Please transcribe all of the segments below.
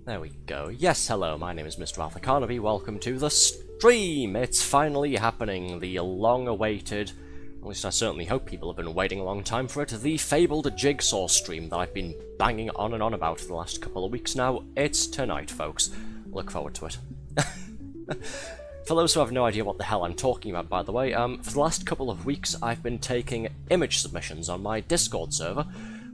There we go. Yes, hello, my name is Mr. Arthur Carnaby. Welcome to the stream! It's finally happening. The long-awaited, at least I certainly hope people have been waiting a long time for it, the fabled Jigsaw stream that I've been banging on and on about for the last couple of weeks now. It's tonight, folks. Look forward to it. For those who have no idea what the hell I'm talking about, by the way, for the last couple of weeks I've been taking image submissions on my Discord server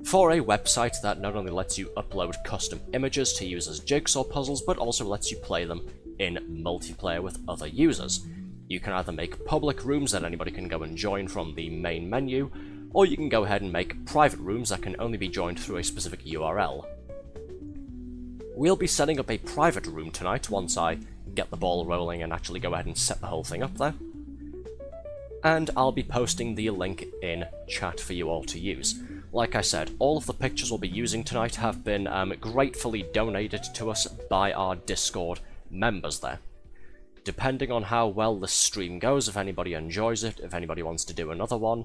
for a website that not only lets you upload custom images to use as jigsaw puzzles, but also lets you play them in multiplayer with other users. You can either make public rooms that anybody can go and join from the main menu, or you can go ahead and make private rooms that can only be joined through a specific URL. We'll be setting up a private room tonight once I get the ball rolling and actually go ahead and set the whole thing up there. And I'll be posting the link in chat for you all to use. Like I said, all of the pictures we'll be using tonight have been gratefully donated to us by our Discord members there. Depending on how well the stream goes, if anybody enjoys it, if anybody wants to do another one,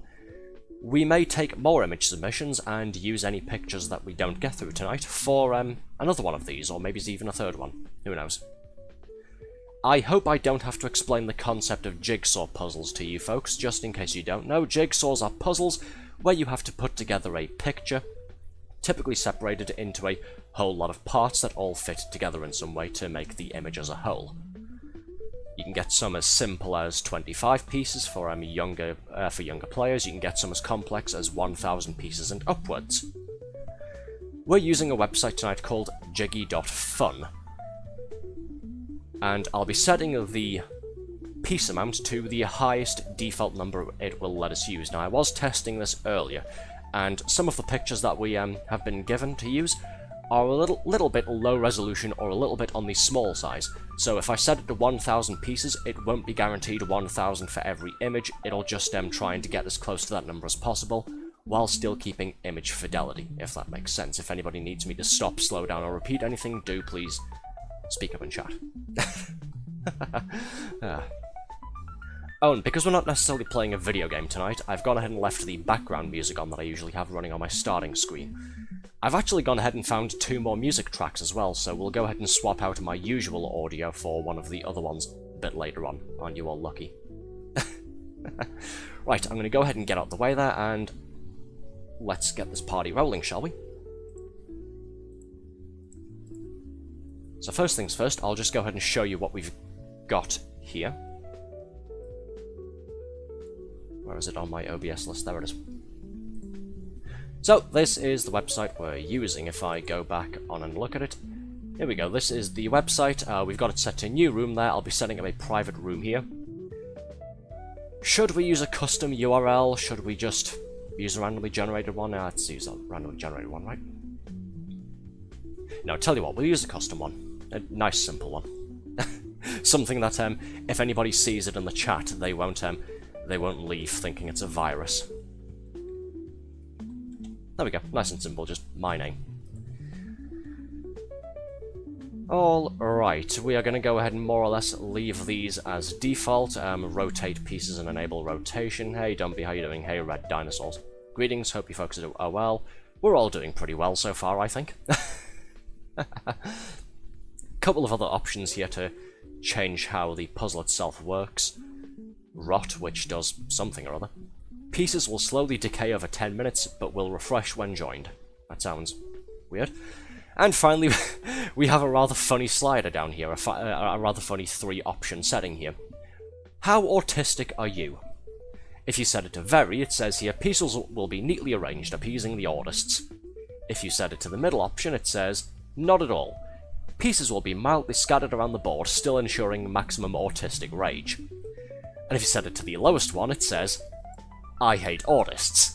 we may take more image submissions and use any pictures that we don't get through tonight for another one of these, or maybe even a third one. Who knows? I hope I don't have to explain the concept of jigsaw puzzles to you folks, just in case you don't know. Jigsaws are puzzles where you have to put together a picture, typically separated into a whole lot of parts that all fit together in some way to make the image as a whole. You can get some as simple as 25 pieces for younger players. You can get some as complex as 1,000 pieces and upwards. We're using a website tonight called Jiggie.fun, and I'll be setting the piece amount to the highest default number it will let us use. Now, I was testing this earlier, and some of the pictures that we have been given to use are a little bit low resolution or a little bit on the small size. So if I set it to 1,000 pieces, it won't be guaranteed 1,000 for every image. It'll just trying to get as close to that number as possible, while still keeping image fidelity, if that makes sense. If anybody needs me to stop, slow down, or repeat anything, do please speak up in chat. Oh, and because we're not necessarily playing a video game tonight, I've gone ahead and left the background music on that I usually have running on my starting screen. I've actually gone ahead and found 2 more music tracks as well, so we'll go ahead and swap out my usual audio for one of the other ones a bit later on. Aren't you all lucky? Right, I'm going to go ahead and get out the way there, and let's get this party rolling, shall we? So first things first, I'll just go ahead and show you what we've got here. Where is it on my OBS list? There it is. So, this is the website we're using. If I go back on and look at it, here we go. This is the website. We've got it set to new room there. I'll be setting up a private room here. Should we use a custom URL? Should we just use a randomly generated one? Let's use a randomly generated one, right? No, tell you what, we'll use a custom one. A nice, simple one. Something that, if anybody sees it in the chat, they won't leave thinking it's a virus. There we go, nice and simple, just my name. Alright, we are going to go ahead and more or less leave these as default. Rotate pieces and enable rotation. Hey Dumpy, how you doing? Hey Red Dinosaurs. Greetings, hope you folks are well. We're all doing pretty well so far, I think. Couple of other options here to change how the puzzle itself works. Rot, which does something or other. Pieces will slowly decay over 10 minutes, but will refresh when joined. That sounds weird. And finally, we have a rather funny slider down here, a rather funny 3-option setting here. How autistic are you? If you set it to very, it says here, pieces will be neatly arranged, appeasing the autists. If you set it to the middle option, it says, not at all. Pieces will be mildly scattered around the board, still ensuring maximum autistic rage. And if you set it to the lowest one, it says, I hate autists.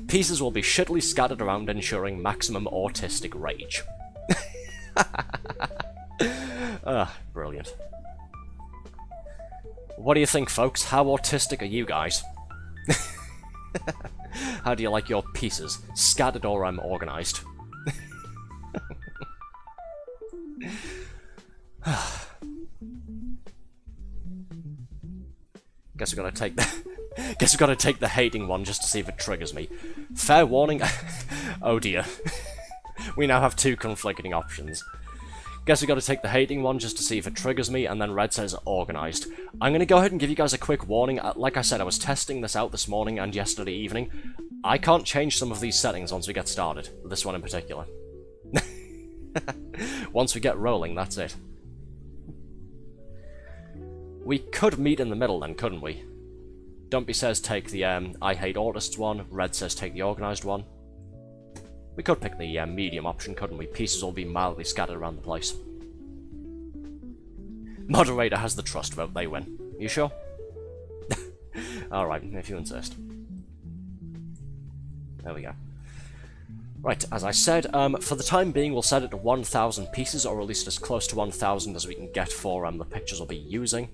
Pieces will be shittily scattered around, ensuring maximum autistic rage. Brilliant. What do you think, folks? How autistic are you guys? How do you like your pieces? Scattered or organised? Guess we gotta take the hating one just to see if it triggers me. Fair warning. Oh dear. We now have 2 conflicting options. Guess we gotta take the hating one just to see if it triggers me, and then Red says organised. I'm gonna go ahead and give you guys a quick warning. Like I said, I was testing this out this morning and yesterday evening. I can't change some of these settings once we get started. This one in particular. Once we get rolling, that's it. We could meet in the middle then, couldn't we? Dumpy says take the I hate autists one, Red says take the organised one. We could pick the medium option, couldn't we? Pieces will be mildly scattered around the place. Moderator has the trust vote, they win. You sure? Alright, if you insist. There we go. Right, as I said, for the time being we'll set it to 1,000 pieces, or at least as close to 1,000 as we can get for the pictures we'll be using.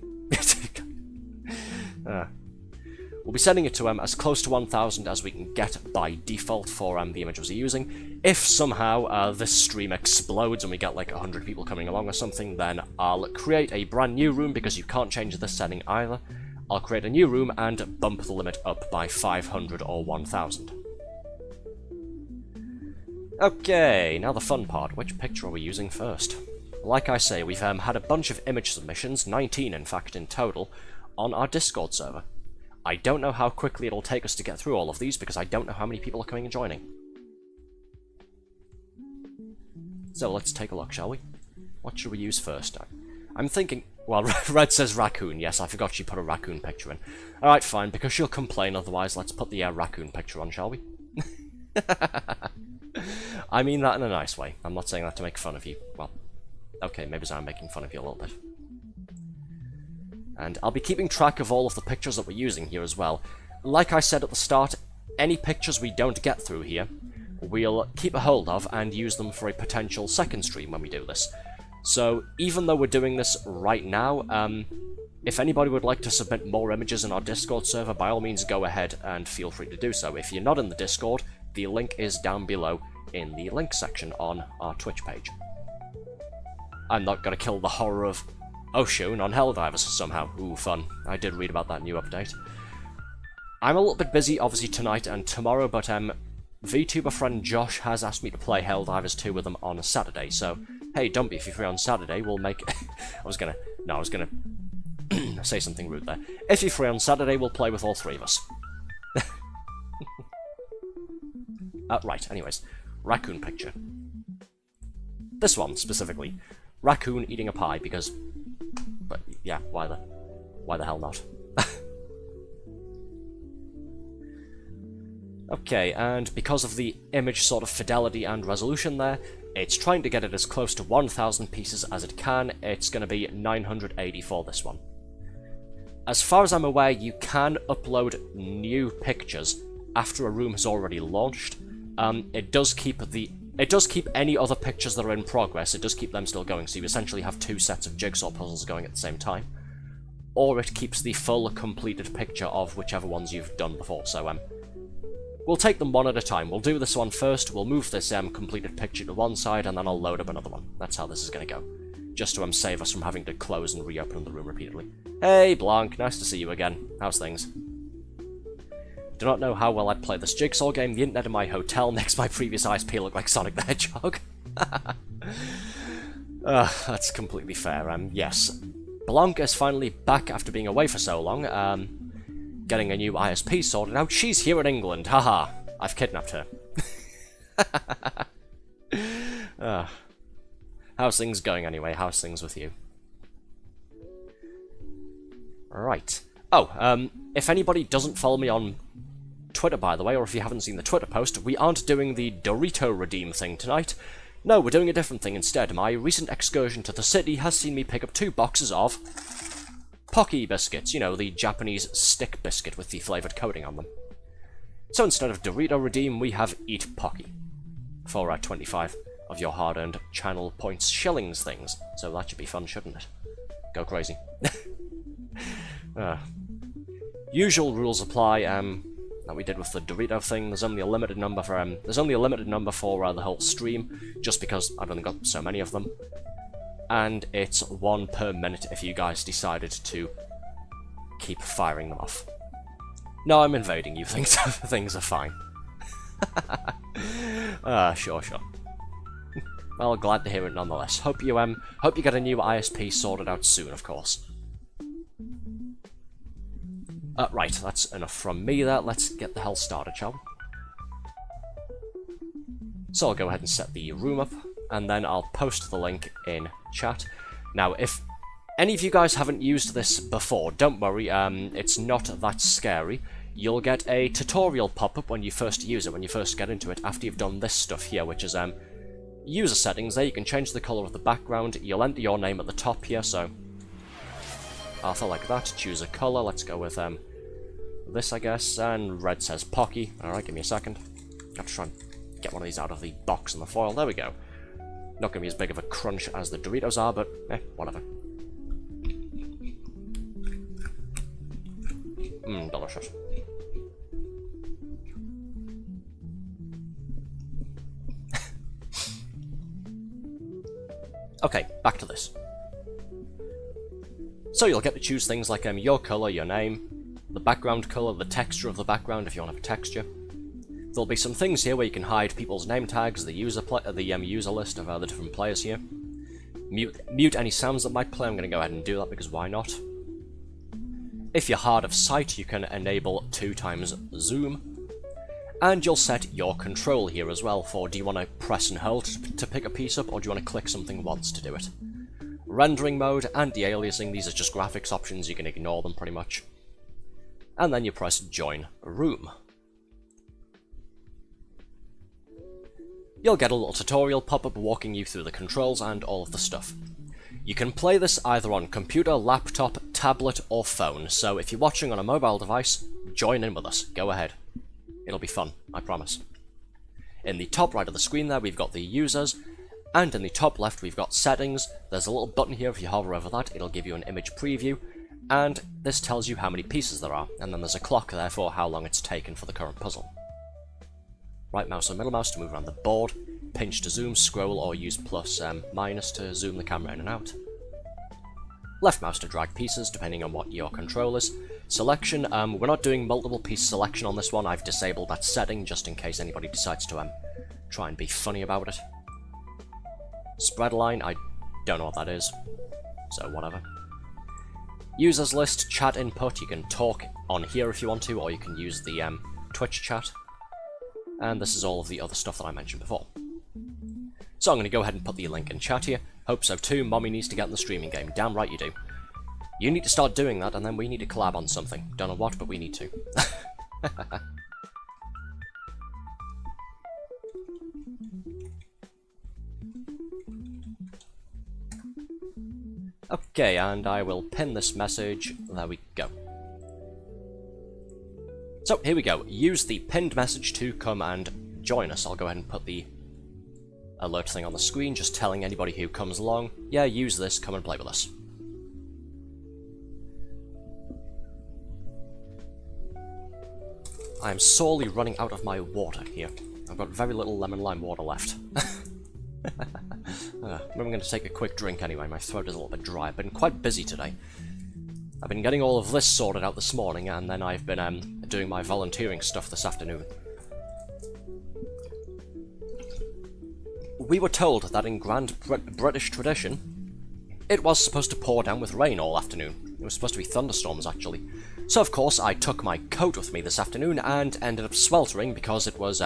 We'll be setting it to as close to 1,000 as we can get by default for the images we're using. If somehow this stream explodes and we get like 100 people coming along or something, then I'll create a brand new room, because you can't change this setting either. I'll create a new room and bump the limit up by 500 or 1,000. Okay, now the fun part. Which picture are we using first? like I say, we've had a bunch of image submissions, 19 in fact in total, on our Discord server. I don't know how quickly it'll take us to get through all of these, because I don't know how many people are coming and joining. So let's take a look, shall we? What should we use first? I'm thinking... Well, Red says raccoon. Yes, I forgot she put a raccoon picture in. Alright, fine, because she'll complain otherwise. Let's put the raccoon picture on, shall we? I mean that in a nice way. I'm not saying that to make fun of you. Well, okay, maybe I'm making fun of you a little bit. And I'll be keeping track of all of the pictures that we're using here as well. Like I said at the start, any pictures we don't get through here, we'll keep a hold of and use them for a potential second stream when we do this. So, even though we're doing this right now, if anybody would like to submit more images in our Discord server, by all means go ahead and feel free to do so. If you're not in the Discord, the link is down below in the link section on our Twitch page. I'm not going to kill the horror of Oshun on Helldivers somehow. Ooh, fun. I did read about that new update. I'm a little bit busy, obviously, tonight and tomorrow, but VTuber friend Josh has asked me to play Helldivers 2 with him on a Saturday, so... Hey, Dumpy, if you're free on Saturday, we'll make... I was gonna say something rude there. If you're free on Saturday, we'll play with all three of us. Right, anyways. Raccoon picture. This one, specifically. Raccoon eating a pie, because... But, yeah, why the hell not? Okay, and because of the image sort of fidelity and resolution there, it's trying to get it as close to 1,000 pieces as it can. It's going to be 980 for this one. As far as I'm aware, you can upload new pictures after a room has already launched. It does keep any other pictures that are in progress, it does keep them still going, so you essentially have two sets of jigsaw puzzles going at the same time. Or it keeps the full completed picture of whichever ones you've done before, so we'll take them one at a time. We'll do this one first, we'll move this completed picture to one side, and then I'll load up another one. That's how this is going to go. Just to save us from having to close and reopen the room repeatedly. Hey, Blanc, nice to see you again. How's things? Do not know how well I'd play this jigsaw game. The internet in my hotel makes my previous ISP look like Sonic the Hedgehog. That's completely fair. Yes. Blanc is finally back after being away for so long. Getting a new ISP sorted out. She's here in England, haha. I've kidnapped her. How's things going anyway? How's things with you? Alright. Oh, if anybody doesn't follow me on Twitter, by the way, or if you haven't seen the Twitter post, we aren't doing the Dorito Redeem thing tonight. No, we're doing a different thing instead. My recent excursion to the city has seen me pick up 2 boxes of Pocky biscuits, you know, the Japanese stick biscuit with the flavoured coating on them. So instead of Dorito Redeem, we have Eat Pocky. For 25 of your hard-earned channel points shillings things. So that should be fun, shouldn't it? Go crazy. Usual rules apply, that we did with the Dorito thing. There's only a limited number for, the whole stream, just because I've only got so many of them. And it's 1 per minute if you guys decided to keep firing them off. No, I'm invading you, things are fine. Sure. Well, glad to hear it nonetheless. Hope you get a new ISP sorted out soon, of course. Right, that's enough from me there. Let's get the hell started, shall we? So I'll go ahead and set the room up, and then I'll post the link in chat. Now, if any of you guys haven't used this before, don't worry, it's not that scary. You'll get a tutorial pop-up when you first use it, when you first get into it, after you've done this stuff here, which is user settings. There you can change the colour of the background. You'll enter your name at the top here, so Arthur like that. Choose a colour. Let's go with this, I guess, and red says Pocky. Alright, give me a second. Have to try and get one of these out of the box and the foil. There we go. Not going to be as big of a crunch as the Doritos are, but whatever. Delicious. Okay, back to this. So you'll get to choose things like your colour, your name, the background colour, the texture of the background if you want to have a texture. There'll be some things here where you can hide people's name tags, the user list of the different players here. mute any sounds that might play. I'm going to go ahead and do that because why not? If you're hard of sight, you can enable 2x zoom. And you'll set your control here as well for do you want to press and hold to pick a piece up, or do you want to click something once to do it. Rendering mode and de-aliasing, these are just graphics options, you can ignore them pretty much. And then you press join room. You'll get a little tutorial pop-up walking you through the controls and all of the stuff. You can play this either on computer, laptop, tablet, or phone, so if you're watching on a mobile device, join in with us, go ahead. It'll be fun, I promise. In the top right of the screen there, we've got the users, and in the top left we've got settings. There's a little button here, if you hover over that, it'll give you an image preview, and this tells you how many pieces there are, and then there's a clock there for how long it's taken for the current puzzle. Right mouse or middle mouse to move around the board, pinch to zoom, scroll, or use plus minus to zoom the camera in and out. Left mouse to drag pieces, depending on what your control is. Selection, we're not doing multiple piece selection on this one, I've disabled that setting just in case anybody decides to try and be funny about it. Spread line, I don't know what that is, so whatever. Users list, chat input, you can talk on here if you want to, or you can use the Twitch chat. And this is all of the other stuff that I mentioned before. So I'm going to go ahead and put the link in chat here. Hope so too, Mommy needs to get in the streaming game, damn right you do. You need to start doing that, and then we need to collab on something. Don't know what, but we need to. Okay, and I will pin this message. There we go. So, here we go. Use the pinned message to come and join us. I'll go ahead and put the alert thing on the screen, just telling anybody who comes along, yeah, use this, come and play with us. I am sorely running out of my water here. I've got very little lemon lime water left. I'm going to take a quick drink anyway, my throat is a little bit dry. I've been quite busy today. I've been getting all of this sorted out this morning, and then I've been doing my volunteering stuff this afternoon. We were told that in grand British tradition, it was supposed to pour down with rain all afternoon. It was supposed to be thunderstorms, actually. So, of course, I took my coat with me this afternoon and ended up sweltering because it was,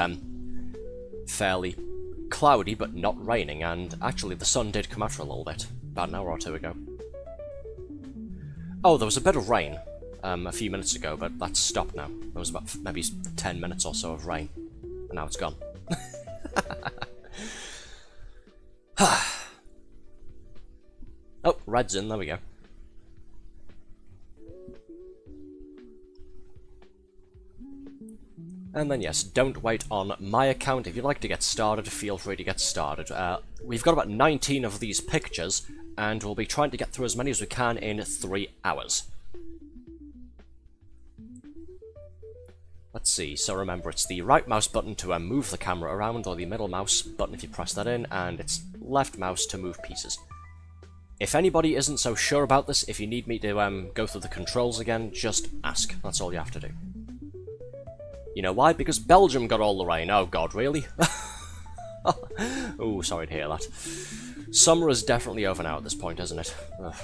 fairly cloudy but not raining, and actually the sun did come out for a little bit, about an hour or two ago. Oh, there was a bit of rain a few minutes ago, but that's stopped now. There was about maybe 10 minutes or so of rain, and now it's gone. Oh, red's in, there we go. And then yes, don't wait on my account. If you'd like to get started, feel free to get started. We've got about 19 of these pictures, and we'll be trying to get through as many as we can in 3 hours. Let's see, so remember, it's the right mouse button to move the camera around, or the middle mouse button if you press that in, and it's left mouse to move pieces. If anybody isn't so sure about this, if you need me to go through the controls again, just ask. That's all you have to do. You know why? Because Belgium got all the rain. Oh god, really? Oh, sorry to hear that. Summer is definitely over now at this point, isn't it? Ugh.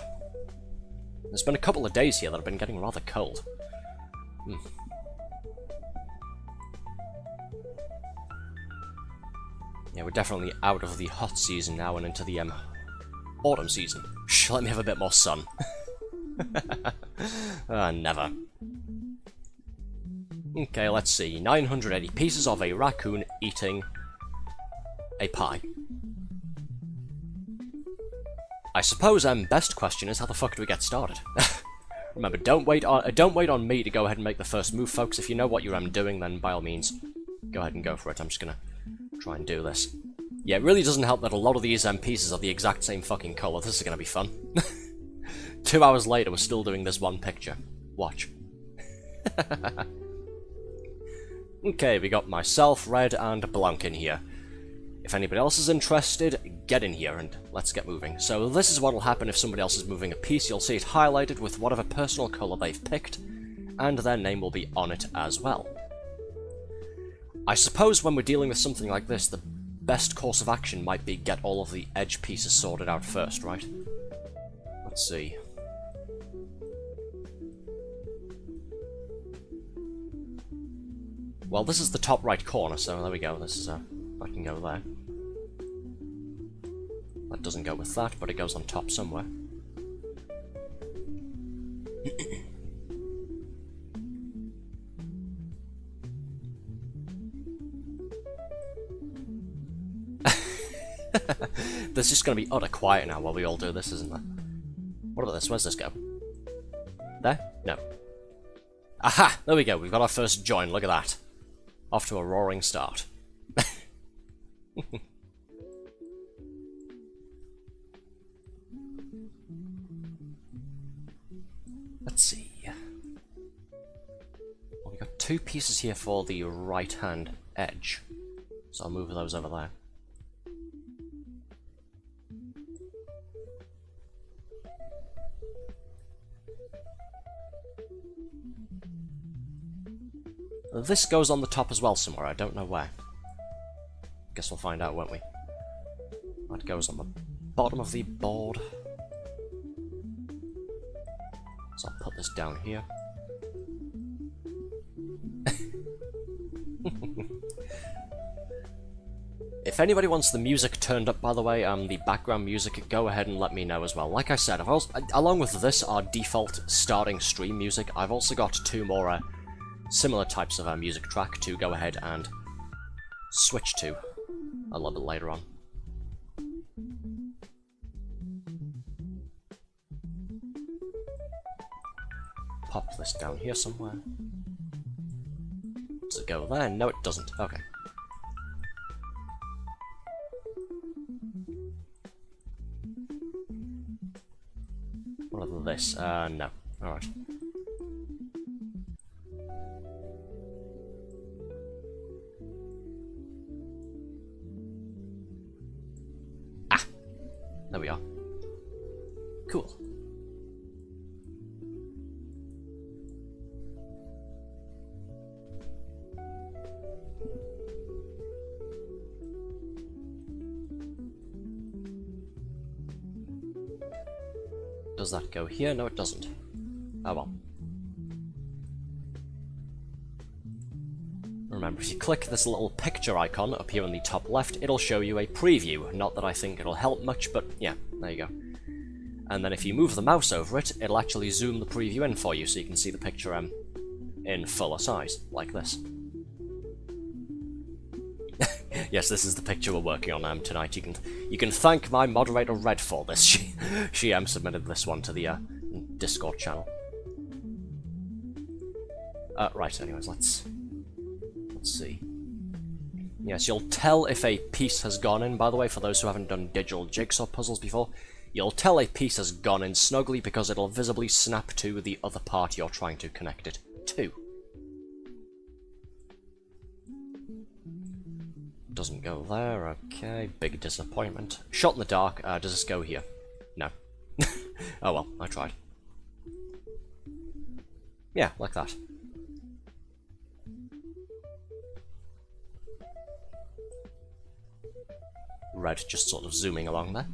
There's been a couple of days here that have been getting rather cold. Yeah, we're definitely out of the hot season now and into the autumn season. Shh, let me have a bit more sun. Never. Okay, let's see. 980 pieces of a raccoon eating a pie. I suppose best question is how the fuck do we get started? Remember, don't wait on me to go ahead and make the first move, folks. If you know what you're doing, then by all means, go ahead and go for it. I'm just gonna try and do this. Yeah, it really doesn't help that a lot of these pieces are the exact same fucking colour. This is gonna be fun. 2 hours later, we're still doing this one picture. Watch. Okay, we got myself, Red, and Blanc in here. If anybody else is interested, get in here and let's get moving. So this is what will happen if somebody else is moving a piece. You'll see it highlighted with whatever personal colour they've picked, and their name will be on it as well. I suppose when we're dealing with something like this, the best course of action might be get all of the edge pieces sorted out first, right? Let's see. Well, this is the top right corner, so there we go. This is I can go there. That doesn't go with that, but it goes on top somewhere. There's just going to be utter quiet now while we all do this, isn't there? What about this? Where's this go? There? No. Aha! There we go. We've got our first join. Look at that. Off to a roaring start. Let's see. Well, we've got 2 pieces here for the right-hand edge. So I'll move those over there. This goes on the top as well somewhere, I don't know where. Guess we'll find out, won't we? That goes on the bottom of the board. So I'll put this down here. If anybody wants the music turned up, by the way, the background music, go ahead and let me know as well. Like I said, along with this, our default starting stream music, I've also got 2 more similar types of music track to go ahead and switch to a little bit later on. Pop this down here somewhere. Does it go there? No, it doesn't. Okay. What about this? No. Alright. There we are. Cool. Does that go here? No, it doesn't. Oh well. Remember, if you click this little picture icon up here in the top left, it'll show you a preview. Not that I think it'll help much, but yeah, there you go. And then if you move the mouse over it, it'll actually zoom the preview in for you, so you can see the picture in fuller size, like this. Yes, this is the picture we're working on tonight. You can thank my moderator Red for this. She submitted this one to the Discord channel. Right. Anyways, let's see. Yes, you'll tell if a piece has gone in. By the way, for those who haven't done digital jigsaw puzzles before, you'll tell a piece has gone in snugly because it'll visibly snap to the other part you're trying to connect it to. Doesn't go there, okay, big disappointment. Shot in the dark, does this go here? No. Oh well, I tried. Yeah, like that. Red just sort of zooming along there.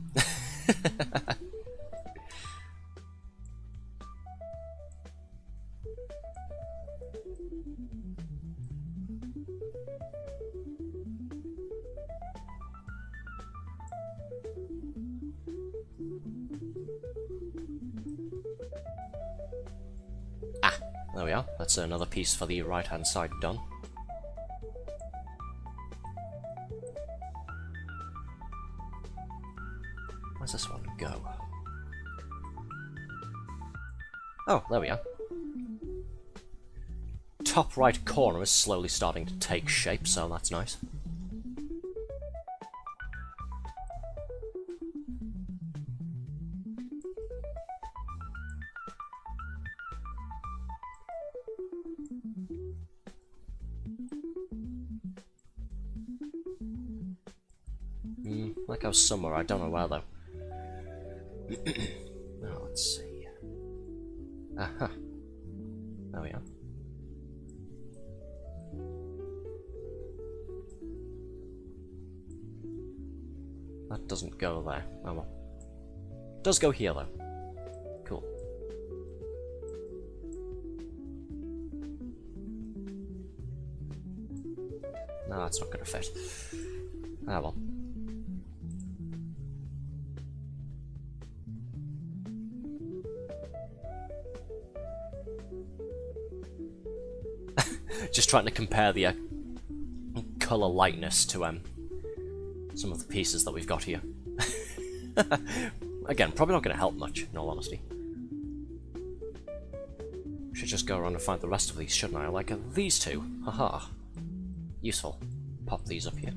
There we are, that's another piece for the right hand side done. Where's this one go? Oh, there we are. Top right corner is slowly starting to take shape, so that's nice. That goes somewhere, I don't know where though. Now let's see. Aha. There we are. That doesn't go there. Oh well. Does go here though. Cool. No, that's not gonna fit. Ah well. Just trying to compare the colour lightness to some of the pieces that we've got here. Again, probably not going to help much, in all honesty. Should just go around and find the rest of these, shouldn't I? Like these two. Haha. Useful. Pop these up here.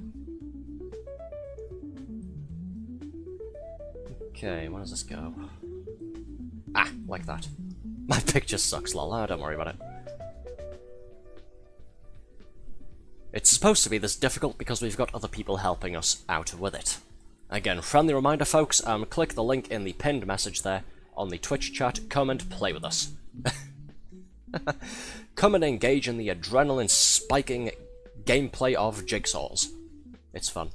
Okay, where does this go? Ah, like that. My picture sucks, lol. Ah, don't worry about it. It's supposed to be this difficult because we've got other people helping us out with it. Again, friendly reminder folks, click the link in the pinned message there on the Twitch chat, come and play with us. Come and engage in the adrenaline-spiking gameplay of jigsaws. It's fun.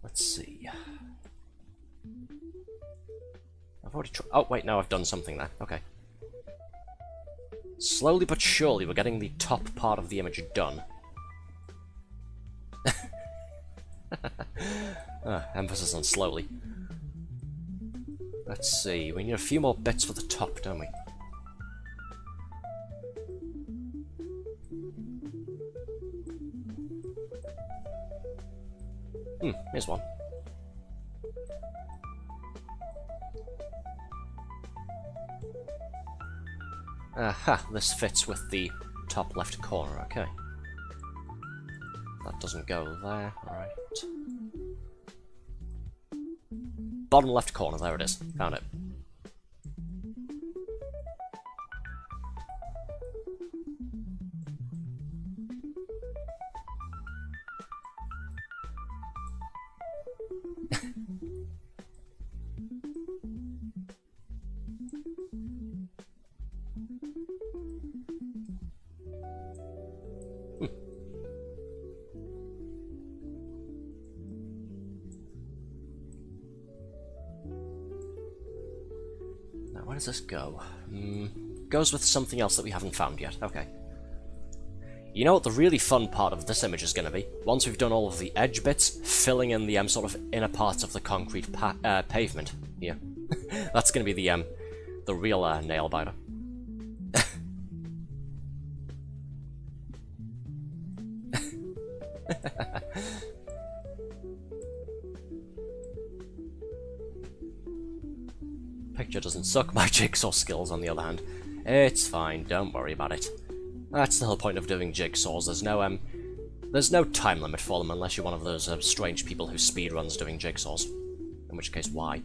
Let's see. I've already tried. Oh, wait, no, I've done something there. Okay. Slowly but surely, we're getting the top part of the image done. Emphasis on slowly. Let's see, we need a few more bits for the top, don't we? Here's one. Aha, this fits with the top left corner, okay. That doesn't go there, alright. Bottom left corner, there it is. Found it. Where does this go? Goes with something else that we haven't found yet. Okay. You know what the really fun part of this image is going to be? Once we've done all of the edge bits, filling in the sort of inner parts of the concrete pavement here. That's going to be the real nail biter. Picture doesn't suck, my jigsaw skills on the other hand. It's fine, don't worry about it. That's the whole point of doing jigsaws, there's no time limit for them unless you're one of those strange people who speedruns doing jigsaws. In which case, why?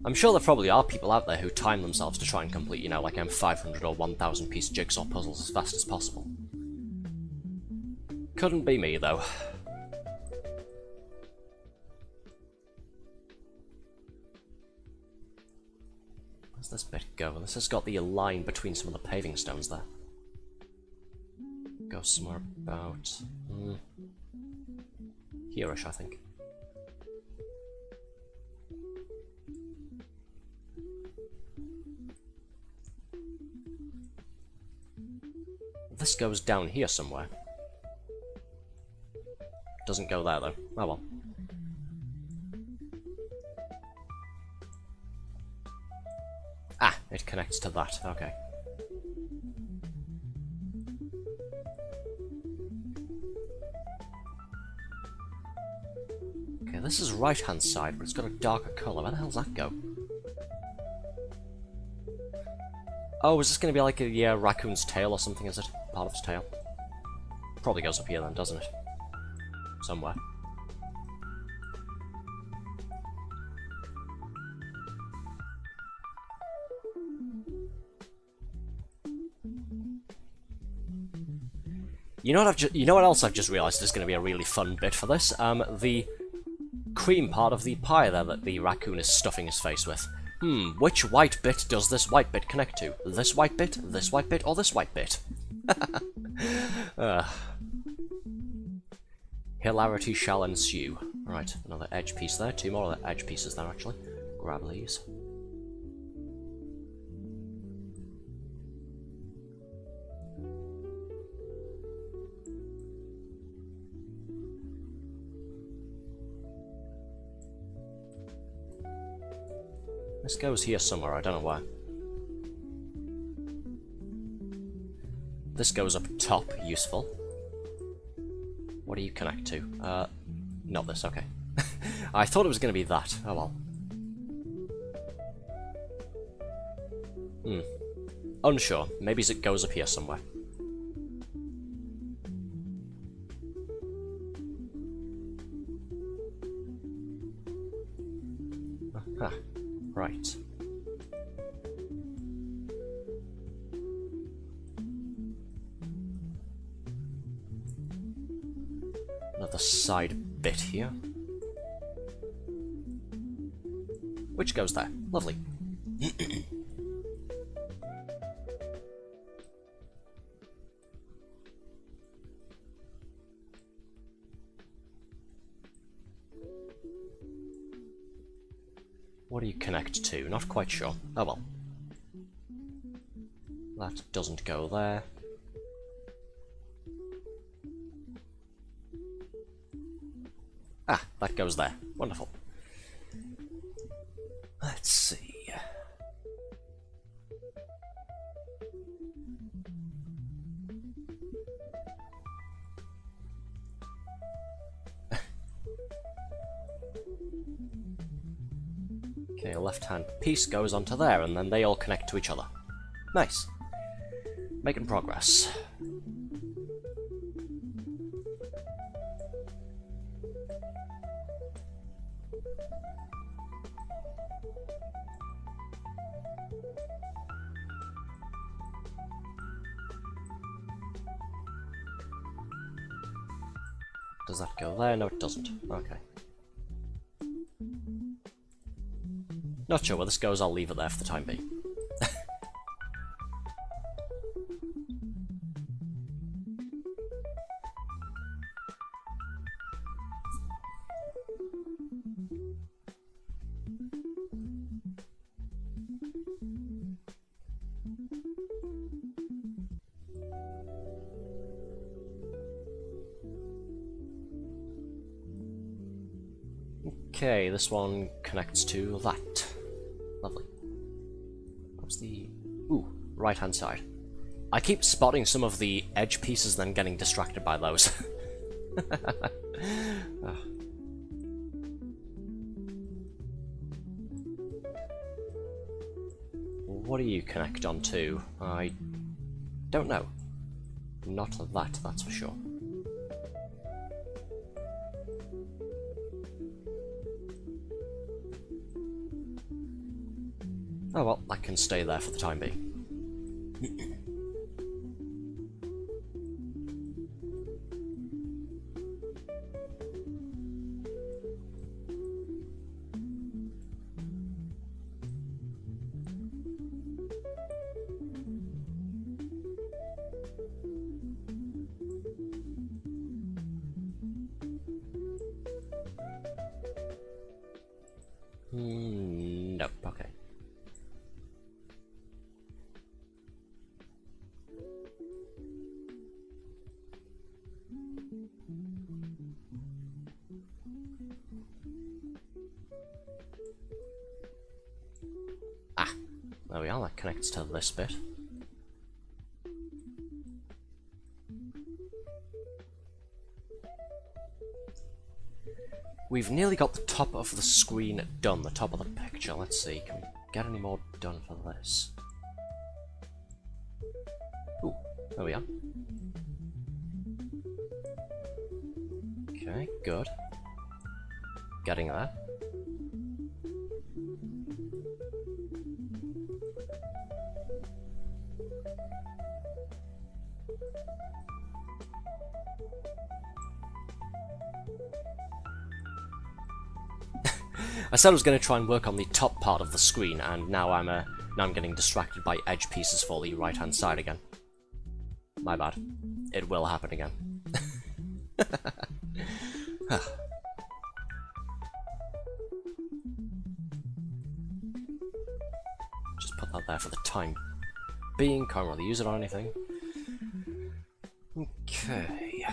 I'm sure there probably are people out there who time themselves to try and complete, you know, like 500 or 1000 piece jigsaw puzzles as fast as possible. Couldn't be me, though. Where's this bit go? This has got the line between some of the paving stones there. Go somewhere about... here-ish, I think. This goes down here somewhere. Doesn't go there, though. Oh well. Ah, it connects to that. Okay. Okay, this is right-hand side, but it's got a darker colour. Where the hell's that go? Oh, is this going to be like a raccoon's tail or something, is it? Part of its tail. Probably goes up here then, doesn't it? Somewhere. You know what else I've just realised is going to be a really fun bit for this? The cream part of the pie there that the raccoon is stuffing his face with. Which white bit does this white bit connect to? This white bit, or this white bit? Hilarity shall ensue. Right, another edge piece there. 2 more edge pieces there, actually. Grab these. This goes here somewhere, I don't know where. This goes up top, useful. What do you connect to? Not this, okay. I thought it was going to be that. Oh well. Unsure. Maybe it goes up here somewhere. Aha. Right. Another side bit here. Which goes there. Lovely. What do you connect to? Not quite sure. Oh well. That doesn't go there. Ah, that goes there. Wonderful. Let's see. Okay, a left-hand piece goes onto there, and then they all connect to each other. Nice. Making progress. Does that go there? No, it doesn't. Okay. Not sure where this goes, I'll leave it there for the time being. Okay, this one connects to that. Lovely. What's the... Ooh, right-hand side. I keep spotting some of the edge pieces, then getting distracted by those. Oh. What do you connect onto? I don't know. Not that, that's for sure. Oh well, that can stay there for the time being. Nope, okay. Ah, there we are, that connects to this bit. We've nearly got the top of the screen done, the top of the picture. Let's see, can we get any more done for this? Ooh, there we are. Okay, good. Getting there. I said I was going to try and work on the top part of the screen, and now I'm getting distracted by edge pieces for the right-hand side again. My bad. It will happen again. Just put that there for the time being. Can't really use it on anything. Okay.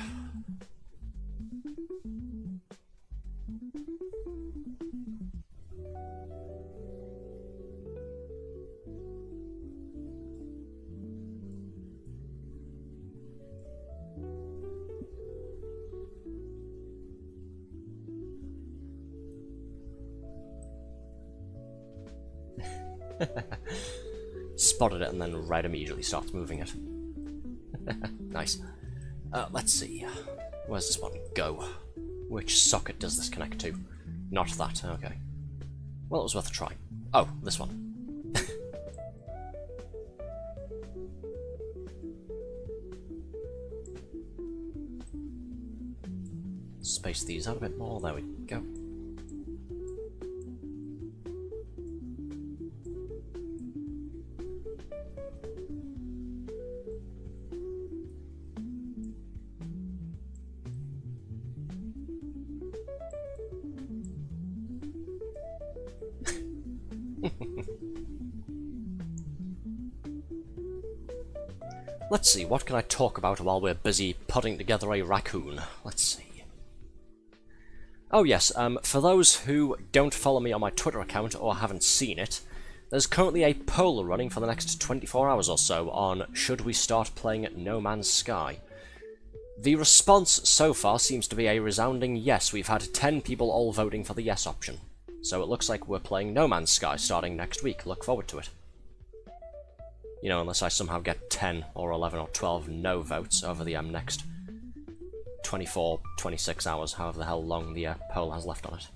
Spotted it and then Red immediately starts moving it. Nice. Let's see. Where's this one go? Which socket does this connect to? Not that, okay. Well, it was worth a try. Oh, this one. Space these out a bit more, there we go. Let's see, what can I talk about while we're busy putting together a raccoon? Let's see. Oh yes, for those who don't follow me on my Twitter account or haven't seen it, there's currently a poll running for the next 24 hours or so on should we start playing No Man's Sky. The response so far seems to be a resounding yes. We've had 10 people all voting for the yes option. So it looks like we're playing No Man's Sky starting next week. Look forward to it. You know, unless I somehow get 10 or 11 or 12 no votes over the next 24, 26 hours, however the hell long the poll has left on it.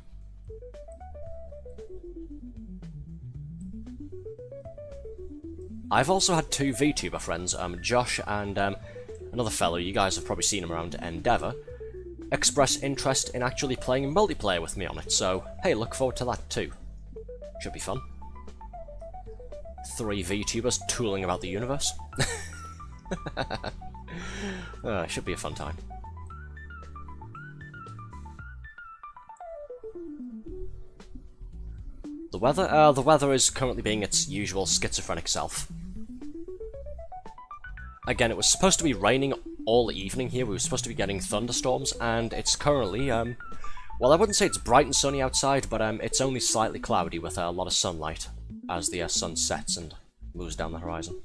I've also had two VTuber friends, Josh and another fellow, you guys have probably seen him around Endeavour, express interest in actually playing multiplayer with me on it, so hey, look forward to that too. Should be fun. 3 VTubers tooling about the universe. Should be a fun time. The weather is currently being its usual schizophrenic self. Again, it was supposed to be raining all evening here. We were supposed to be getting thunderstorms, and it's currently, well, I wouldn't say it's bright and sunny outside, but it's only slightly cloudy with a lot of sunlight as the sun sets and moves down the horizon.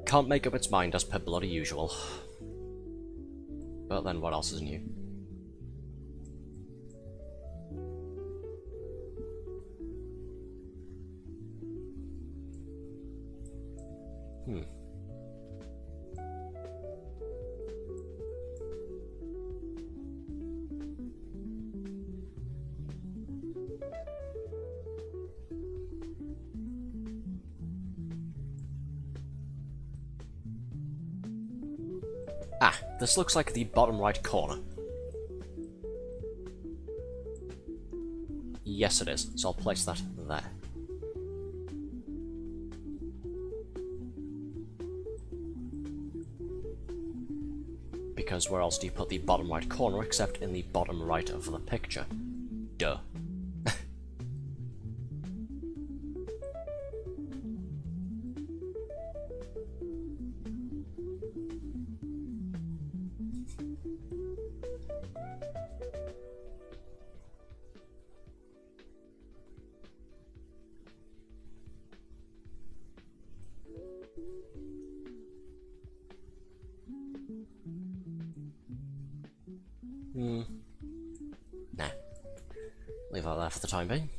Can't make up its mind as per bloody usual. But then what else is new? Ah, this looks like the bottom right corner. Yes, it is, so I'll place that there. Because where else do you put the bottom right corner except in the bottom right of the picture? Duh. Nah. Leave that there for the time being.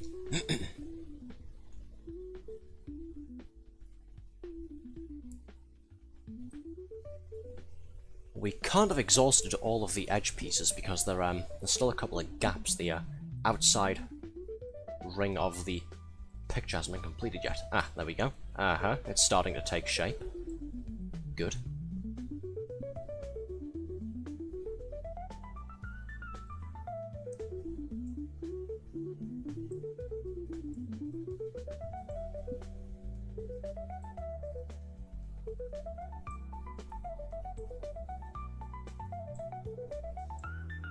We can't have exhausted all of the edge pieces because there's still a couple of gaps. The outside ring of the picture hasn't been completed yet. Ah, there we go. It's starting to take shape. Good.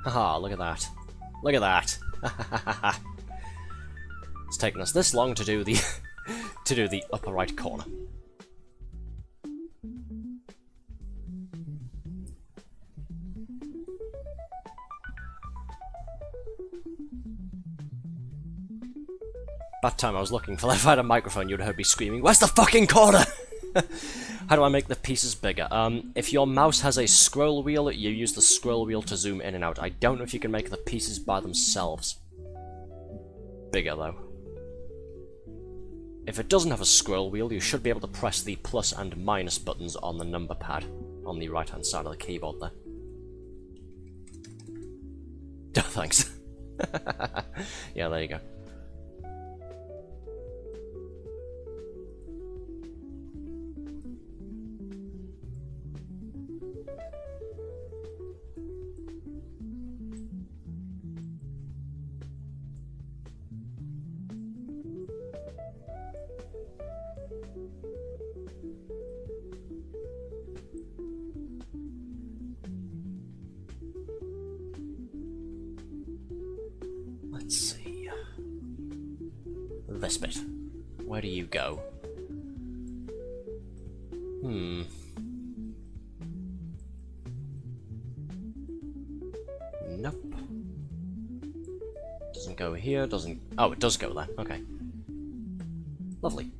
Haha, look at that. Look at that. It's taken us this long to do the to do the upper right corner. That time I was looking for, if I had a microphone, you'd have heard me screaming, "Where's the fucking corner?" How do I make the pieces bigger? If your mouse has a scroll wheel, you use the scroll wheel to zoom in and out. I don't know if you can make the pieces by themselves bigger, though. If it doesn't have a scroll wheel, you should be able to press the plus and minus buttons on the number pad on the right-hand side of the keyboard there. Oh, thanks. Yeah, there you go. Let's see. This bit. Where do you go? Nope. Doesn't go here, doesn't... Oh, it does go there. Okay. Lovely.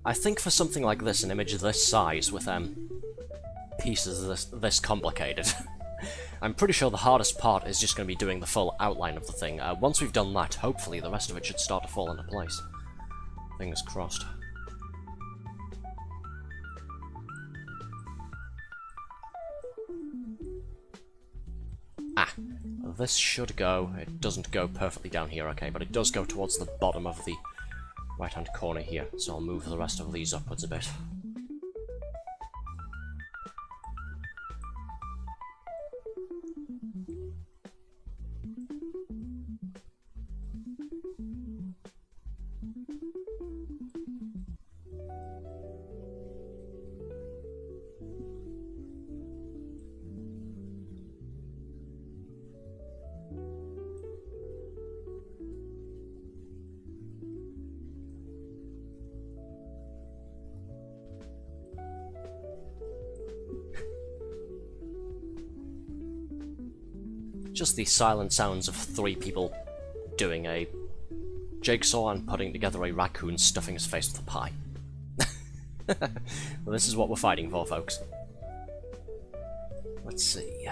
I think for something like this, an image this size with pieces this complicated, I'm pretty sure the hardest part is just going to be doing the full outline of the thing. Once we've done that, hopefully the rest of it should start to fall into place. Fingers crossed. Ah, this should go. It doesn't go perfectly down here, okay, but it does go towards the bottom of the right-hand corner here, so I'll move the rest of these upwards a bit. Just the silent sounds of 3 people doing a jigsaw and putting together a raccoon stuffing his face with a pie. Well, this is what we're fighting for, folks. Let's see.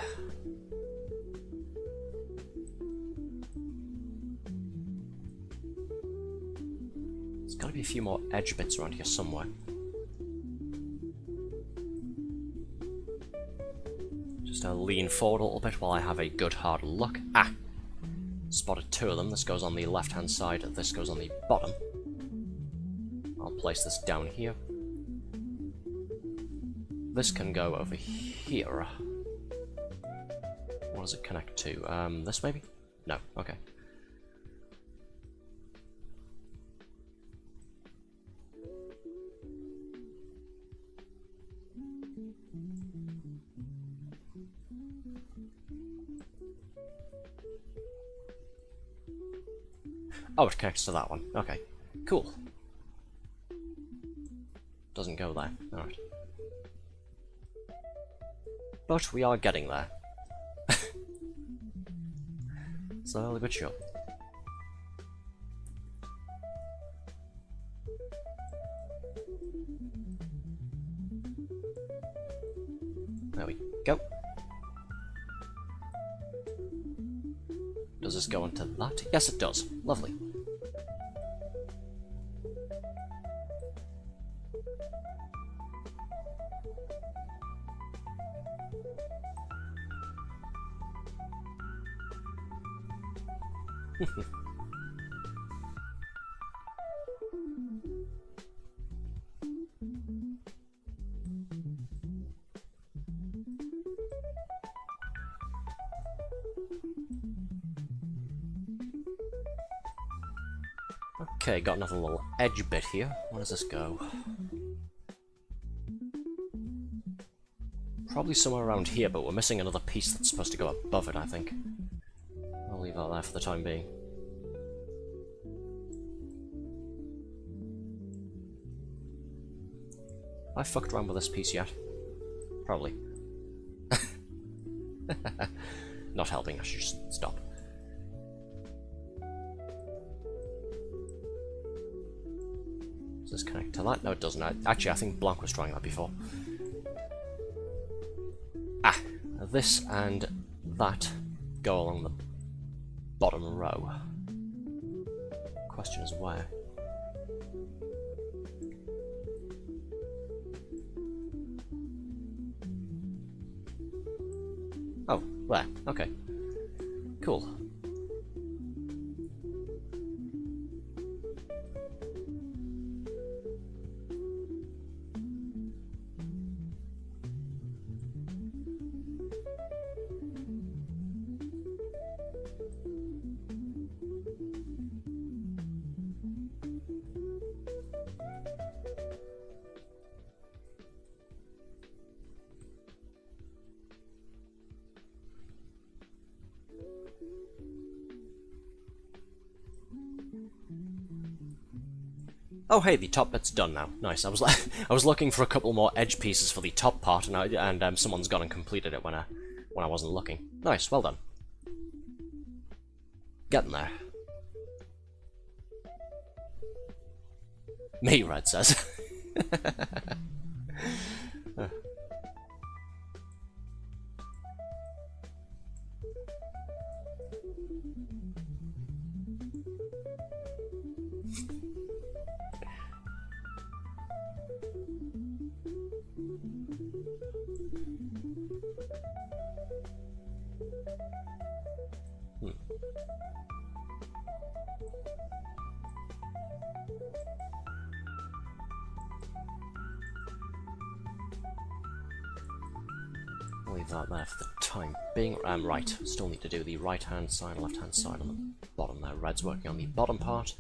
There's gotta be a few more edge bits around here somewhere. Just lean forward a little bit while I have a good hard look. Ah! Spotted 2 of them. This goes on the left-hand side, this goes on the bottom. I'll place this down here. This can go over here. What does it connect to? This maybe? No, okay. Oh, it connects to that one. Okay, cool. Doesn't go there. Alright. But we are getting there. Slowly but sure. Go. Does this go into that? Yes, it does. Lovely. Okay, got another little edge bit here. Where does this go? Probably somewhere around here, but we're missing another piece that's supposed to go above it, I think. I'll leave that there for the time being. Have I fucked around with this piece yet? Probably. Not helping, I should just stop. Does this connect to that? No, it doesn't. Actually, I think Blanc was trying that before. Ah! This and that go along the bottom row. Question is where? Oh, there. Okay. Cool. Oh hey, the top bit's done now. Nice. I was looking for a couple more edge pieces for the top part, and someone's gone and completed it when I wasn't looking. Nice, well done. Getting there. Me, Red says. Leave that there for the time being. Right, still need to do the right-hand side, left-hand side on the bottom there. Red's working on the bottom part.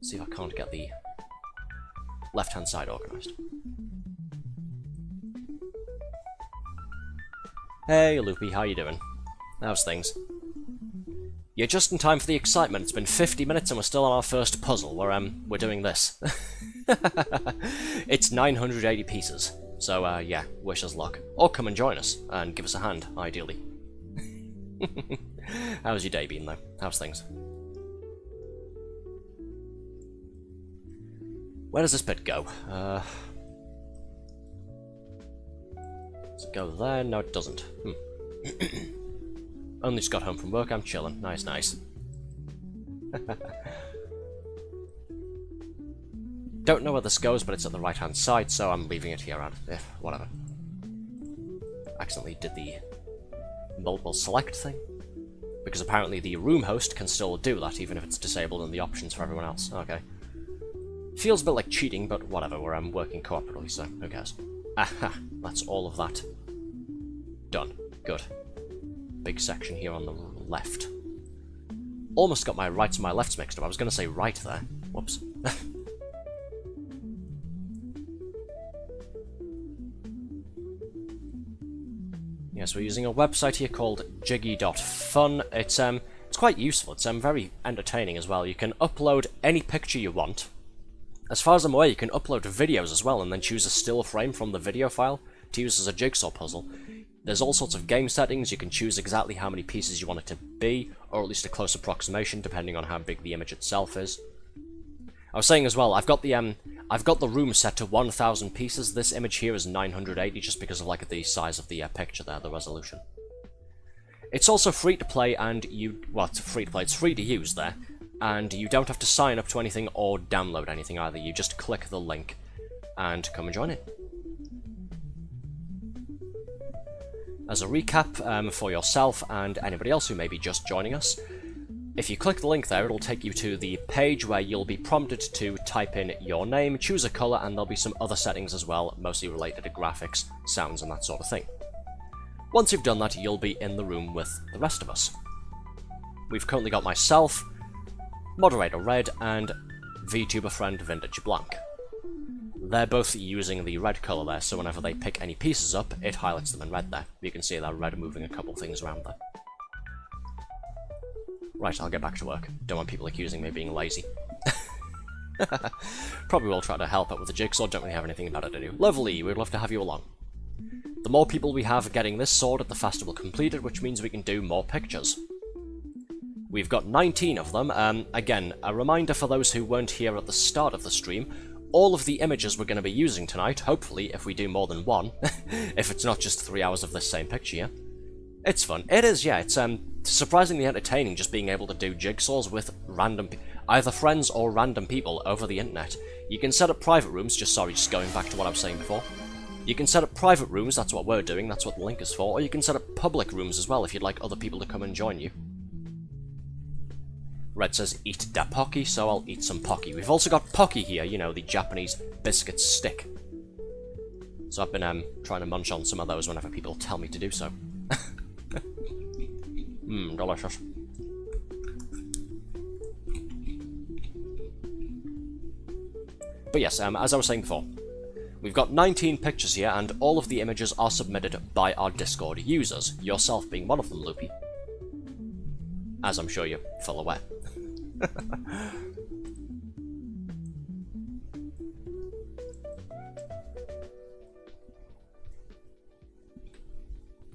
See if I can't get the left-hand side organised. Hey, Loopy, how you doing? How's things? You're just in time for the excitement. It's been 50 minutes and we're still on our first puzzle. We're doing this. It's 980 pieces. So, yeah, wish us luck. Or come and join us, and give us a hand, ideally. How's your day been, though? How's things? Where does this bit go? Does it go there? No, it doesn't. Only just got home from work, I'm chilling. Nice, nice. Don't know where this goes, but it's at the right-hand side, so I'm leaving it here. Whatever. Accidentally did the multiple select thing, because apparently the room host can still do that, even if it's disabled in the options for everyone else. Okay. Feels a bit like cheating, but whatever, we're working cooperatively, so who cares. Aha! That's all of that. Done. Good. Big section here on the left. Almost got my rights and my lefts mixed up. I was going to say right there. Whoops. Yes, we're using a website here called Jiggie.fun. It's quite useful. It's very entertaining as well. You can upload any picture you want. As far as I'm aware, you can upload videos as well, and then choose a still frame from the video file to use as a jigsaw puzzle. There's all sorts of game settings. You can choose exactly how many pieces you want it to be, or at least a close approximation, depending on how big the image itself is. I was saying as well, I've got the I've got the room set to 1,000 pieces. This image here is 980 just because of like the size of the picture there, the resolution. It's also free to play and well, it's free to play, it's free to use there. And you don't have to sign up to anything or download anything either. You just click the link and come and join it. As a recap for yourself and anybody else who may be just joining us, if you click the link there, it'll take you to the page where you'll be prompted to type in your name, choose a colour, and there'll be some other settings as well, mostly related to graphics, sounds, and that sort of thing. Once you've done that, you'll be in the room with the rest of us. We've currently got myself, Moderator Red, and VTuber friend Vintage Blank. They're both using the red colour there, so whenever they pick any pieces up, it highlights them in red there. You can see that red moving a couple things around there. Right, I'll get back to work. Don't want people accusing me of being lazy. Probably will try to help out with the jigsaw, don't really have anything about it to do. Lovely, we'd love to have you along. The more people we have getting this sorted, the faster we'll complete it, which means we can do more pictures. We've got 19 of them. Again, a reminder for those who weren't here at the start of the stream, all of the images we're going to be using tonight, hopefully if we do more than one, if it's not just 3 hours of this same picture, yeah? It's fun. It is, yeah, it's surprisingly entertaining just being able to do jigsaws with random, either friends or random people over the internet. You can set up private rooms, just going back to what I was saying before. You can set up private rooms, that's what we're doing, that's what the link is for, or you can set up public rooms as well if you'd like other people to come and join you. Red says, eat da Pocky, so I'll eat some Pocky. We've also got Pocky here, you know, the Japanese biscuit stick. So I've been trying to munch on some of those whenever people tell me to do so. Mmm, delicious. But yes, as I was saying before, we've got 19 pictures here, and all of the images are submitted by our Discord users, yourself being one of them, Loopy. As I'm sure you're full aware.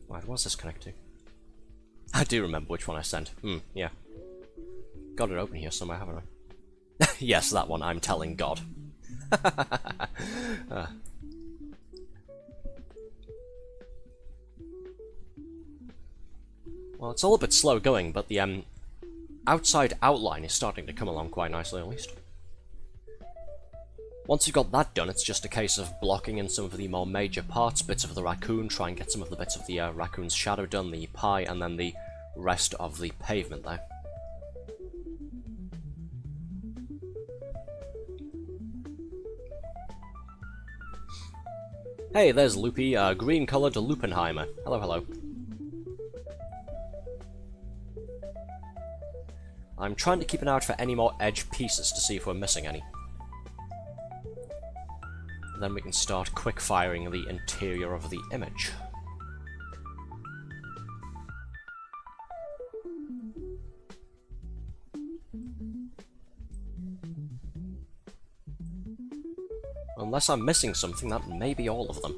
Right, what's this connect to? I do remember which one I sent. Yeah. Got it open here somewhere, haven't I? Yes, that one, I'm telling God. Well, it's all a bit slow going, but the outside outline is starting to come along quite nicely, at least. Once you've got that done, it's just a case of blocking in some of the more major parts, bits of the raccoon, try and get some of the bits of the raccoon's shadow done, the pie, and then the rest of the pavement there. Hey, there's Loopy, green-coloured Lupenheimer. Hello, hello. I'm trying to keep an eye out for any more edge pieces to see if we're missing any. Then we can start quick-firing the interior of the image. Unless I'm missing something, that may be all of them.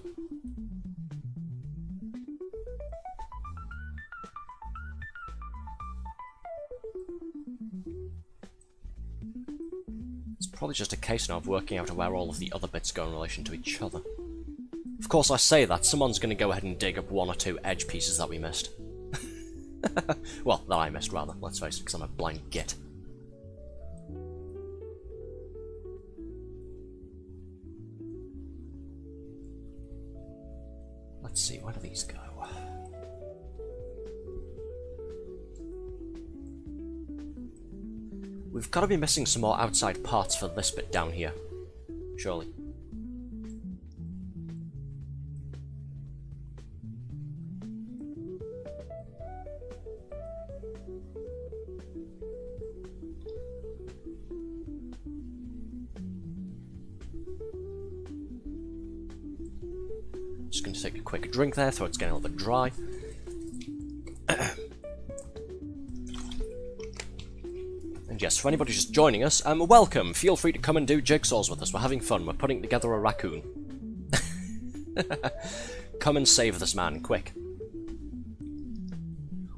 It's probably just a case now of working out where all of the other bits go in relation to each other. Of course, I say that, someone's going to go ahead and dig up one or two edge pieces that we missed. Well, that I missed, rather, let's face it, because I'm a blind git. Let's see, where do these go? We've got to be missing some more outside parts for this bit down here. Surely. Just going to take a quick drink there, throat's getting a little bit dry. And yes, for anybody just joining us, welcome! Feel free to come and do jigsaws with us, we're having fun, we're putting together a raccoon. Come and save this man, quick.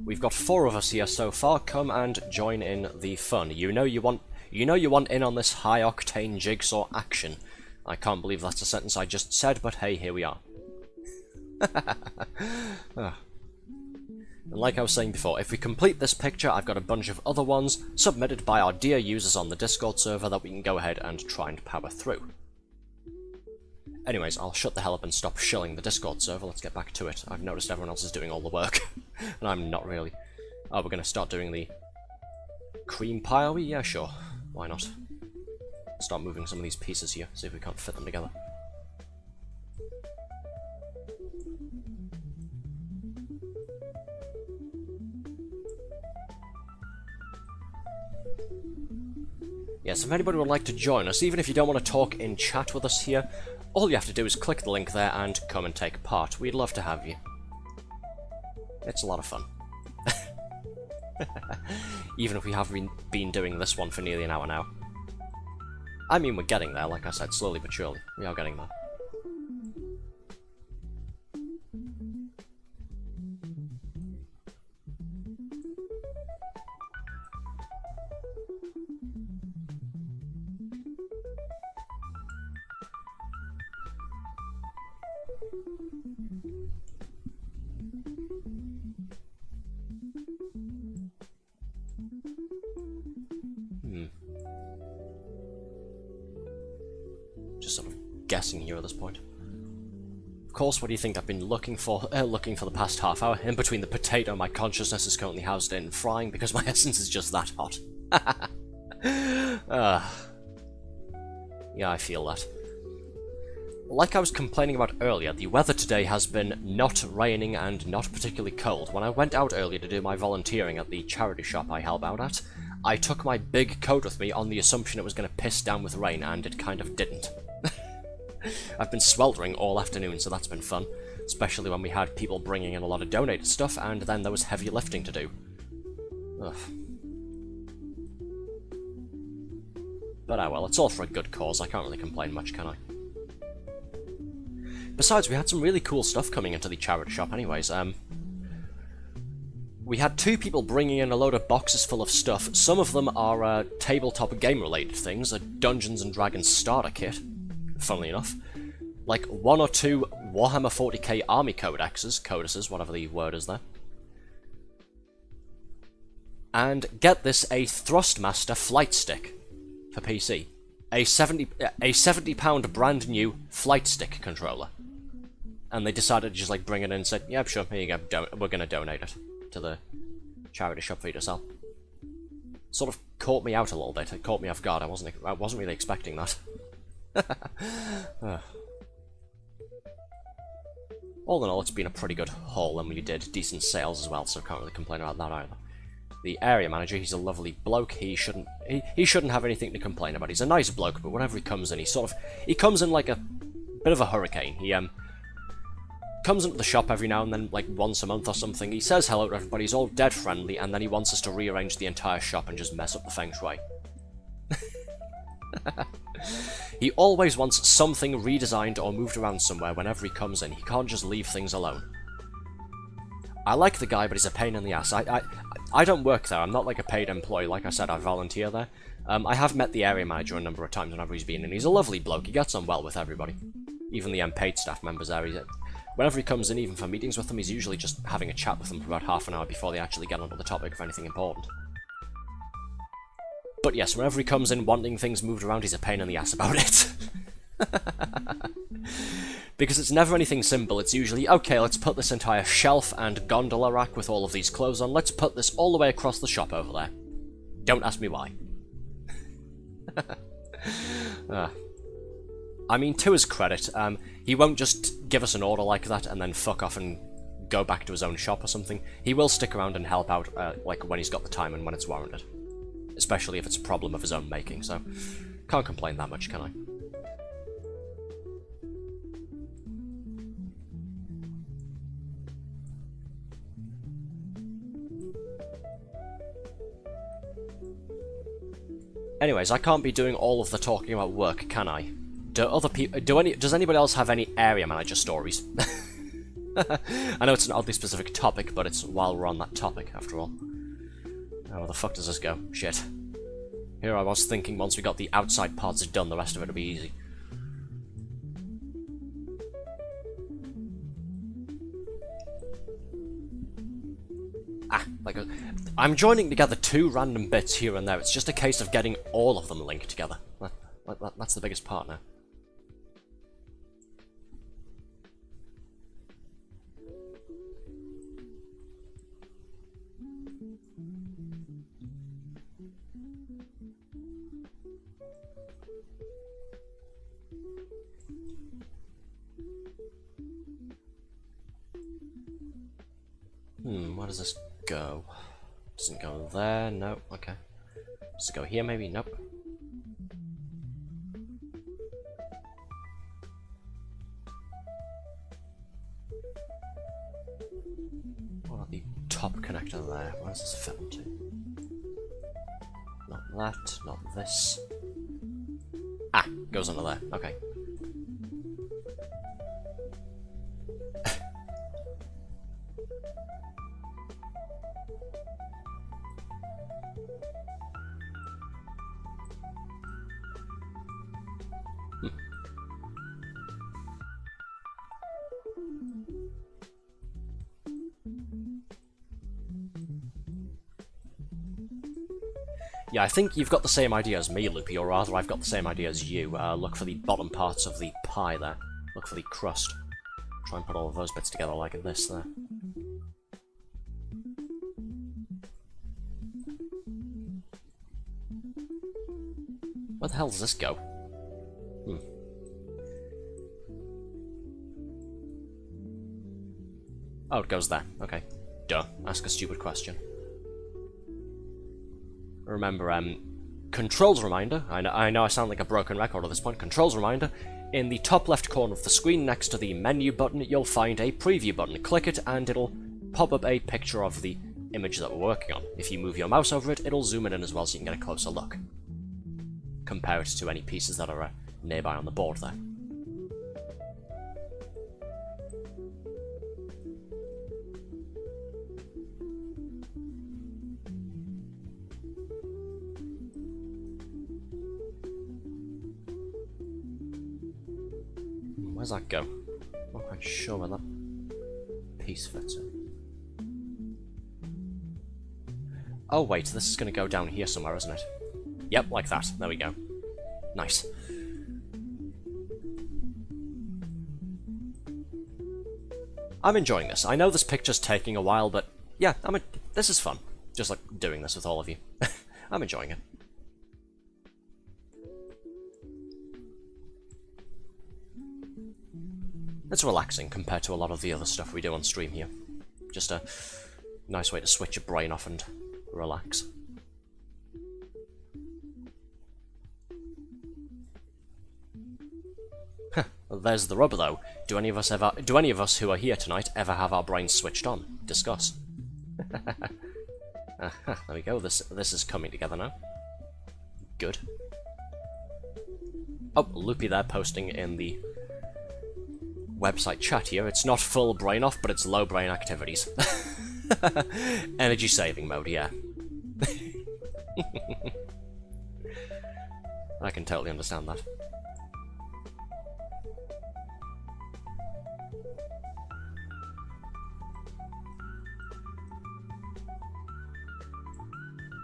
We've got 4 of us here so far, come and join in the fun. You know you want in on this high-octane jigsaw action. I can't believe that's a sentence I just said, but hey, here we are. And like I was saying before, if we complete this picture, I've got a bunch of other ones submitted by our dear users on the Discord server that we can go ahead and try and power through. Anyways, I'll shut the hell up and stop shilling the Discord server. Let's get back to it. I've noticed everyone else is doing all the work, and I'm not really. Oh, we're going to start doing the cream pie, are we? Yeah, sure. Why not? Start moving some of these pieces here, see if we can't fit them together. Yes, if anybody would like to join us, even if you don't want to talk in chat with us here, all you have to do is click the link there and come and take part. We'd love to have you. It's a lot of fun. Even if we have been doing this one for nearly an hour now. I mean, we're getting there, like I said, slowly but surely. We are getting there. Just sort of guessing here at this point. Of course, what do you think I've been looking for the past half hour? In between the potato my consciousness is currently housed in frying because my essence is just that hot. Yeah, I feel that. Like I was complaining about earlier, the weather today has been not raining and not particularly cold. When I went out earlier to do my volunteering at the charity shop I help out at, I took my big coat with me on the assumption it was going to piss down with rain, and it kind of didn't. I've been sweltering all afternoon, so that's been fun. Especially when we had people bringing in a lot of donated stuff, and then there was heavy lifting to do. Ugh. But oh well, it's all for a good cause, I can't really complain much, can I? Besides, we had some really cool stuff coming into the charity shop anyways. We had two people bringing in a load of boxes full of stuff. Some of them are tabletop game-related things, a Dungeons & Dragons starter kit, funnily enough. Like 1 or 2 Warhammer 40k army codices, whatever the word is there. And get this, a Thrustmaster flight stick for PC. A £70 brand new flight stick controller. And they decided to just like bring it in and said, yeah, sure, here you go, we're going to donate it to the charity shop for you to sell. Sort of caught me out a little bit. It caught me off guard. I wasn't really expecting that. All in all, it's been a pretty good haul, and we did decent sales as well, so can't really complain about that either. The area manager, he's a lovely bloke. He shouldn't have anything to complain about. He's a nice bloke, but whenever he comes in, he comes in like a bit of a hurricane. He comes into the shop every now and then, like once a month or something. He says hello to everybody, he's all dead friendly, and then he wants us to rearrange the entire shop and just mess up the feng shui. He always wants something redesigned or moved around somewhere whenever he comes in. He can't just leave things alone. I like the guy, but he's a pain in the ass. I don't work there, I'm not like a paid employee. Like I said, I volunteer there. I have met the area manager a number of times whenever he's been in. He's a lovely bloke, he gets on well with everybody. Even the paid staff members there. Whenever he comes in, even for meetings with them, he's usually just having a chat with them for about half an hour before they actually get onto the topic of anything important. But yes, whenever he comes in wanting things moved around, he's a pain in the ass about it. Because it's never anything simple, it's usually, okay, let's put this entire shelf and gondola rack with all of these clothes on, let's put this all the way across the shop over there. Don't ask me why. I mean, to his credit, he won't just give us an order like that and then fuck off and go back to his own shop or something. He will stick around and help out, like, when he's got the time and when it's warranted. Especially if it's a problem of his own making, so can't complain that much, can I? Anyways, I can't be doing all of the talking about work, can I? Does anybody else have any area manager stories? I know it's an oddly specific topic, but it's while we're on that topic, after all. Oh, where the fuck does this go? Shit. Here I was thinking once we got the outside parts done, the rest of it would be easy. I'm joining together two random bits here and there. It's just a case of getting all of them linked together. That's the biggest part now. Where does this go? Doesn't go there, no, okay. Does it go here maybe? Nope. What about the top connector there? Where does this fit into? Not that, not this. Ah, goes under there, okay. Yeah, I think you've got the same idea as me, Loopy, or rather I've got the same idea as you. Look for the bottom parts of the pie there. Look for the crust. Try and put all of those bits together like this there. Where the hell does this go? Oh, it goes there. Okay. Duh. Ask a stupid question. Remember, controls reminder. I know I sound like a broken record at this point. Controls reminder. In the top left corner of the screen next to the menu button, you'll find a preview button. Click it and it'll pop up a picture of the image that we're working on. If you move your mouse over it, it'll zoom it in as well so you can get a closer look. Compare it to any pieces that are nearby on the board there. Where's that go? I'm not quite sure where that piece fits in. Oh wait, this is going to go down here somewhere, isn't it? Yep, like that. There we go. Nice. I'm enjoying this. I know this picture's taking a while, but yeah, this is fun. Just like doing this with all of you. I'm enjoying it. It's relaxing compared to a lot of the other stuff we do on stream here. Just a nice way to switch your brain off and relax. There's the rubber though. Do any of us who are here tonight ever have our brains switched on? Discuss. There we go. This is coming together now. Good. Oh, Loopy there posting in the website chat here. It's not full brain off, but it's low brain activities. Energy saving mode, yeah. I can totally understand that.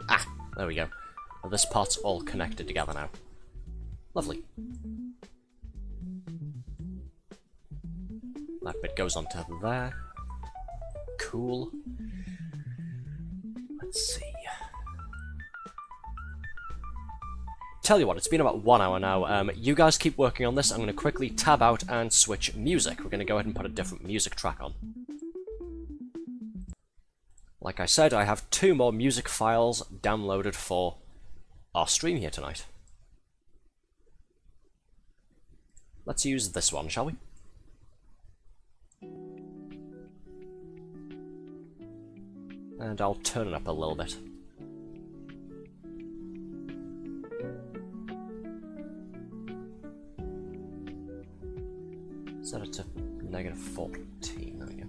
Ah, there we go. Well, this part's all connected together now. Lovely. That bit goes onto there. Cool. Let's see. Tell you what, it's been about 1 hour now. You guys keep working on this. I'm going to quickly tab out and switch music. We're going to go ahead and put a different music track on. Like I said, I have 2 more music files downloaded for our stream here tonight. Let's use this one, shall we? And I'll turn it up a little bit. Set it to -14. There we go.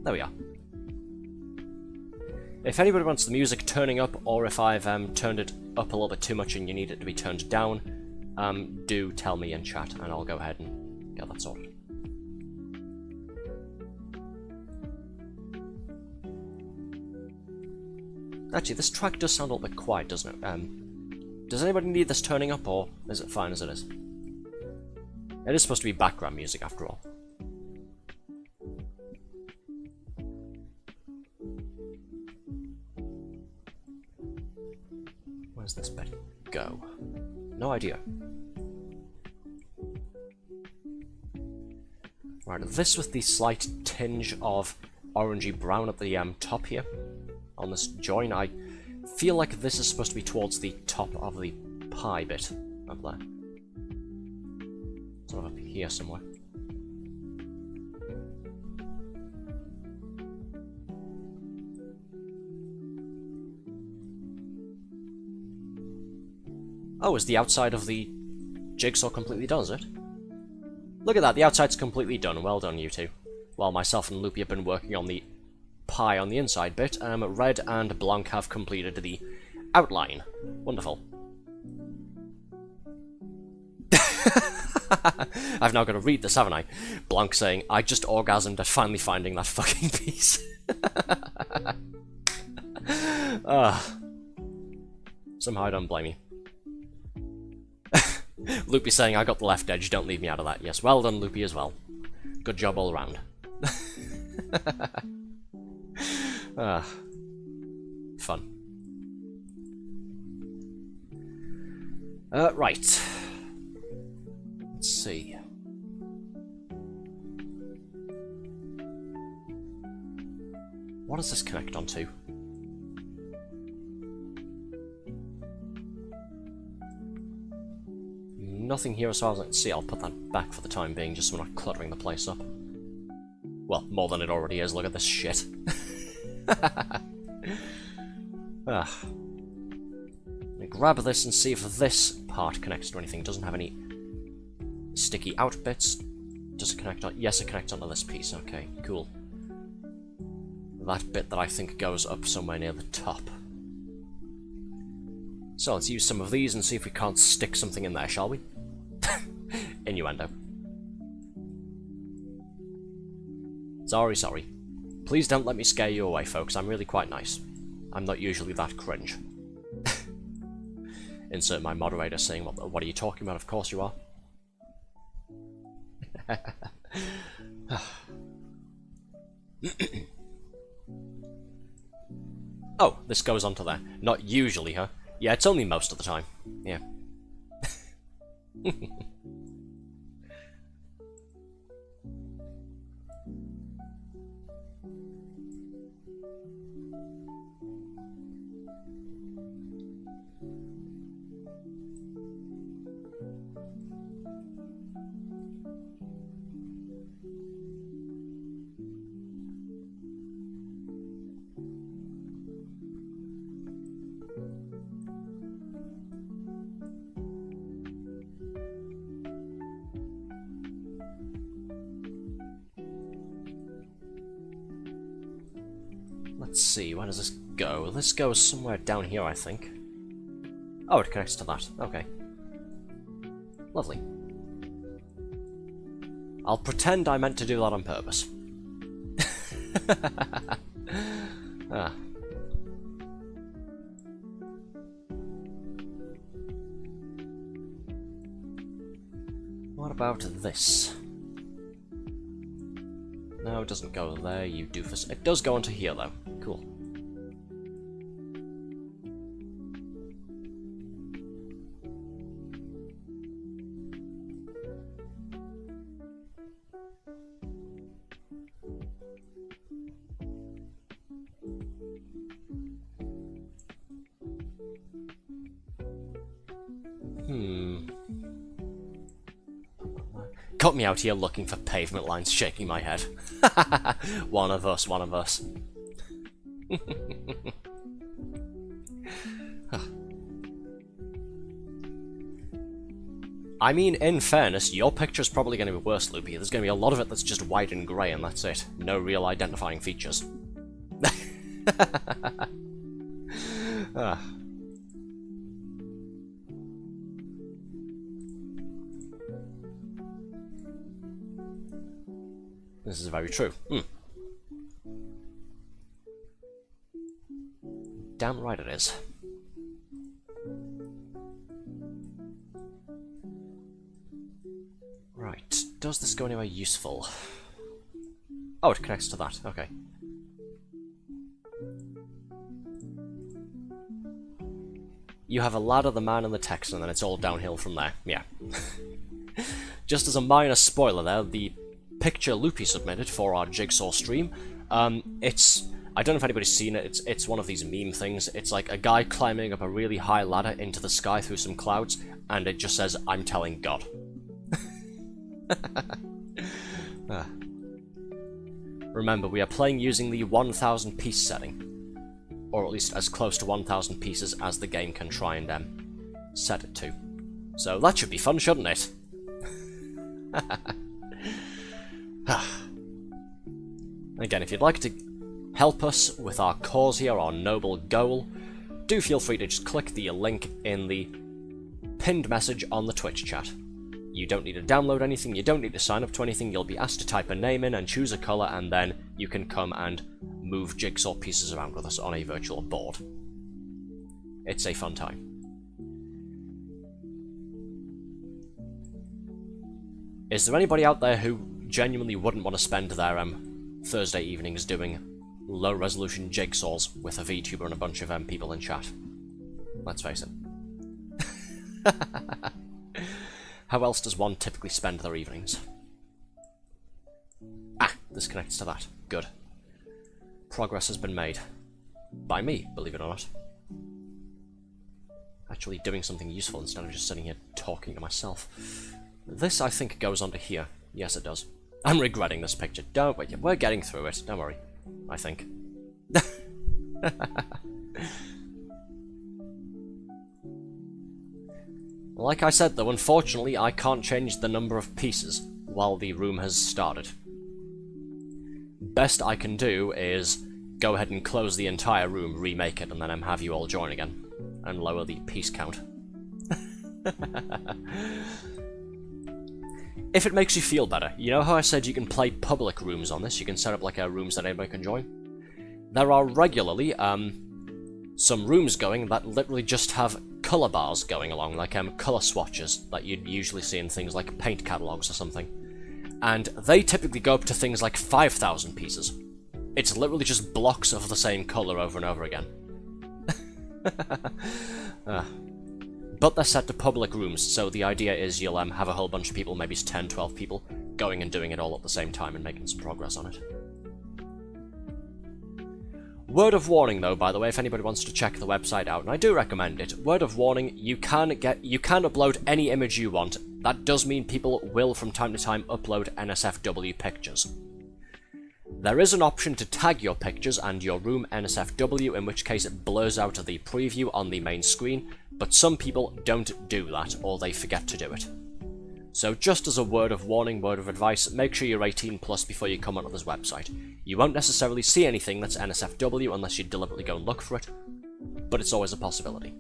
There we are. If anybody wants the music turning up, or if I've turned it up a little bit too much and you need it to be turned down, do tell me in chat and I'll go ahead and get that sorted. Actually, this track does sound a little bit quiet, doesn't it? Does anybody need this turning up, or is it fine as it is? It is supposed to be background music, after all. Where's this bit go? No idea. Right, this with the slight tinge of orangey brown at the top here. On this join, I feel like this is supposed to be towards the top of the pie bit up there. Sort of up here somewhere. Oh, is the outside of the jigsaw completely done, is it? Look at that, the outside's completely done. Well done, you two. While myself and Loopy have been working on the pie on the inside bit, Red and Blanc have completed the outline. Wonderful. I've now got to read this, haven't I? Blanc saying, I just orgasmed at finally finding that fucking piece. Somehow I don't blame you. Loopy saying, I got the left edge, don't leave me out of that. Yes, well done, Loopy, as well. Good job all around. Fun. Right. Let's see. What does this connect onto? Nothing here as far as I can see. I'll put that back for the time being, just so we're not cluttering the place up. Well, more than it already is. Look at this shit. Let me grab this and see if this part connects to anything. It doesn't have any sticky out bits. Does it connect on? Yes, it connects onto this piece. Okay, cool. That bit that I think goes up somewhere near the top. So let's use some of these and see if we can't stick something in there, shall we? Innuendo. Sorry, sorry. Please don't let me scare you away, folks. I'm really quite nice. I'm not usually that cringe. Insert my moderator saying, what are you talking about? Of course you are. Oh, this goes onto there. Not usually, huh? Yeah, it's only most of the time. Yeah. Let's see, where does this go? This goes somewhere down here, I think. Oh, it connects to that. Okay. Lovely. I'll pretend I meant to do that on purpose. Ah. What about this? No, it doesn't go there, you doofus. It does go onto here, though. Cool. Got me out here looking for pavement lines, shaking my head. One of us, one of us. I mean, in fairness, your picture's probably going to be worse, Loopy. There's going to be a lot of it that's just white and grey, and that's it. No real identifying features. This is very true. damn right it is. Right, does this go anywhere useful? Oh, it connects to that, okay. You have a ladder, the man, and the text, and then it's all downhill from there. Yeah. Just as a minor spoiler there, the picture Loopy submitted for our Jigsaw stream, it's... I don't know if anybody's seen it, it's one of these meme things. It's like a guy climbing up a really high ladder into the sky through some clouds, and it just says, "I'm telling God." Remember, we are playing using the 1000 piece setting. Or at least as close to 1000 pieces as the game can try and set it to. So that should be fun, shouldn't it? Again, if you'd like to help us with our cause here, our noble goal, do feel free to just click the link in the pinned message on the Twitch chat. You don't need to download anything, you don't need to sign up to anything, you'll be asked to type a name in and choose a colour, and then you can come and move jigsaw pieces around with us on a virtual board. It's a fun time. Is there anybody out there who genuinely wouldn't want to spend their Thursday evenings doing low-resolution jigsaws with a VTuber and a bunch of people in chat? Let's face it. How else does one typically spend their evenings? Ah, this connects to that. Good. Progress has been made. By me, believe it or not. Actually doing something useful instead of just sitting here talking to myself. This, I think, goes onto here. Yes, it does. I'm regretting this picture. Don't wait. We're getting through it. Don't worry. I think. Like I said, though, unfortunately, I can't change the number of pieces while the room has started. Best I can do is go ahead and close the entire room, remake it, and then have you all join again, and lower the piece count. If it makes you feel better, you know how I said you can play public rooms on this? You can set up like rooms that anybody can join? There are regularly some rooms going that literally just have colour bars going along, like colour swatches that you'd usually see in things like paint catalogues or something. And they typically go up to things like 5,000 pieces. It's literally just blocks of the same colour over and over again. But they're set to public rooms, so the idea is you'll have a whole bunch of people, maybe 10, 12 people, going and doing it all at the same time and making some progress on it. Word of warning, though, by the way, if anybody wants to check the website out, and I do recommend it. Word of warning, you can upload any image you want. That does mean people will from time to time upload NSFW pictures. There is an option to tag your pictures and your room NSFW, in which case it blurs out the preview on the main screen, but some people don't do that, or they forget to do it. So just as a word of warning, word of advice, make sure you're 18 plus before you come onto this website. You won't necessarily see anything that's NSFW unless you deliberately go and look for it, but it's always a possibility.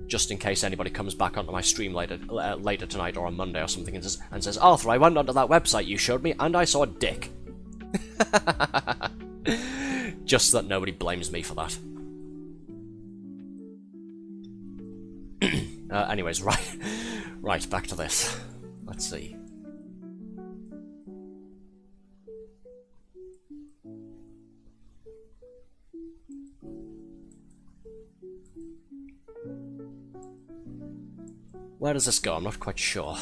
Just in case anybody comes back onto my stream later tonight or on Monday or something and says, "Arthur, I went onto that website you showed me and I saw a dick." Just so that nobody blames me for that. Anyways, right, back to this. Let's see. Where does this go? I'm not quite sure.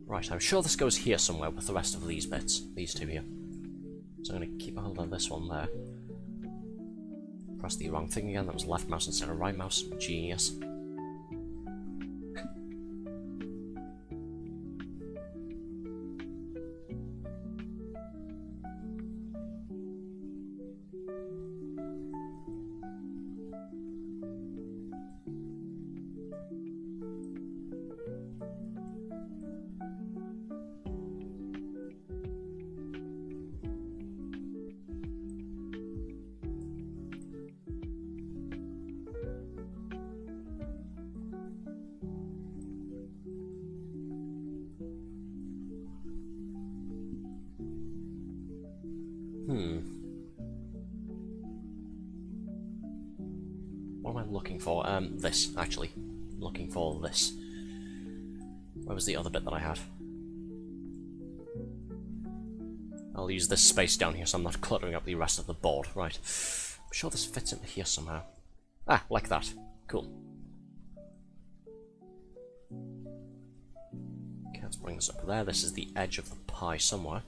Right, I'm sure this goes here somewhere with the rest of these bits. These two here. So I'm going to keep a hold of this one there. Press the wrong thing again, that was left mouse instead of right mouse. Genius. What am I looking for? This, actually. Looking for this. Where was the other bit that I had? I'll use this space down here so I'm not cluttering up the rest of the board. Right. I'm sure this fits in here somehow. Ah, like that. Cool. Okay, let's bring this up there. This is the edge of the pie somewhere.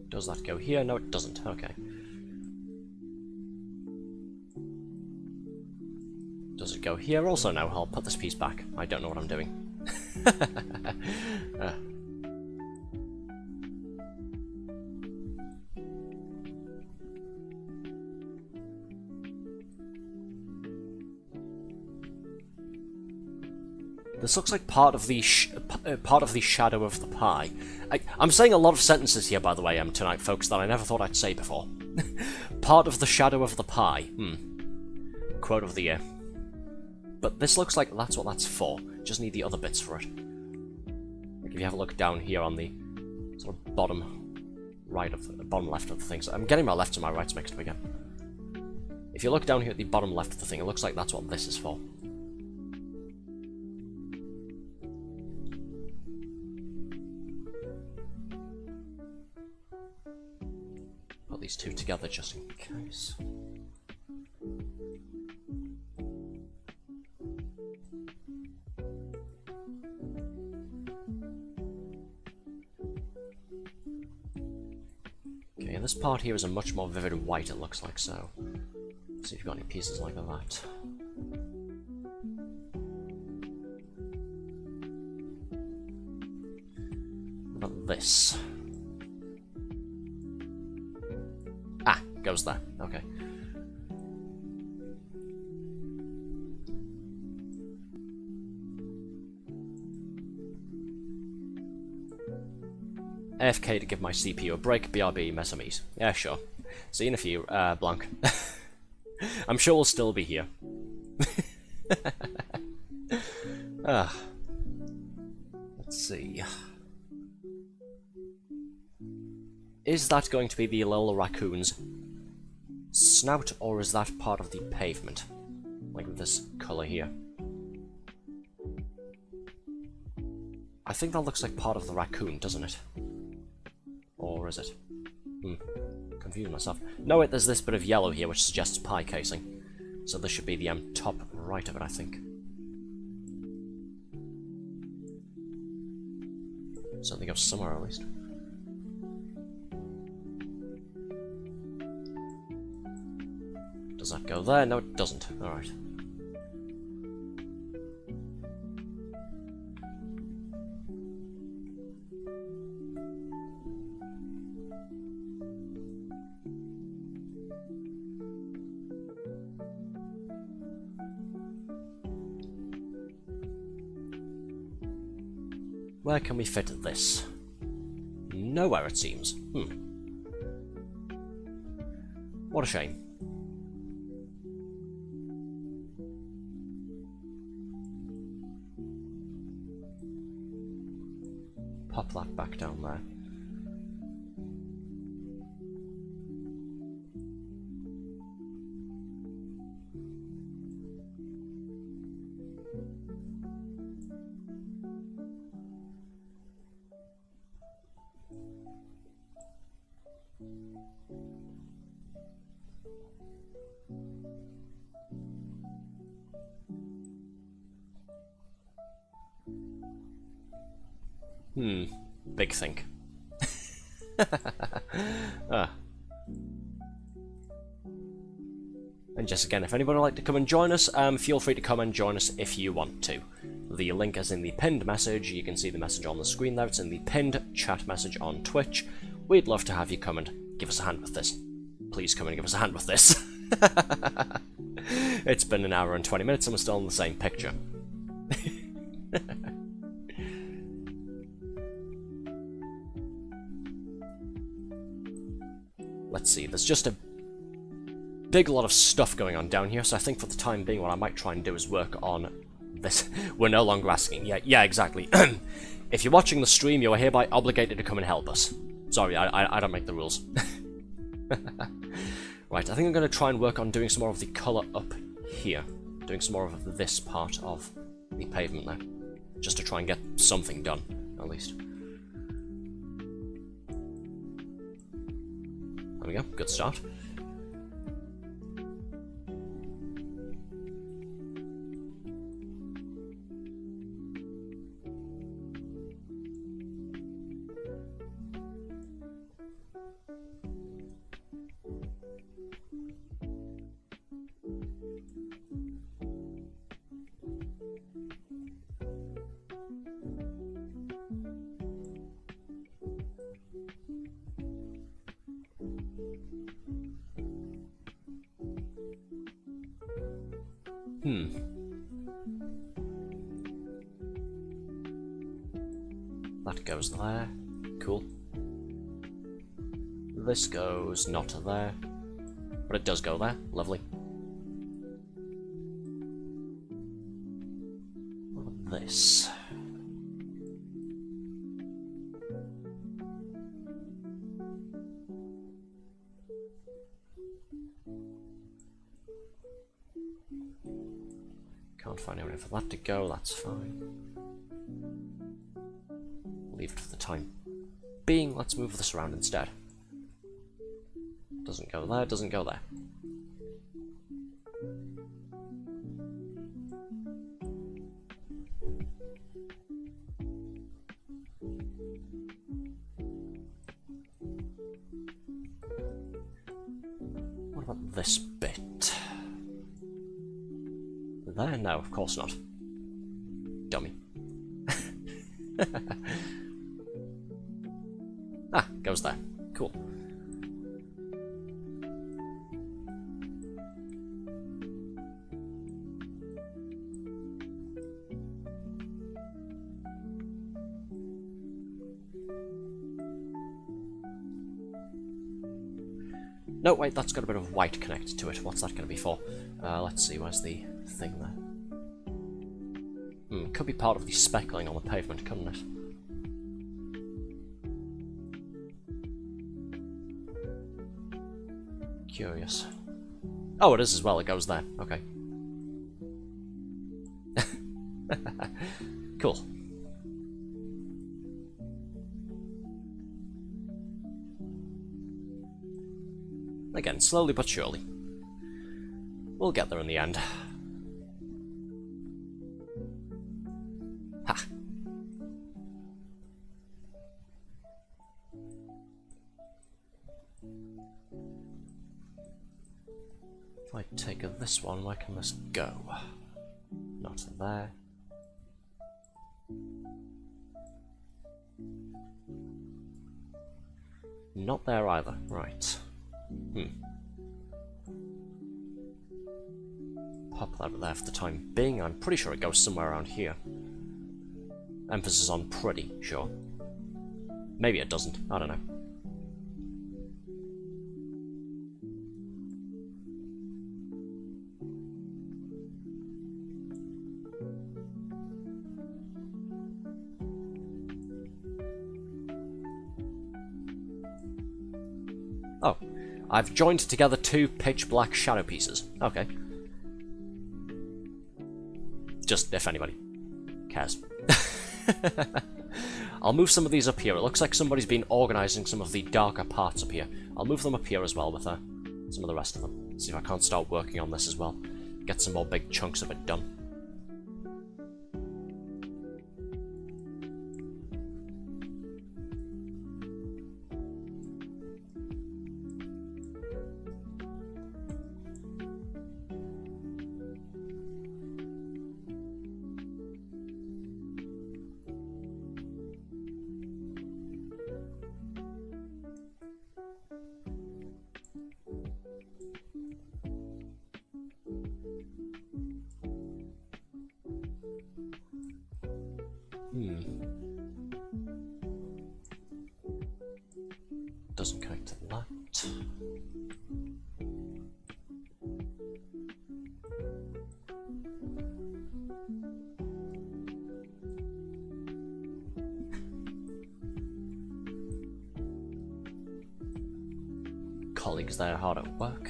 Does that go here? No, it doesn't. Okay. Does it go here? Also, no. I'll put this piece back. I don't know what I'm doing. This looks like part of the shadow of the pie. I'm saying a lot of sentences here, by the way, tonight, folks, that I never thought I'd say before. Part of the shadow of the pie. Quote of the year. But this looks like that's what that's for. Just need the other bits for it. Like if you have a look down here on the sort of bottom right of the bottom left of the thing. So I'm getting my lefts and my rights mixed up again. If you look down here at the bottom left of the thing, it looks like that's what this is for. Put these two together just in case. Okay, and this part here is a much more vivid white, it looks like, so let's see if you've got any pieces like that. What about this? Ah, goes there. Okay. AFK to give my CPU a break, BRB, Messermes. Yeah, sure. See you in a few, Blanc. I'm sure we'll still be here. Let's see. Is that going to be the little raccoon's snout, or is that part of the pavement? Like this colour here. I think that looks like part of the raccoon, doesn't it? Or is it? Confusing myself. No, wait, there's this bit of yellow here which suggests pie casing. So this should be the top right of it, I think. Something goes somewhere at least. Does that go there? No, it doesn't. Alright. Where can we fit this? Nowhere, it seems. What a shame. Pop that back down there. Big think. And just again, if anybody would like to come and join us, feel free to come and join us if you want to. The link is in the pinned message. You can see the message on the screen there. It's in the pinned chat message on Twitch. We'd love to have you come and give us a hand with this. Please come and give us a hand with this. It's been an hour and 20 minutes and we're still in the same picture. let's see, there's just a big lot of stuff going on down here, so I think for the time being what I might try and do is work on this. We're no longer asking. Yeah, exactly. If you're watching the stream, you are hereby obligated to come and help us. Sorry, I don't make the rules. Right, I think I'm going to try and work on doing some more of the colour up here. Doing some more of this part of the pavement there. Just to try and get something done, at least. There we go, good start. That goes there. Cool. This goes not there. But it does go there. Lovely. What about this? Can't find anywhere for that to go, that's fine. Leave it for the time being. Let's move this around instead. Doesn't go there, doesn't go there. What about this bit? There? No, of course not. Dummy. Ah, goes there. Cool. No, wait, that's got a bit of white connected to it. What's that going to be for? Let's see, where's the thing there? Could be part of the speckling on the pavement, couldn't it? Curious. Oh, it is as well, it goes there. Okay. Cool. Again, slowly but surely. We'll get there in the end. Ha! If I take this one, where can this go? Not there. Not there either. Right. Pop that there for the time being. I'm pretty sure it goes somewhere around here. Emphasis on pretty sure. Maybe it doesn't. I don't know. Oh, I've joined together two pitch black shadow pieces. Okay. Just if anybody cares. I'll move some of these up here. It looks like somebody's been organising some of the darker parts up here. I'll move them up here as well with some of the rest of them. See if I can't start working on this as well. Get some more big chunks of it done. Doesn't connect to that. only because they're hard at work.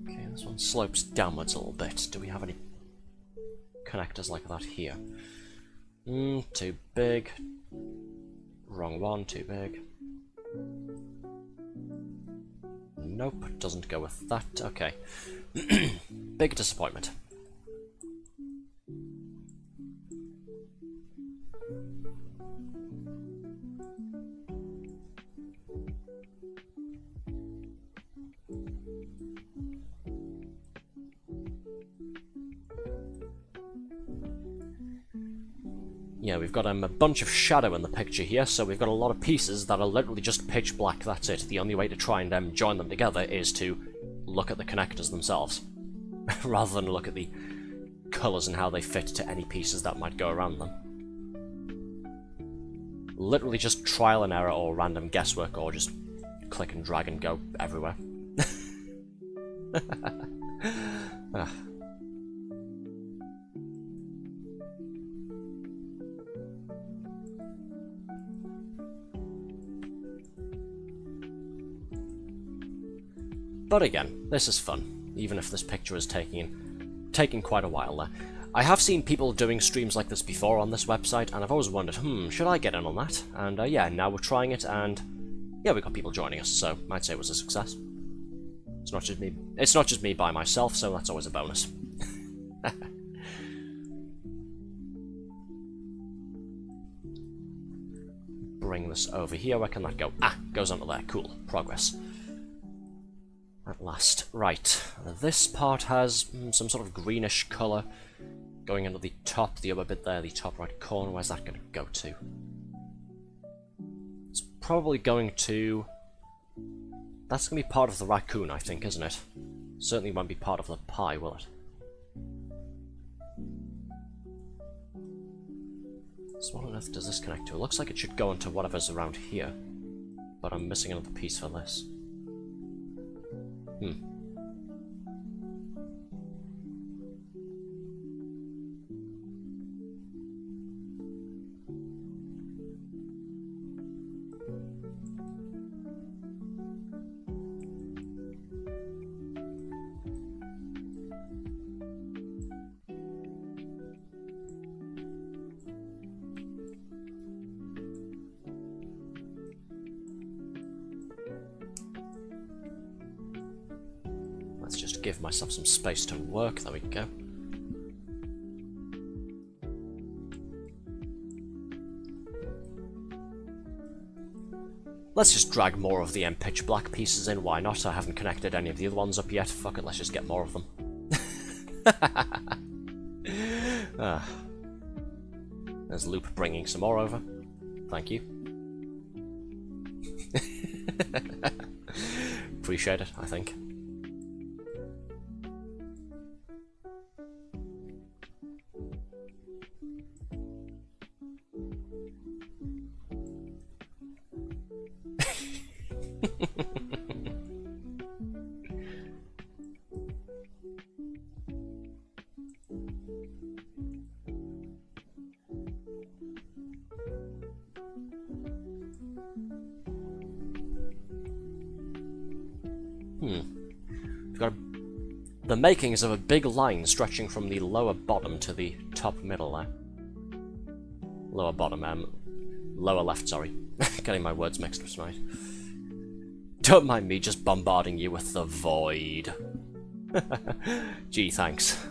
Okay, this one slopes downwards a little bit. Do we have any connectors like that here? Too big. Wrong one, too big. Nope, doesn't go with that. Okay. Big disappointment. Yeah, we've got a bunch of shadow in the picture here, so we've got a lot of pieces that are literally just pitch black, that's it. The only way to try and join them together is to look at the connectors themselves, rather than look at the colours and how they fit to any pieces that might go around them. Literally just trial and error or random guesswork, or just click and drag and go everywhere. Ah. But again, this is fun, even if this picture is taking quite a while there. I have seen people doing streams like this before on this website, and I've always wondered, should I get in on that? And yeah, now we're trying it, and yeah, we got people joining us, so I'd say it was a success. It's not just me by myself, so that's always a bonus. Bring this over here, where can that go? Ah, goes onto there, cool, progress. At last. Right, this part has some sort of greenish colour going into the top, the other bit there, the top right corner. Where's that going to go to? It's probably going to... That's going to be part of the raccoon, I think, isn't it? Certainly won't be part of the pie, will it? So what on earth does this connect to? It looks like it should go into whatever's around here, but I'm missing another piece for this. Let's just give myself some space to work. There we go. Let's just drag more of the pitch black pieces in, why not? I haven't connected any of the other ones up yet. Fuck it, let's just get more of them. There's Loop bringing some more over. Thank you. Appreciate it, I think. We've got the makings of a big line stretching from the lower bottom to the top middle there. Lower bottom, lower left, sorry. Getting my words mixed up tonight. Don't mind me just bombarding you with the void. Gee, thanks.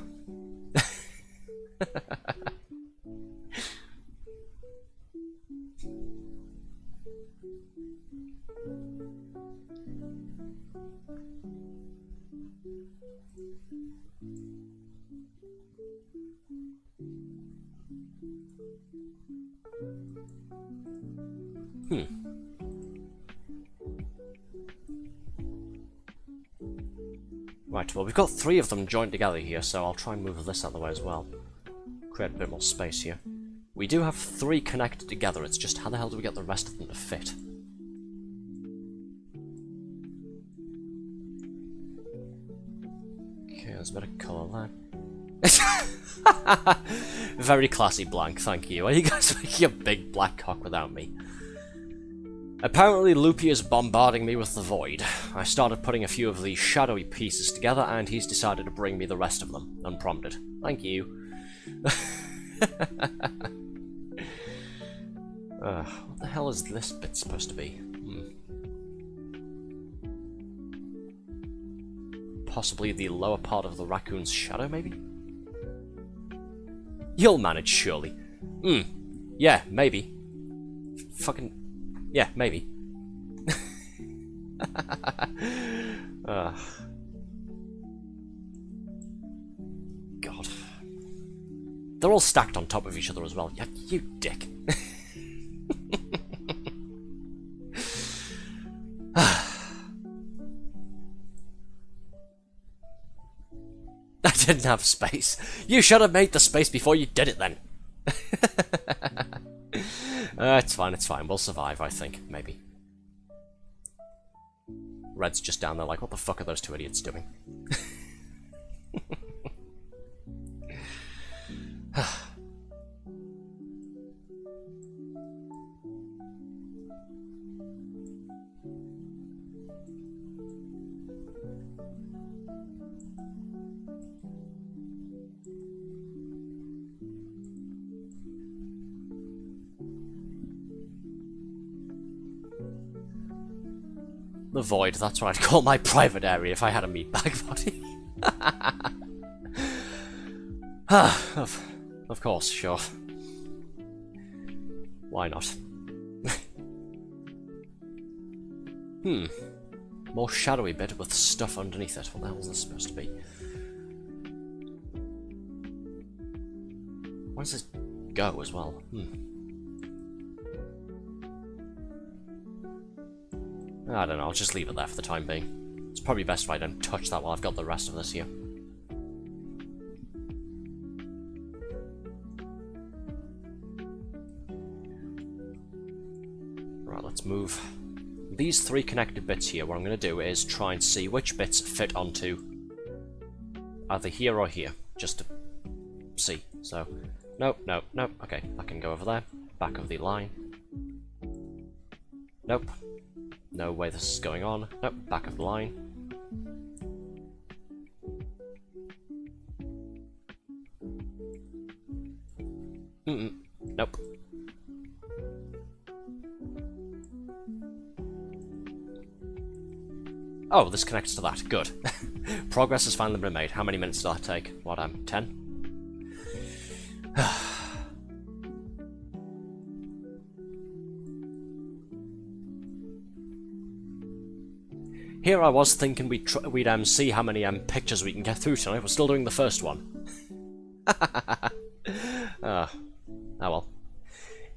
Right, well we've got 3 of them joined together here, so I'll try and move this out of the way as well. Create a bit more space here. We do have 3 connected together, it's just how the hell do we get the rest of them to fit? Okay, there's a bit of colour there. Very classy, Blank, thank you. Are you guys making a big black cock without me? Apparently Loopy is bombarding me with the void. I started putting a few of these shadowy pieces together, and he's decided to bring me the rest of them, unprompted. Thank you. What the hell is this bit supposed to be? Possibly the lower part of the raccoon's shadow, maybe? You'll manage, surely. Yeah, maybe. Fucking... yeah, maybe. God. They're all stacked on top of each other as well. Yeah, you dick. I didn't have space. You should have made the space before you did it then. It's fine, it's fine. We'll survive, I think. Maybe. Red's just down there like, what the fuck are those two idiots doing? The void, that's what I'd call my private area if I had a meatbag body. Of course, sure. Why not? More shadowy bit with stuff underneath it. What the hell is this supposed to be? Where does this go as well? I don't know, I'll just leave it there for the time being. It's probably best if I don't touch that while I've got the rest of this here. Right, let's move these three connected bits here. What I'm going to do is try and see which bits fit onto either here or here, just to see. So, nope, nope, nope. Okay, that can go over there. Back of the line. Nope. No way this is going on. Nope, back of the line. Nope. Oh, this connects to that. Good. Progress has finally been made. How many minutes did that take? What, 10? Here I was thinking we'd see how many pictures we can get through tonight. We're still doing the first one. Oh well.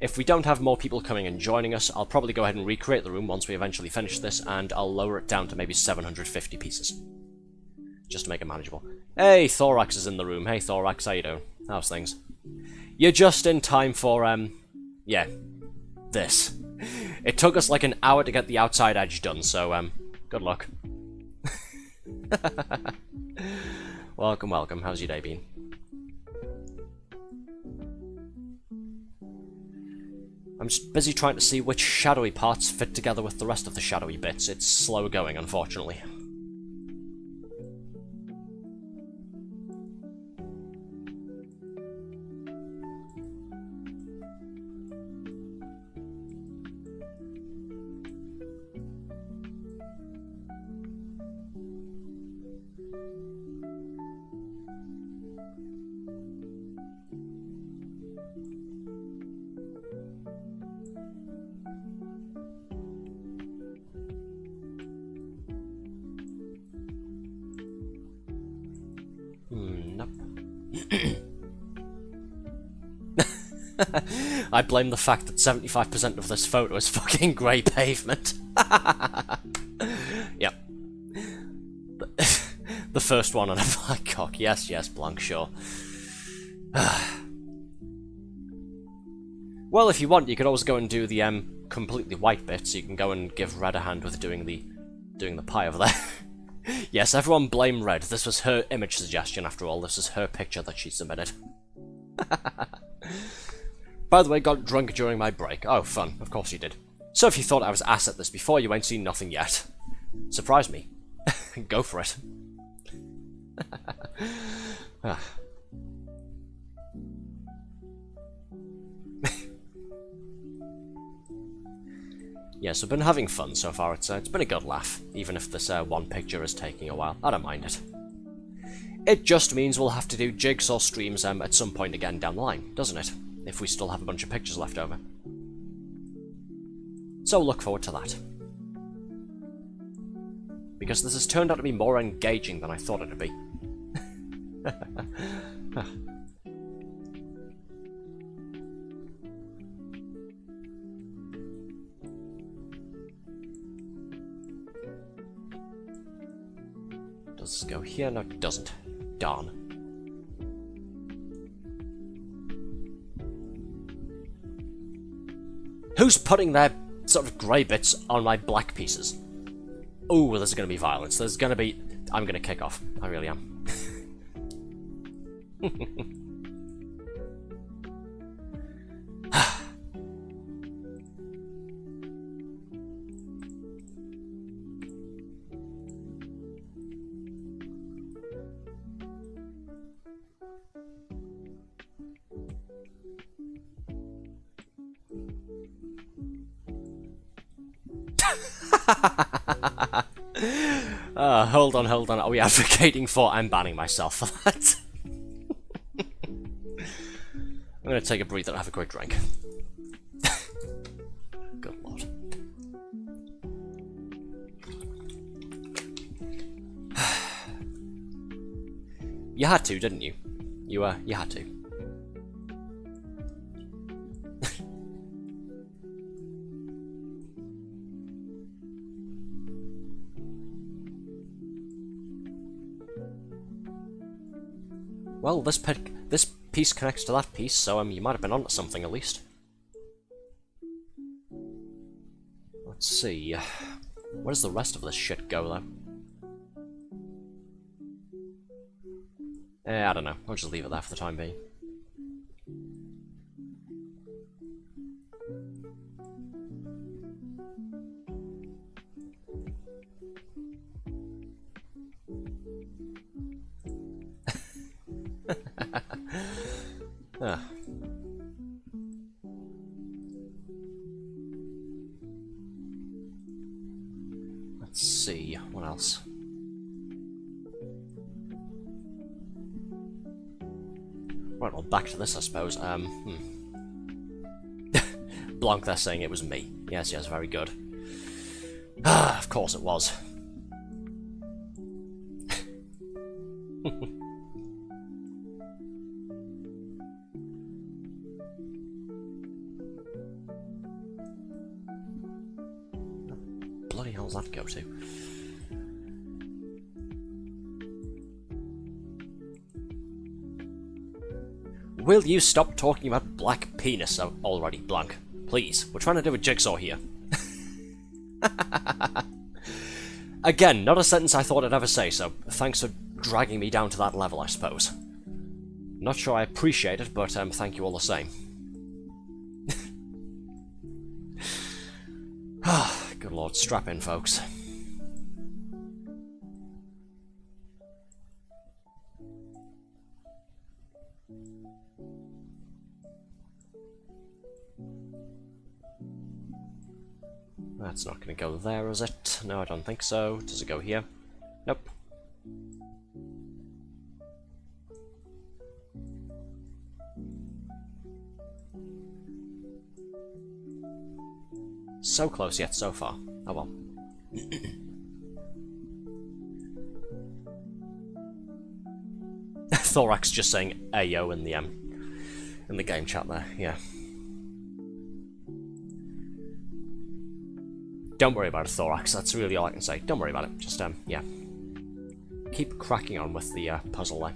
If we don't have more people coming and joining us, I'll probably go ahead and recreate the room once we eventually finish this, and I'll lower it down to maybe 750 pieces. Just to make it manageable. Hey, Thorax is in the room. Hey, Thorax, how you doing? How's things? You're just in time for, yeah, this. It took us like an hour to get the outside edge done, so, good luck. Welcome, welcome. How's your day been? I'm just busy trying to see which shadowy parts fit together with the rest of the shadowy bits. It's slow going, unfortunately. Nope. I blame the fact that 75% of this photo is fucking grey pavement. Yep. The first one on a black cock. Yes, yes, Blanc, sure. Well, if you want, you could always go and do the completely white bit, so you can go and give Red a hand with doing the pie over there. Yes, everyone blame Red. This was her image suggestion after all. This is her picture that she submitted. By the way, got drunk during my break. Oh, fun. Of course you did. So if you thought I was ass at this before, you ain't seen nothing yet. Surprise me. Go for it. Yes, we've been having fun so far. It's been a good laugh, even if this one picture is taking a while. I don't mind it. It just means we'll have to do jigsaw streams at some point again down the line, doesn't it? If we still have a bunch of pictures left over. So look forward to that. Because this has turned out to be more engaging than I thought it would be. Does this go here? No, it doesn't. Darn. Who's putting their sort of grey bits on my black pieces? Ooh, there's gonna be violence. There's gonna be... I'm gonna kick off. I really am. Hold on. Are we advocating for... I'm banning myself for that. I'm gonna take a breather and have a quick drink. Good lord. You had to, didn't you? You had to. Well, this piece connects to that piece, so you might have been onto something at least. Let's see. Where does the rest of this shit go, though? I don't know. I'll just leave it there for the time being. Let's see, what else? Right, well, back to this, I suppose. Blanc there saying it was me. Yes, very good. Ah, of course it was. Bloody hell's that go to? Will you stop talking about black penis already, Blanc? Please, we're trying to do a jigsaw here. Again, not a sentence I thought I'd ever say, so thanks for dragging me down to that level, I suppose. Not sure I appreciate it, but thank you all the same. Good lord, strap in, folks. That's not going to go there, is it? No, I don't think so. Does it go here? Nope. So close yet so far. Oh well. Thorax just saying Ayo in the game chat there, yeah. Don't worry about it, Thorax, that's really all I can say. Don't worry about it, just, yeah. Keep cracking on with the, puzzle there.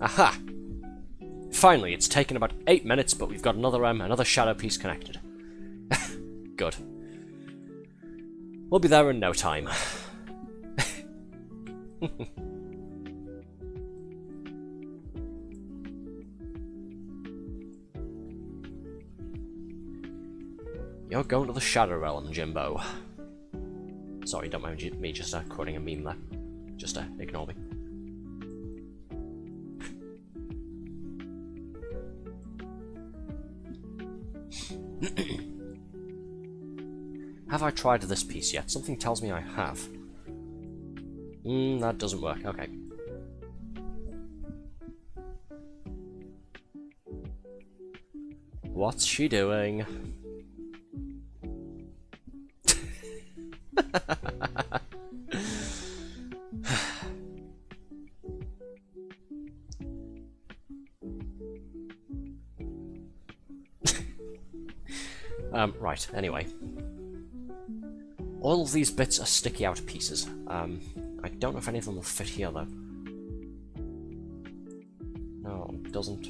Aha! Finally, it's taken about 8 minutes, but we've got another shadow piece connected. Good. We'll be there in no time. You're going to the Shadow Realm, Jimbo. Sorry, don't mind me just quoting a meme there. Just ignore me. Have I tried this piece yet? Something tells me I have. That doesn't work. Okay. What's she doing? Right, anyway. All of these bits are sticky out pieces. I don't know if any of them will fit here, though. No, it doesn't.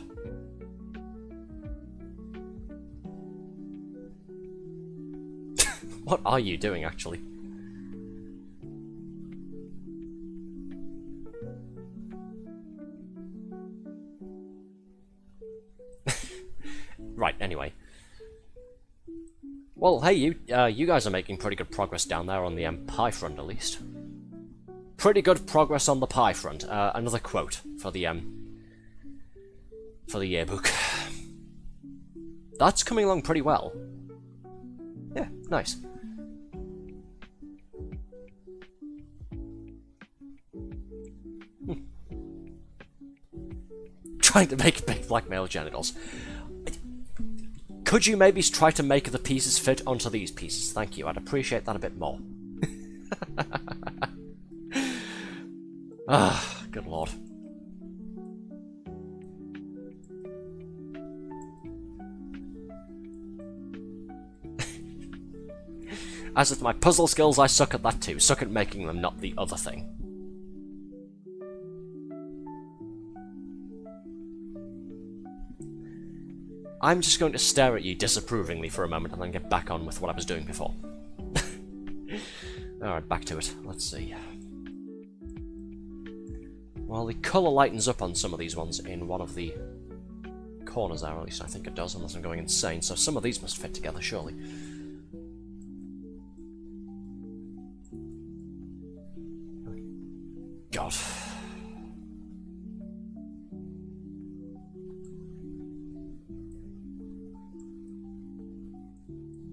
What are you doing, actually? Right, anyway. Well, hey, you guys are making pretty good progress down there on the pie front, at least. Pretty good progress on the pie front. Another quote for the yearbook. That's coming along pretty well. Yeah, nice. Trying to make big black male genitals. Could you maybe try to make the pieces fit onto these pieces? Thank you, I'd appreciate that a bit more. Ah, good lord. As with my puzzle skills, I suck at that too. Suck at making them, not the other thing. I'm just going to stare at you disapprovingly for a moment and then get back on with what I was doing before. Alright, back to it. Let's see. Well, the colour lightens up on some of these ones in one of the corners there, or at least I think it does, unless I'm going insane, so some of these must fit together, surely. God.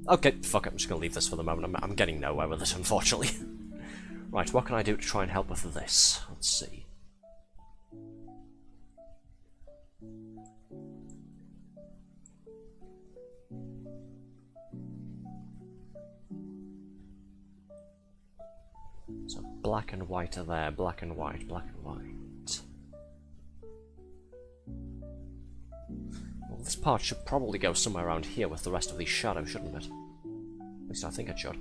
Okay, fuck it, I'm just gonna leave this for the moment. I'm getting nowhere with it, unfortunately. Right, what can I do to try and help with this? Let's see. So black and white are there, black and white, black and white. Well, this part should probably go somewhere around here with the rest of these shadows, shouldn't it? At least I think it should.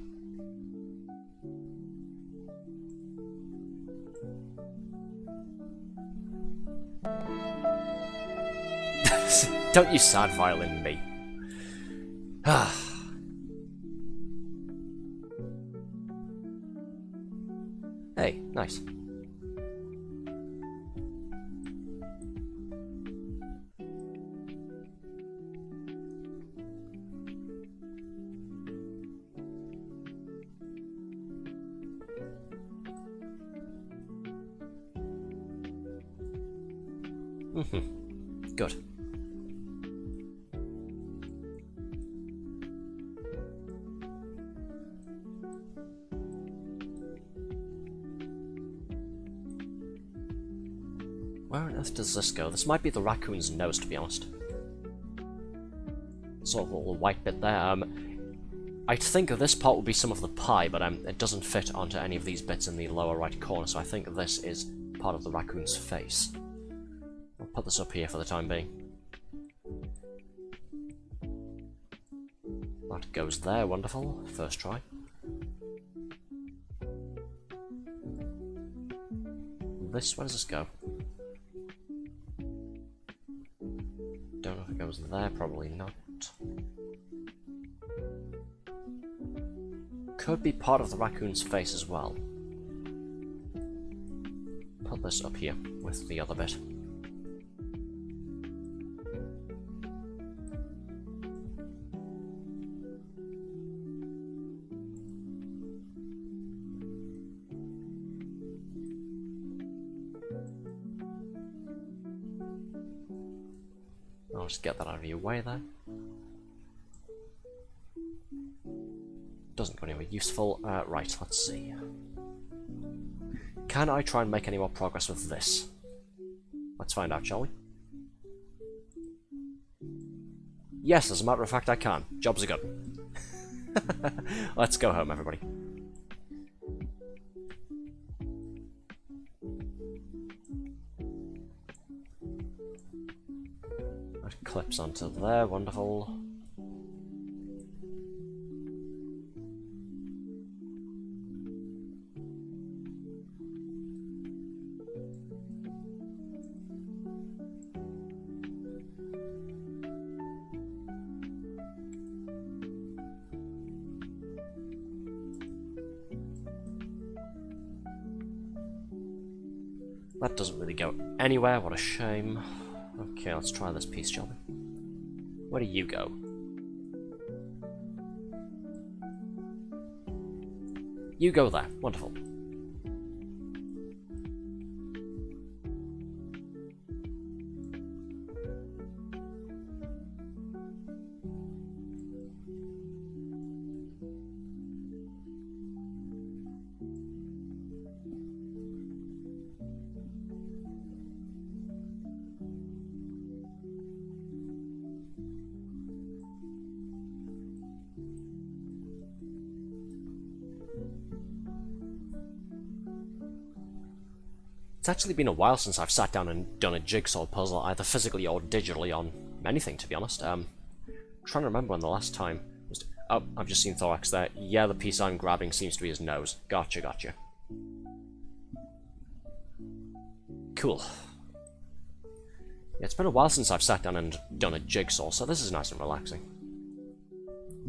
Don't you sad violin me. Ah. Hey, nice. Good. Where on earth does this go? This might be the raccoon's nose, to be honest. Sort of a little white bit there. I think this part will be some of the pie, but it doesn't fit onto any of these bits in the lower right corner, so I think this is part of the raccoon's face. I'll put this up here for the time being. That goes there, wonderful. First try. This, where does this go? Don't know if it goes there, probably not. Could be part of the raccoon's face as well. put this up here with the other bit. I'll just get that out of your way there. Doesn't go anywhere useful. Right, let's see. Can I try and make any more progress with this? Let's find out, shall we? Yes, as a matter of fact, I can. Jobs are good. Let's go home, everybody. That clips onto there, wonderful. That doesn't really go anywhere, what a shame. Okay, let's try this piece, shall we? Where do you go? You go there, wonderful. It's actually been a while since I've sat down and done a jigsaw puzzle, either physically or digitally on anything, to be honest. Trying to remember when the last time was... Oh, I've just seen Thorax there. Yeah, the piece I'm grabbing seems to be his nose. Gotcha, gotcha. Cool. Yeah, it's been a while since I've sat down and done a jigsaw, so this is nice and relaxing.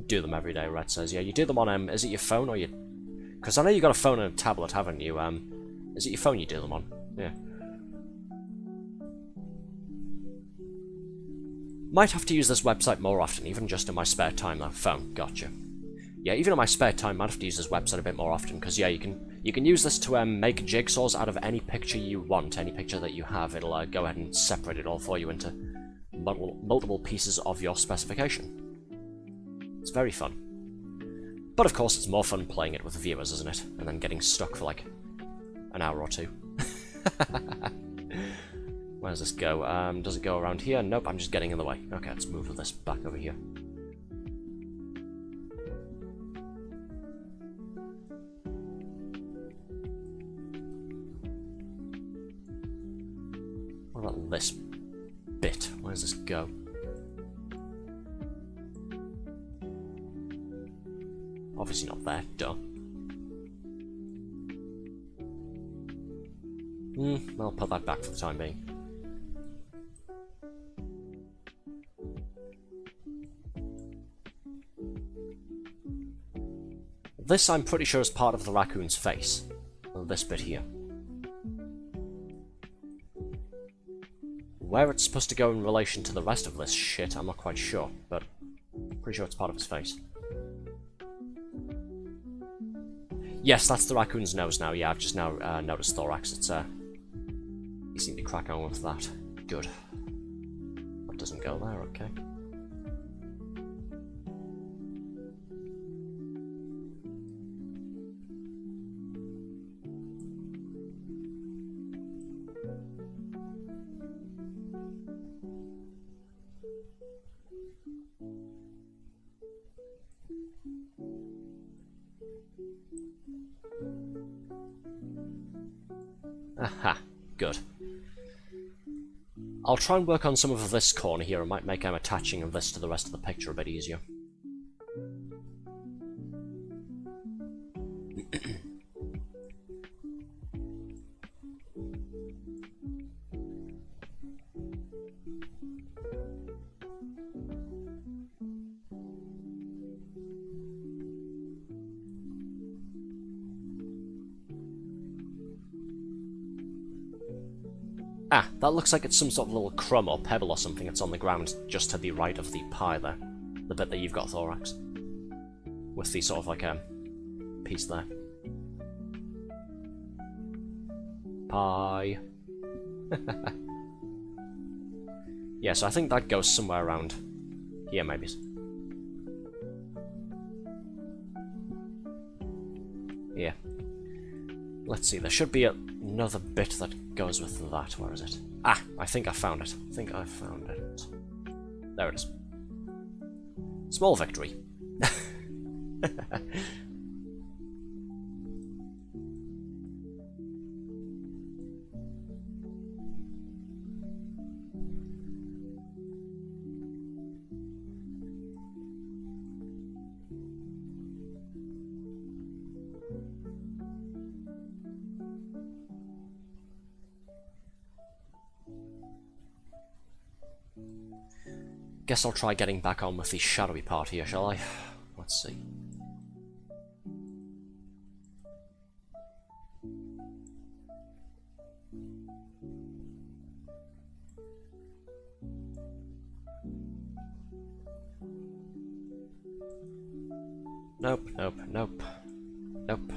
Do them every day, Red says. Yeah, you do them on, is it your phone or your... Because I know you got a phone and a tablet, haven't you? Is it your phone you do them on? Yeah. Might have to use this website more often, even just in my spare time, though. Phone, gotcha. Yeah, even in my spare time, might have to use this website a bit more often, because yeah, you can use this to make jigsaws out of any picture you want, any picture that you have. It'll go ahead and separate it all for you into multiple pieces of your specification. It's very fun. But of course, it's more fun playing it with viewers, isn't it? And then getting stuck for like an hour or two. Where does this go? Does it go around here? Nope, I'm just getting in the way. Okay, let's move this back over here. What about this bit? Where does this go? Obviously not there, duh. I'll put that back for the time being. This, I'm pretty sure, is part of the raccoon's face. Well, this bit here. Where it's supposed to go in relation to the rest of this shit, I'm not quite sure, but pretty sure it's part of his face. Yes, that's the raccoon's nose now. Yeah, I've just now noticed Thorax. It's you seem to crack on with that. Good. That doesn't go there, okay. Aha, good. I'll try and work on some of this corner here. It might make attaching this to the rest of the picture a bit easier. Ah, that looks like it's some sort of little crumb or pebble or something that's on the ground just to the right of the pie there. The bit that you've got, Thorax. With the sort of like a piece there. Pie. Yeah, so I think that goes somewhere around here, maybe. Yeah. Let's see, there should be another bit that goes with that. Where is it? Ah, I think I found it. I think I found it. There it is. Small victory. Guess I'll try getting back on with the shadowy part here, shall I? Let's see. Nope, nope, nope. Nope.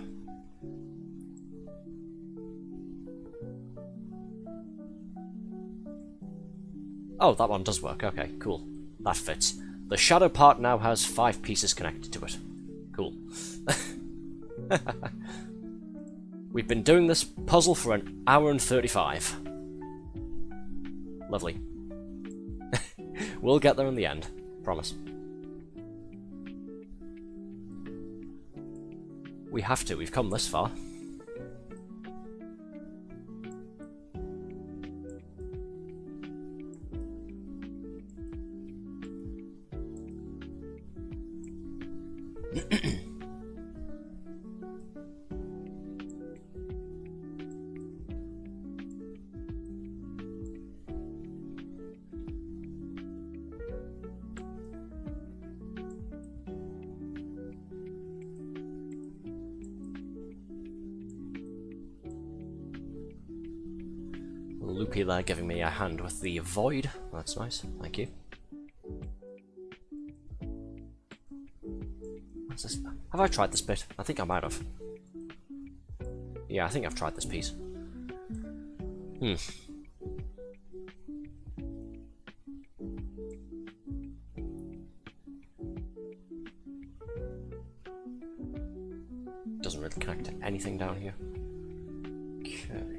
Oh, that one does work. Okay, cool. That fits. The shadow part now has 5 pieces connected to it. Cool. We've been doing this puzzle for an hour and 35. Lovely. We'll get there in the end. Promise. We have to. We've come this far. Loopy there giving me a hand with the void. That's nice, thank you. What's this? Have I tried this bit? I think I might have. Yeah, I think I've tried this piece. Doesn't really connect to anything down here. Okay.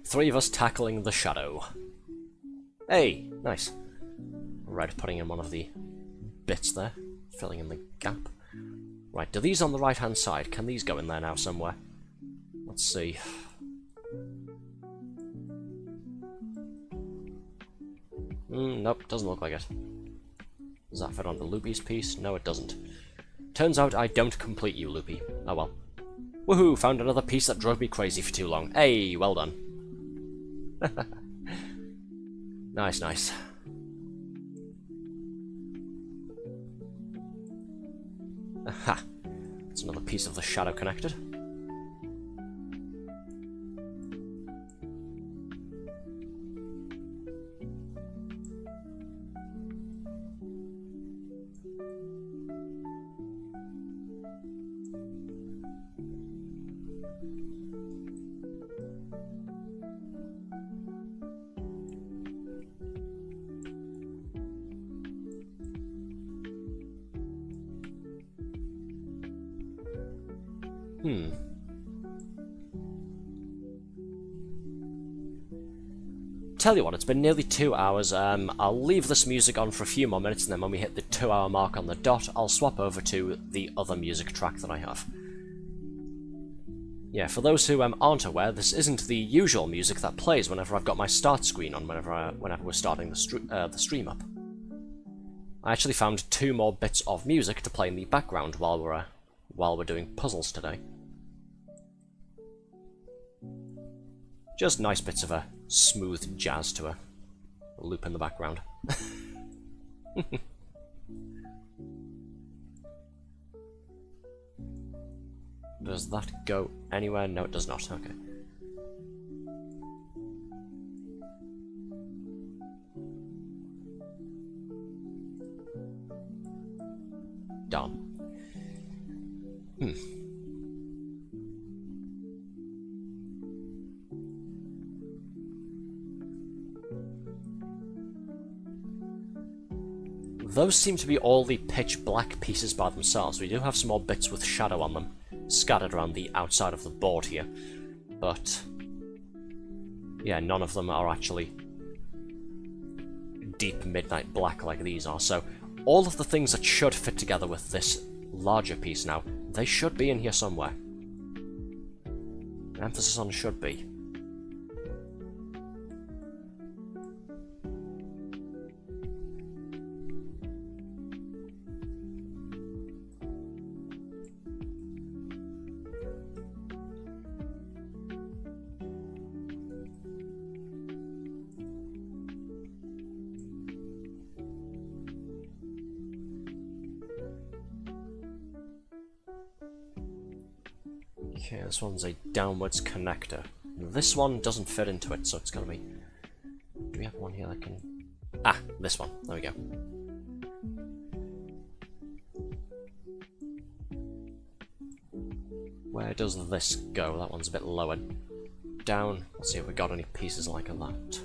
Three of us tackling the shadow. Hey, nice. Right, putting in one of the bits there, filling in the gap. Right, do these on the right hand side, can these go in there now somewhere? Let's see. Nope, doesn't look like it. Does that fit on the Loopy's piece? No, it doesn't. Turns out I don't complete you, Loopy. Oh well. Woohoo! Found another piece that drove me crazy for too long. Hey, well done. Nice, nice. Aha! That's another piece of the shadow connected. Tell you what, it's been nearly 2 hours. I'll leave this music on for a few more minutes, and then when we hit the 2-hour mark on the dot, I'll swap over to the other music track that I have. Yeah, for those who aren't aware, this isn't the usual music that plays whenever I've got my start screen on, whenever we're starting the stream up. I actually found 2 more bits of music to play in the background while we're doing puzzles today. Just nice bits of a smooth jazz to a loop in the background. Does that go anywhere? No, it does not. Okay. Darn. Those seem to be all the pitch black pieces by themselves. We do have some more bits with shadow on them, scattered around the outside of the board here. But yeah, none of them are actually deep midnight black like these are. So all of the things that should fit together with this larger piece now, they should be in here somewhere. Emphasis on should be. Okay, this one's a downwards connector. This one doesn't fit into it, so it's gonna be... Do we have one here that can... Ah, this one. There we go. Where does this go? That one's a bit lower down. Let's see if we got any pieces like that.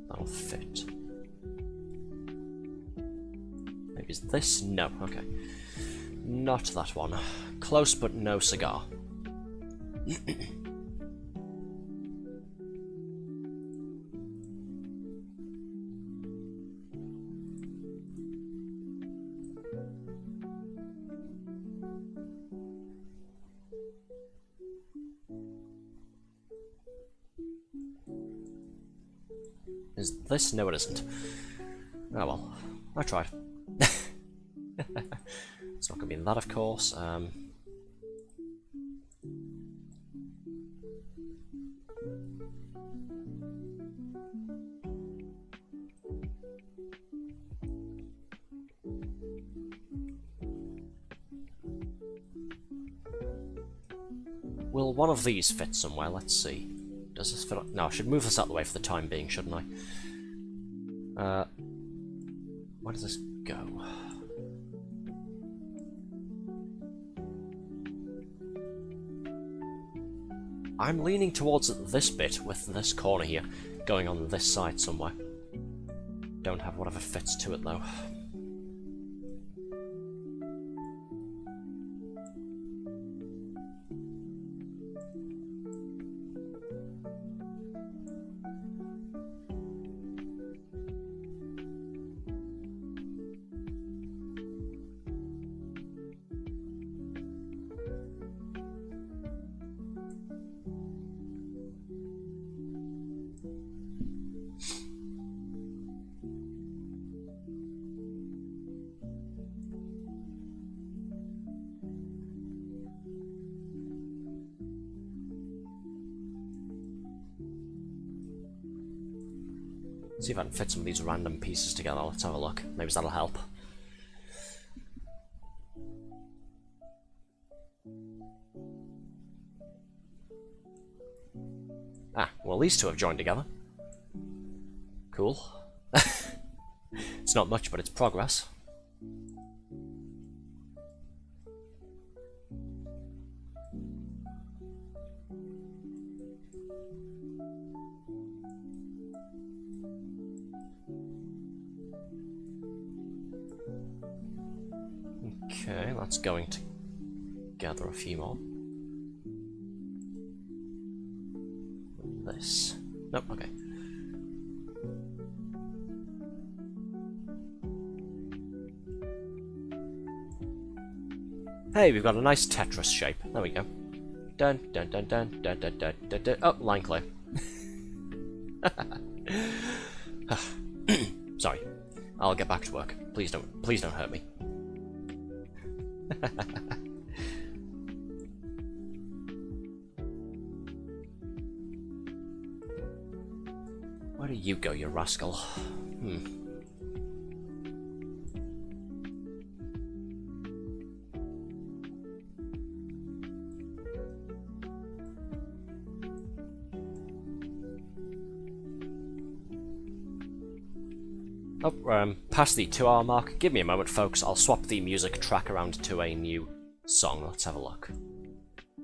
That'll fit. Maybe it's this? No, okay. Not that one. Close, but no cigar. Is this? No, it isn't. Oh well, I tried. It's not going to be that, of course. Will one of these fit somewhere? Let's see. Does this fit? No, I should move this out of the way for the time being, shouldn't I? Where does this go? I'm leaning towards this bit with this corner here, going on this side somewhere. Don't have whatever fits to it though. See if I can fit some of these random pieces together. Let's have a look. Maybe that'll help. Ah, well these two have joined together. Cool. It's not much, but it's progress. Okay, that's going to gather a few more. This. Nope, okay. Hey, we've got a nice Tetris shape. There we go. Dun dun dun dun dun dun dun dun dun. Oh, line clear. Sorry. I'll get back to work. Please don't hurt me. Where do you go, you rascal? Oh, we're past the 2-hour mark. Give me a moment, folks. I'll swap the music track around to a new song. Let's have a look.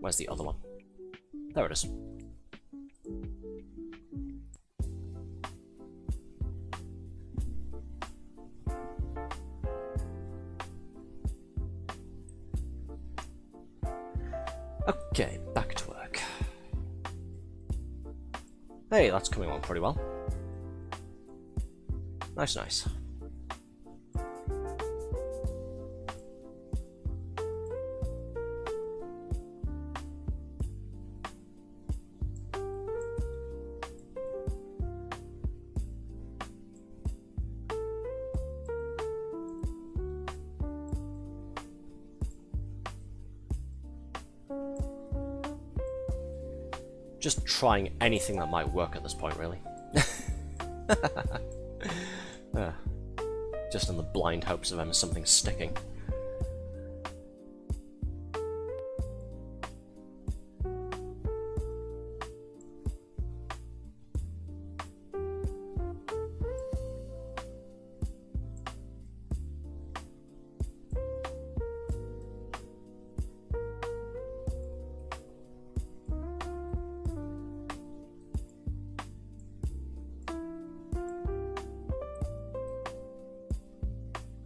Where's the other one? There it is. Okay, back to work. Hey, that's coming along pretty well. Nice, nice. Just trying anything that might work at this point, really. Just in the blind hopes of something sticking.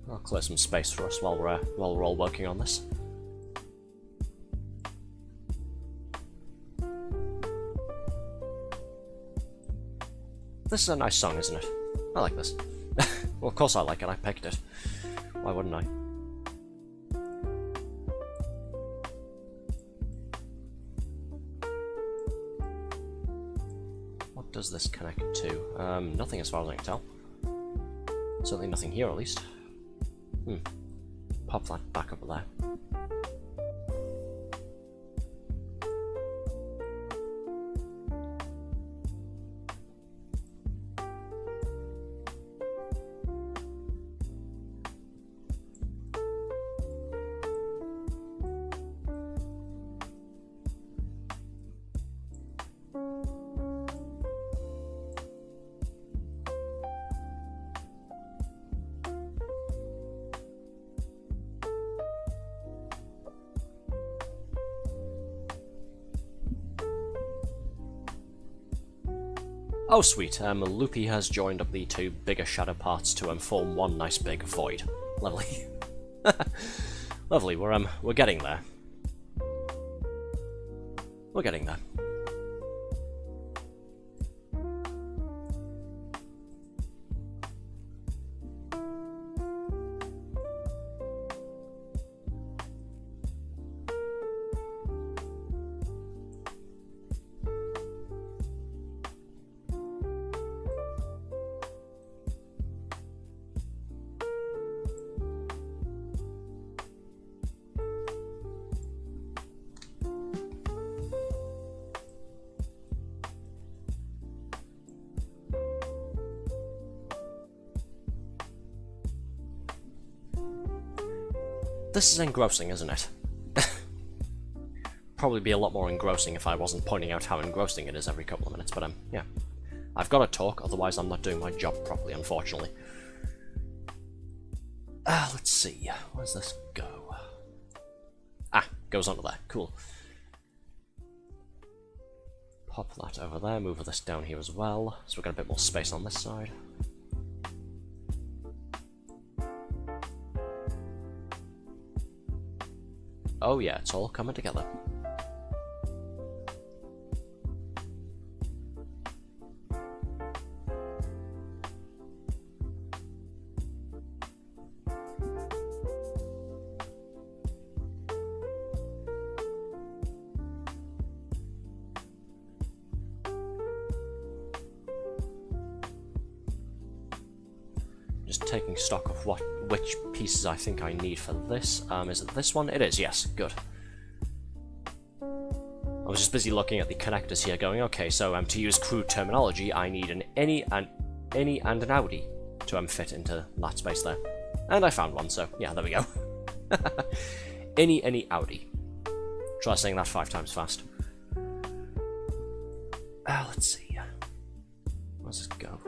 I'll clear some space for us while we're all working on this. This is a nice song, isn't it? I like this. Well, of course I like it. I picked it. Why wouldn't I? What does this connect to? Nothing as far as I can tell. Certainly nothing here, at least. Pop that back over there. Oh sweet, Loopy has joined up the two bigger shadow parts to form one nice big void. Lovely. Lovely, we're getting there. We're getting there. This is engrossing, isn't it? Probably be a lot more engrossing if I wasn't pointing out how engrossing it is every couple of minutes, but yeah. I've got to talk, otherwise I'm not doing my job properly, unfortunately. Let's see, where's this go? Goes onto there, cool. Pop that over there, move this down here as well, so we've got a bit more space on this side. Oh yeah, it's all coming together. Just taking stock of which pieces I think I need for this. Is it this one? It is, yes, good. I was just busy looking at the connectors here going, okay, so to use crude terminology, I need an any and an outie to fit into that space there. And I found one, so yeah, there we go. any outie. Try saying that 5 times fast. Let's see. Where does this go?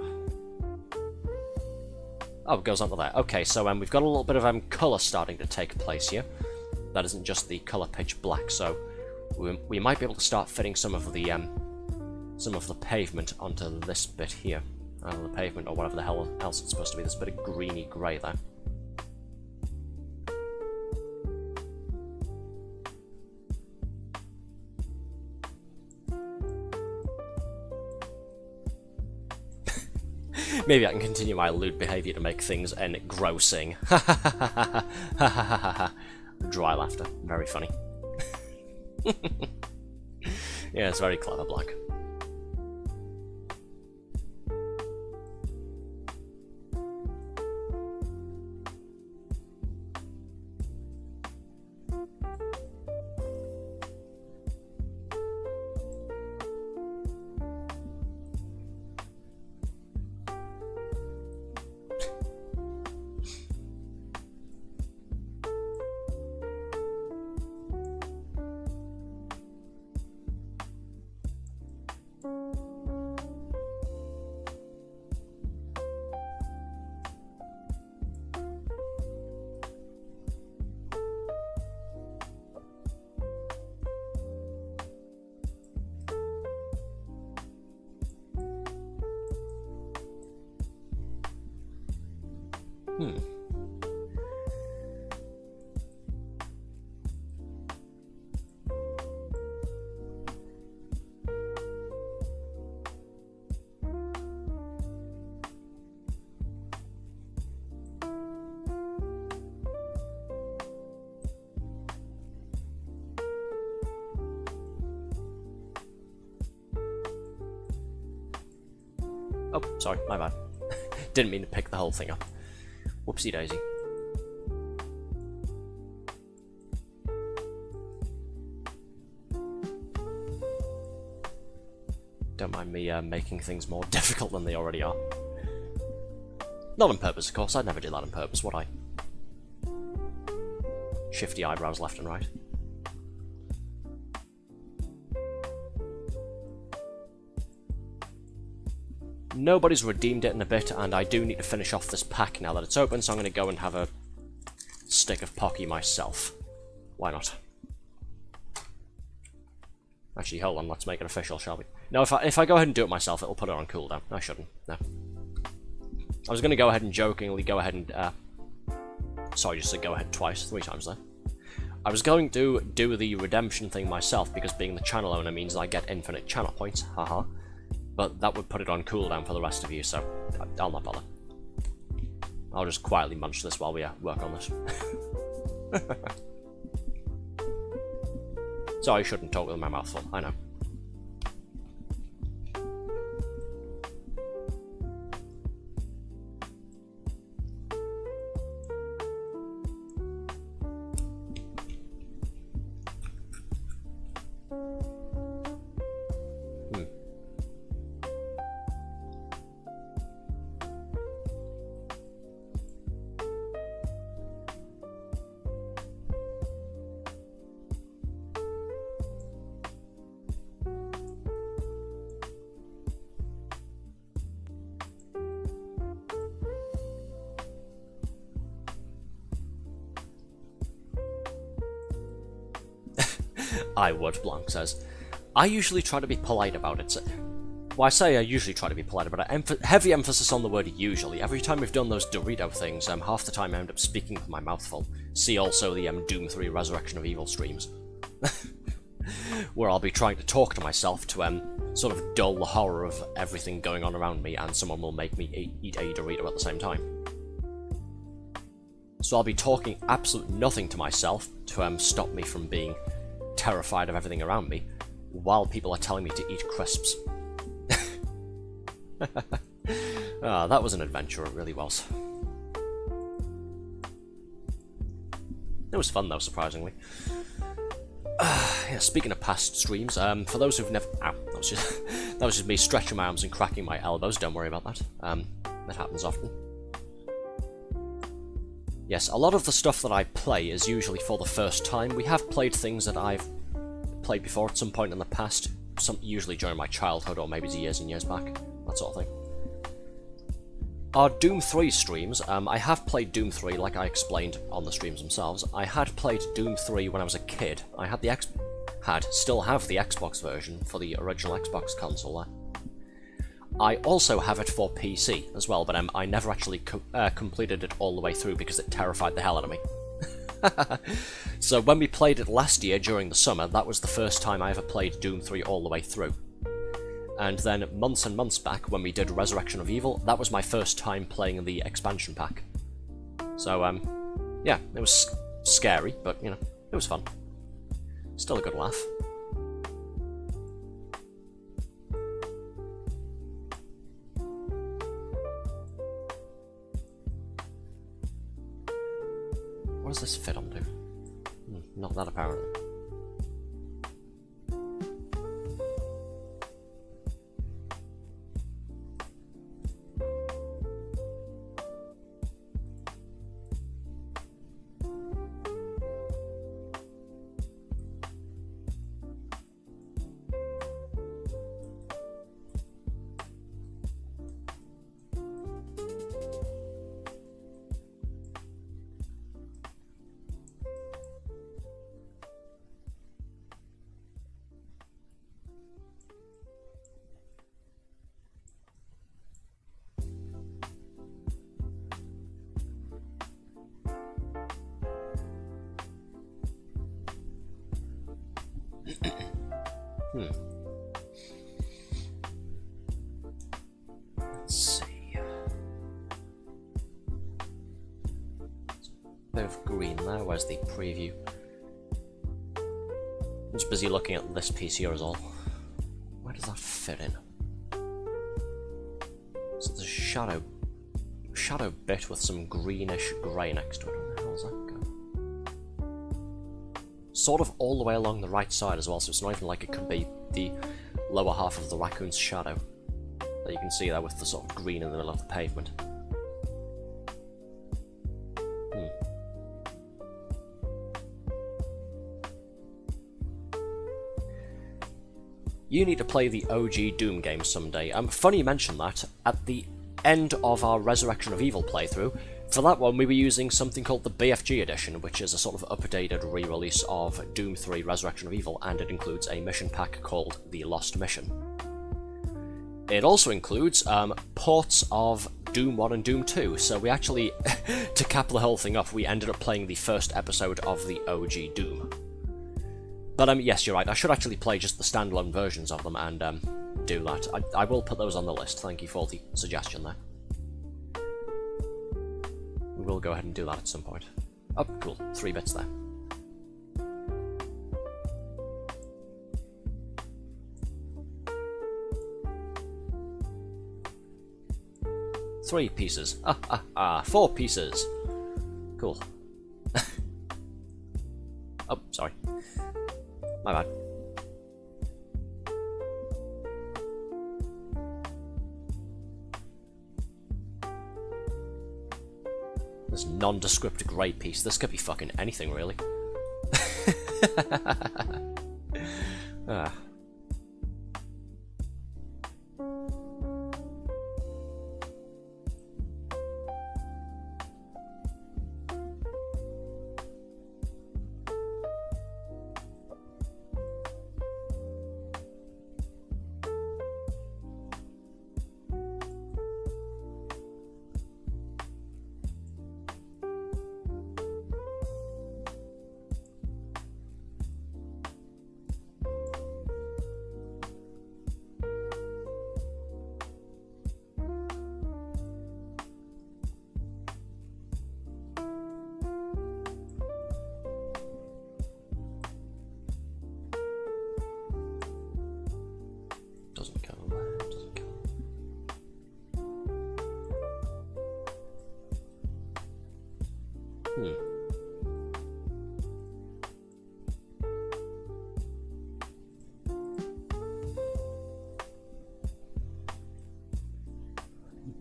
Oh, it goes onto there. Okay, so we've got a little bit of colour starting to take place here. That isn't just the colour pitch black, so we might be able to start fitting some of the pavement onto this bit here. The pavement, or whatever the hell else it's supposed to be. This bit of greeny grey there. Maybe I can continue my lewd behaviour to make things engrossing. Dry laughter. Very funny. Yeah, it's very clever, Black. Oh, sorry, my bad. Didn't mean to pick the whole thing up. Whoopsie daisy. Don't mind me making things more difficult than they already are. Not on purpose, of course. I'd never do that on purpose, would I? Shifty eyebrows left and right. Nobody's redeemed it in a bit, and I do need to finish off this pack now that it's open, so I'm going to go and have a stick of Pocky myself. Why not? Actually, hold on, let's make it official, shall we? No, if I go ahead and do it myself, it'll put it on cooldown. I shouldn't, no. I was going to go ahead and jokingly go ahead and... sorry, just to go ahead twice, 3 times there. I was going to do the redemption thing myself, because being the channel owner means I get infinite channel points, haha. But that would put it on cooldown for the rest of you, so I'll not bother. I'll just quietly munch this while we work on this. So I shouldn't talk with my mouth full, I know. I would, Blanc says. I usually try to be polite about it. Well, I say I usually try to be polite about it. Heavy emphasis on the word usually. Every time we've done those Dorito things, half the time I end up speaking with my mouth full. See also the Doom 3 Resurrection of Evil streams. Where I'll be trying to talk to myself to sort of dull the horror of everything going on around me, and someone will make me eat a Dorito at the same time. So I'll be talking absolute nothing to myself to stop me from being terrified of everything around me, while people are telling me to eat crisps. Ah, that was an adventure, it really was. It was fun though, surprisingly. Yeah, speaking of past streams, for those who've never... Ow, that was just me stretching my arms and cracking my elbows, don't worry about that. That happens often. Yes, a lot of the stuff that I play is usually for the first time. We have played things that I've played before at some point in the past, usually during my childhood or maybe years and years back, that sort of thing. Our Doom 3 streams, I have played Doom 3 like I explained on the streams themselves. I had played Doom 3 when I was a kid. I had still have the Xbox version for the original Xbox console there. I also have it for PC as well, but I never actually completed it all the way through because it terrified the hell out of me. So when we played it last year during the summer, that was the first time I ever played Doom 3 all the way through. And then months and months back, when we did Resurrection of Evil, that was my first time playing the expansion pack. So, yeah, it was scary, but, you know, it was fun. Still a good laugh. What does this fit onto? Not that apparently. Let's see. Bit of green there. Where's the preview? I'm just busy looking at this piece here as well. Where does that fit in? So there's a shadow bit with some greenish grey next to it. Where the hell does that go? Sort of all the way along the right side as well, so it's not even like it could be the lower half of the raccoon's shadow that you can see there with the sort of green in the middle of the pavement. You need to play the OG Doom game someday. Funny you mention that. At the end of our Resurrection of Evil playthrough, for that one we were using something called the BFG edition, which is a sort of updated re-release of Doom 3 Resurrection of Evil, and it includes a mission pack called The Lost Mission. It also includes ports of Doom 1 and Doom 2, so we actually, to cap the whole thing off, we ended up playing the first episode of the OG Doom. But yes, you're right, I should actually play just the standalone versions of them and do that. I will put those on the list, thank you for the suggestion there. We will go ahead and do that at some point. Oh, cool, 3 bits there. Three pieces. 4 pieces. Cool. Oh, sorry. My bad. This nondescript grey piece. This could be fucking anything, really. Ah. Doesn't count there, doesn't count.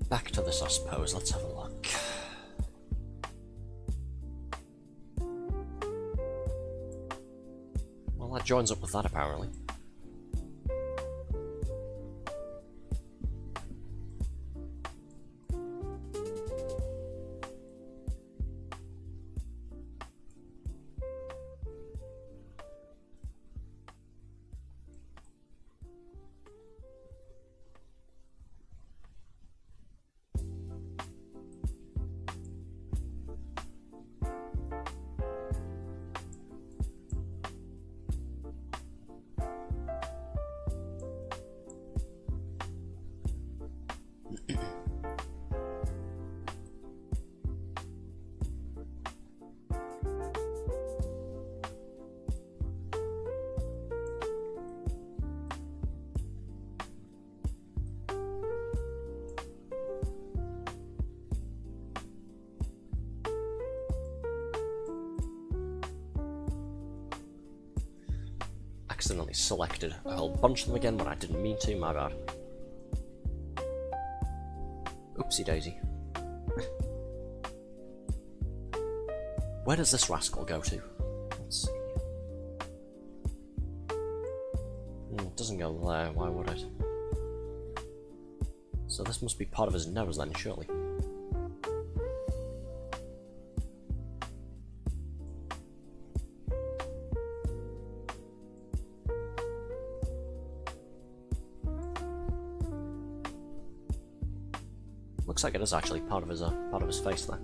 Back to this, I suppose. Let's have a look. Well, that joins up with that, apparently. Accidentally selected a whole bunch of them again when I didn't mean to, my bad. Oopsie daisy. Where does this rascal go to? Let's see. It doesn't go there, why would it? So this must be part of his nose then, surely. Looks like it is actually part of his face there.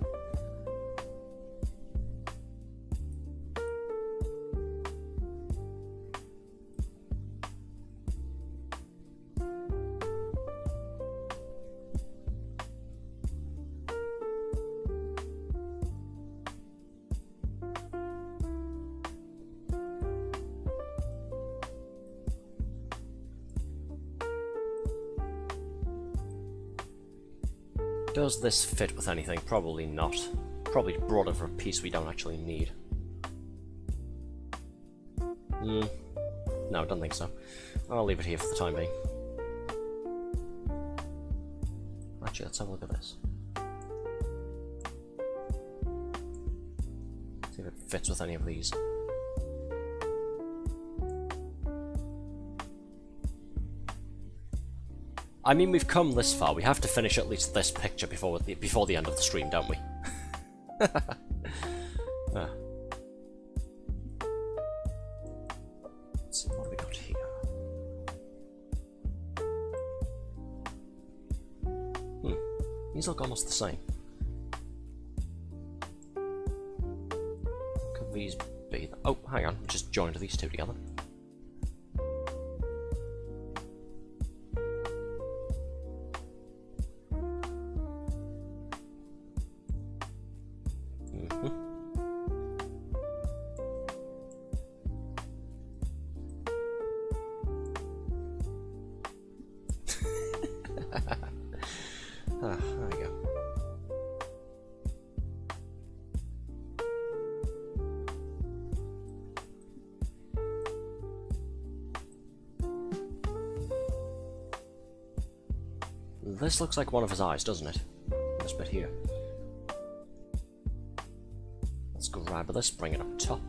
Does this fit with anything? Probably not. Probably broader for a piece we don't actually need. No, I don't think so. I'll leave it here for the time being. Actually, let's have a look at this. See if it fits with any of these. I mean, we've come this far. We have to finish at least this picture before the end of the stream, don't we? Let's see, what have we got here? These look almost the same. Could these be... Oh, hang on. Just joined these two together. There we go. This looks like one of his eyes, doesn't it? This bit here. Let's grab this, bring it up top.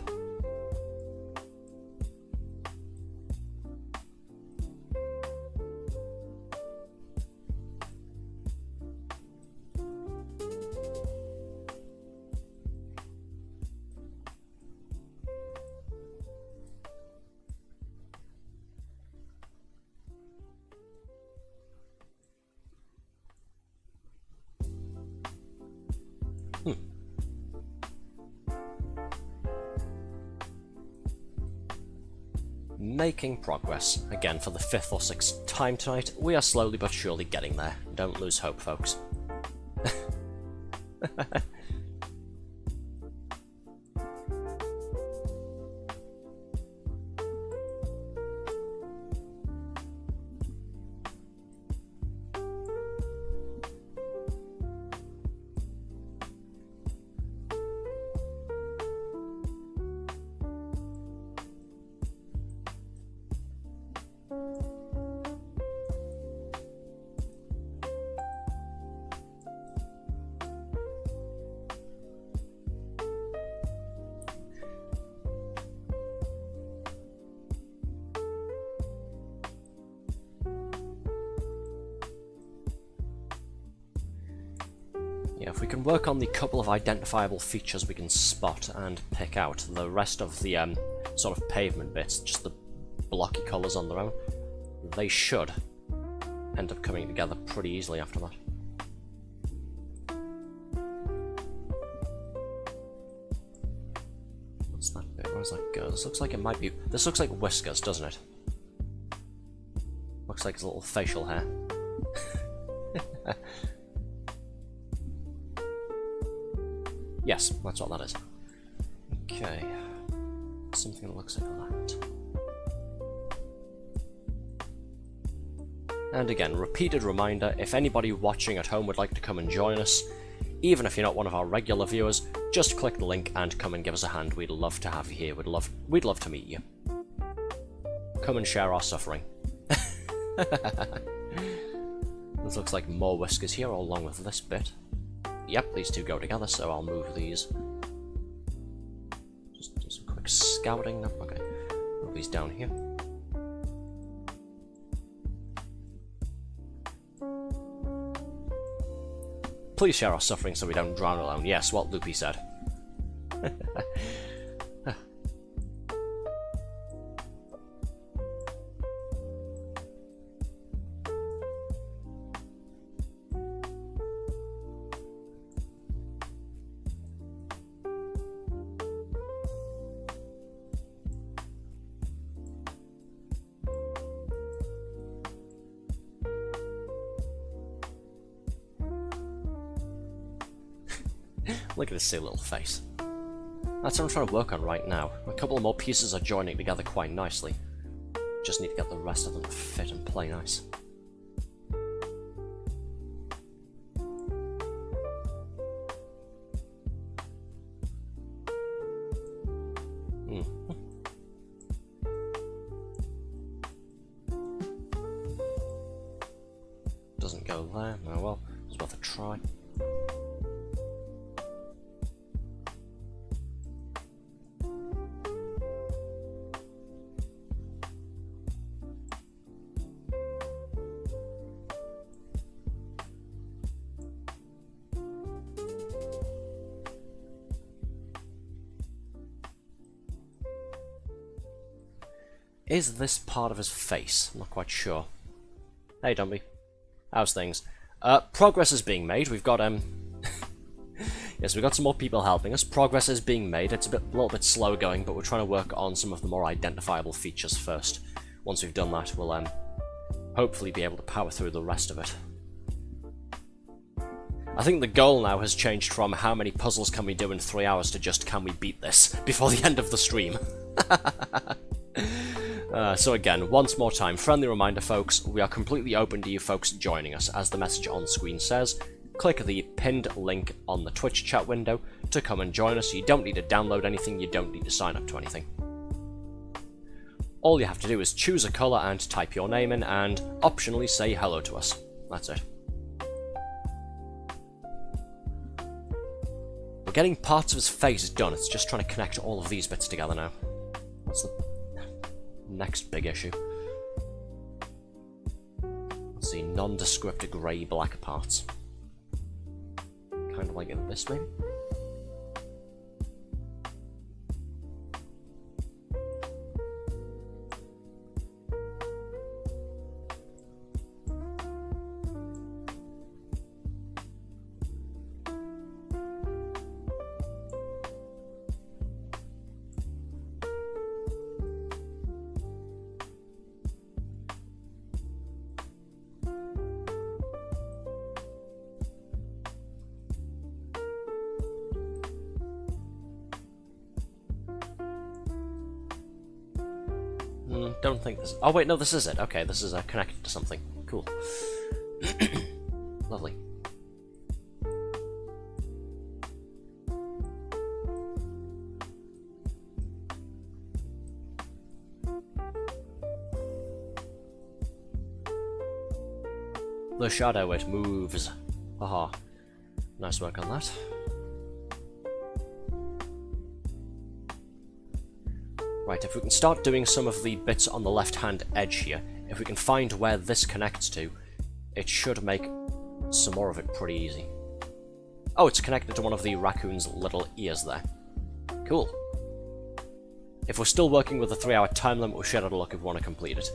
Making progress. Again, for the 5th or 6th time tonight, we are slowly but surely getting there. Don't lose hope, folks. Yeah, if we can work on the couple of identifiable features we can spot and pick out, the rest of the sort of pavement bits, just the blocky colours on their own, they should end up coming together pretty easily after that. What's that bit? Where does that go? This looks like it might be... This looks like whiskers, doesn't it? Looks like his little facial hair. Yes, that's what that is. Okay. Something that looks like that. And again, repeated reminder, if anybody watching at home would like to come and join us, even if you're not one of our regular viewers, just click the link and come and give us a hand. We'd love to have you here. We'd love to meet you. Come and share our suffering. This looks like more whiskers here, along with this bit. Yep, these two go together, so I'll move these. Just do some quick scouting. No, okay. Move these down here. Please share our suffering so we don't drown alone. Yes, what Loopy said. Look at this silly little face. That's what I'm trying to work on right now. A couple of more pieces are joining together quite nicely. Just need to get the rest of them to fit and play nice. Doesn't go there. Oh well, it's worth a try. Is this part of his face? I'm not quite sure. Hey, Dumpy. How's things? Progress is being made. We've got, yes, we've got some more people helping us. Progress is being made. It's a little bit slow going, but we're trying to work on some of the more identifiable features first. Once we've done that, we'll, hopefully be able to power through the rest of it. I think the goal now has changed from how many puzzles can we do in 3 hours to just can we beat this before the end of the stream. So again, once more time, friendly reminder folks, we are completely open to you folks joining us. As the message on screen says, click the pinned link on the Twitch chat window to come and join us. You don't need to download anything, you don't need to sign up to anything. All you have to do is choose a colour and type your name in and optionally say hello to us. That's it. We're getting parts of his face done, it's just trying to connect all of these bits together now. That's the next big issue. Let's see, nondescript grey-black parts. Kind of like this, maybe? Don't think this... Oh wait, no, this is it. Okay, this is connected to something. Cool. Lovely. The shadow, it moves. Haha. Nice work on that. Right, if we can start doing some of the bits on the left-hand edge here, if we can find where this connects to, it should make some more of it pretty easy. Oh, it's connected to one of the raccoon's little ears there. Cool. If we're still working with the 3-hour time limit, we should have a look if we want to complete it.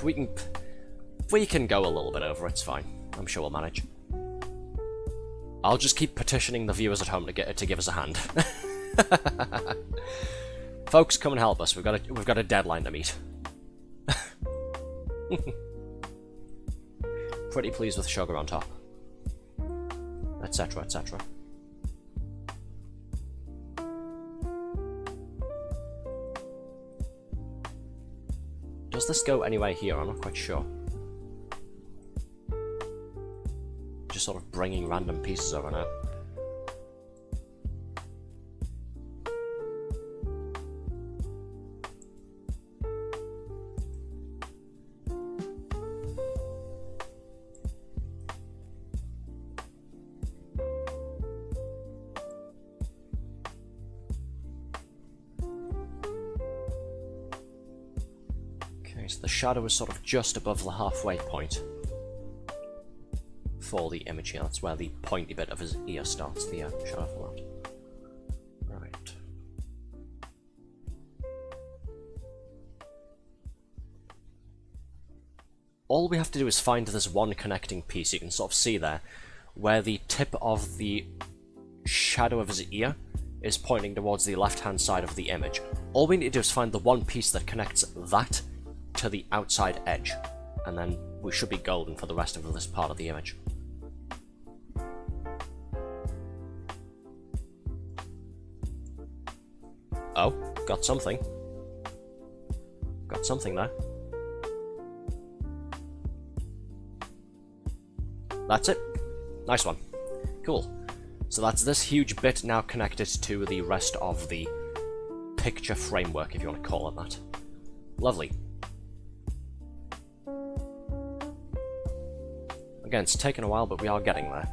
We can go a little bit over, it's fine. I'm sure we'll manage. I'll just keep petitioning the viewers at home to give us a hand. Folks, come and help us. We've got a deadline to meet. Pretty pleased with sugar on top. Etc, etc. Does this go anywhere here? I'm not quite sure. Just sort of bringing random pieces over now. So the shadow is sort of just above the halfway point for the image here. That's where the pointy bit of his ear starts, the shadow for that. Right. All we have to do is find this one connecting piece. You can sort of see there where the tip of the shadow of his ear is pointing towards the left-hand side of the image. All we need to do is find the one piece that connects that to the outside edge, and then we should be golden for the rest of this part of the image. Oh, got something. Got something there. That's it. Nice one. Cool. So that's this huge bit now connected to the rest of the picture framework, if you want to call it that. Lovely. Again, it's taken a while, but we are getting there.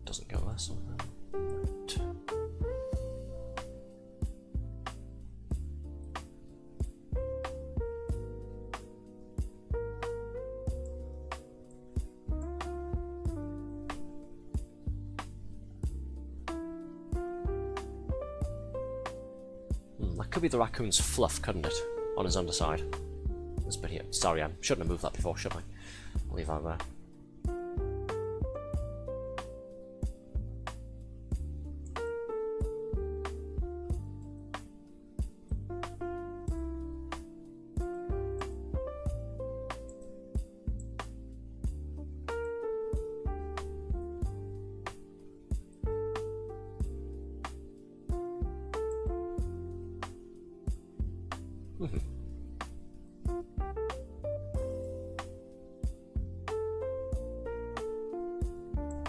Doesn't go there somehow. Right. That could be the raccoon's fluff, couldn't it? On his underside. This bit here. Sorry, I shouldn't have moved that before, should I? I'll leave that there.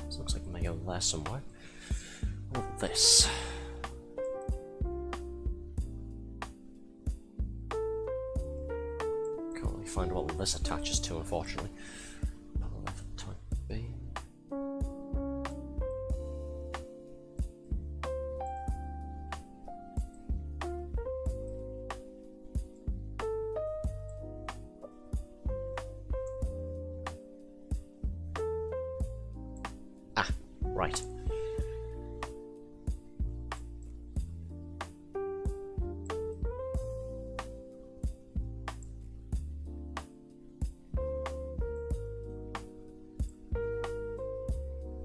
This looks like it may go there somewhere. Or this. Can't really find what this attaches to, unfortunately. Type B. Right.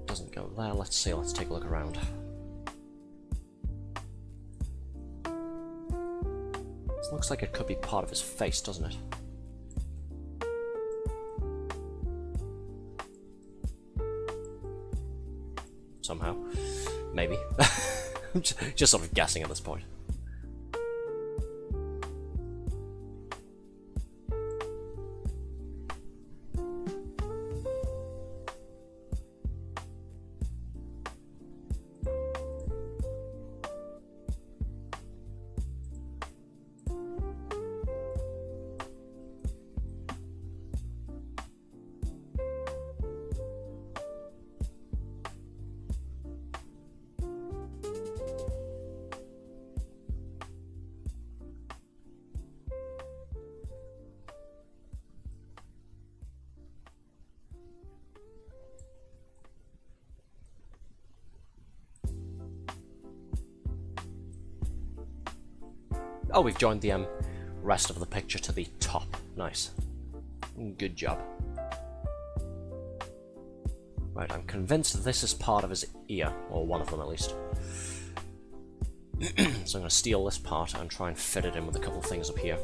Doesn't go there. Let's see. Let's take a look around. This looks like it could be part of his face, doesn't it? Somehow. Maybe. I'm just sort of guessing at this point. Oh, we've joined the rest of the picture to the top. Nice. Good job. Right, I'm convinced this is part of his ear, or one of them at least. So I'm going to steal this part and try and fit it in with a couple of things up here.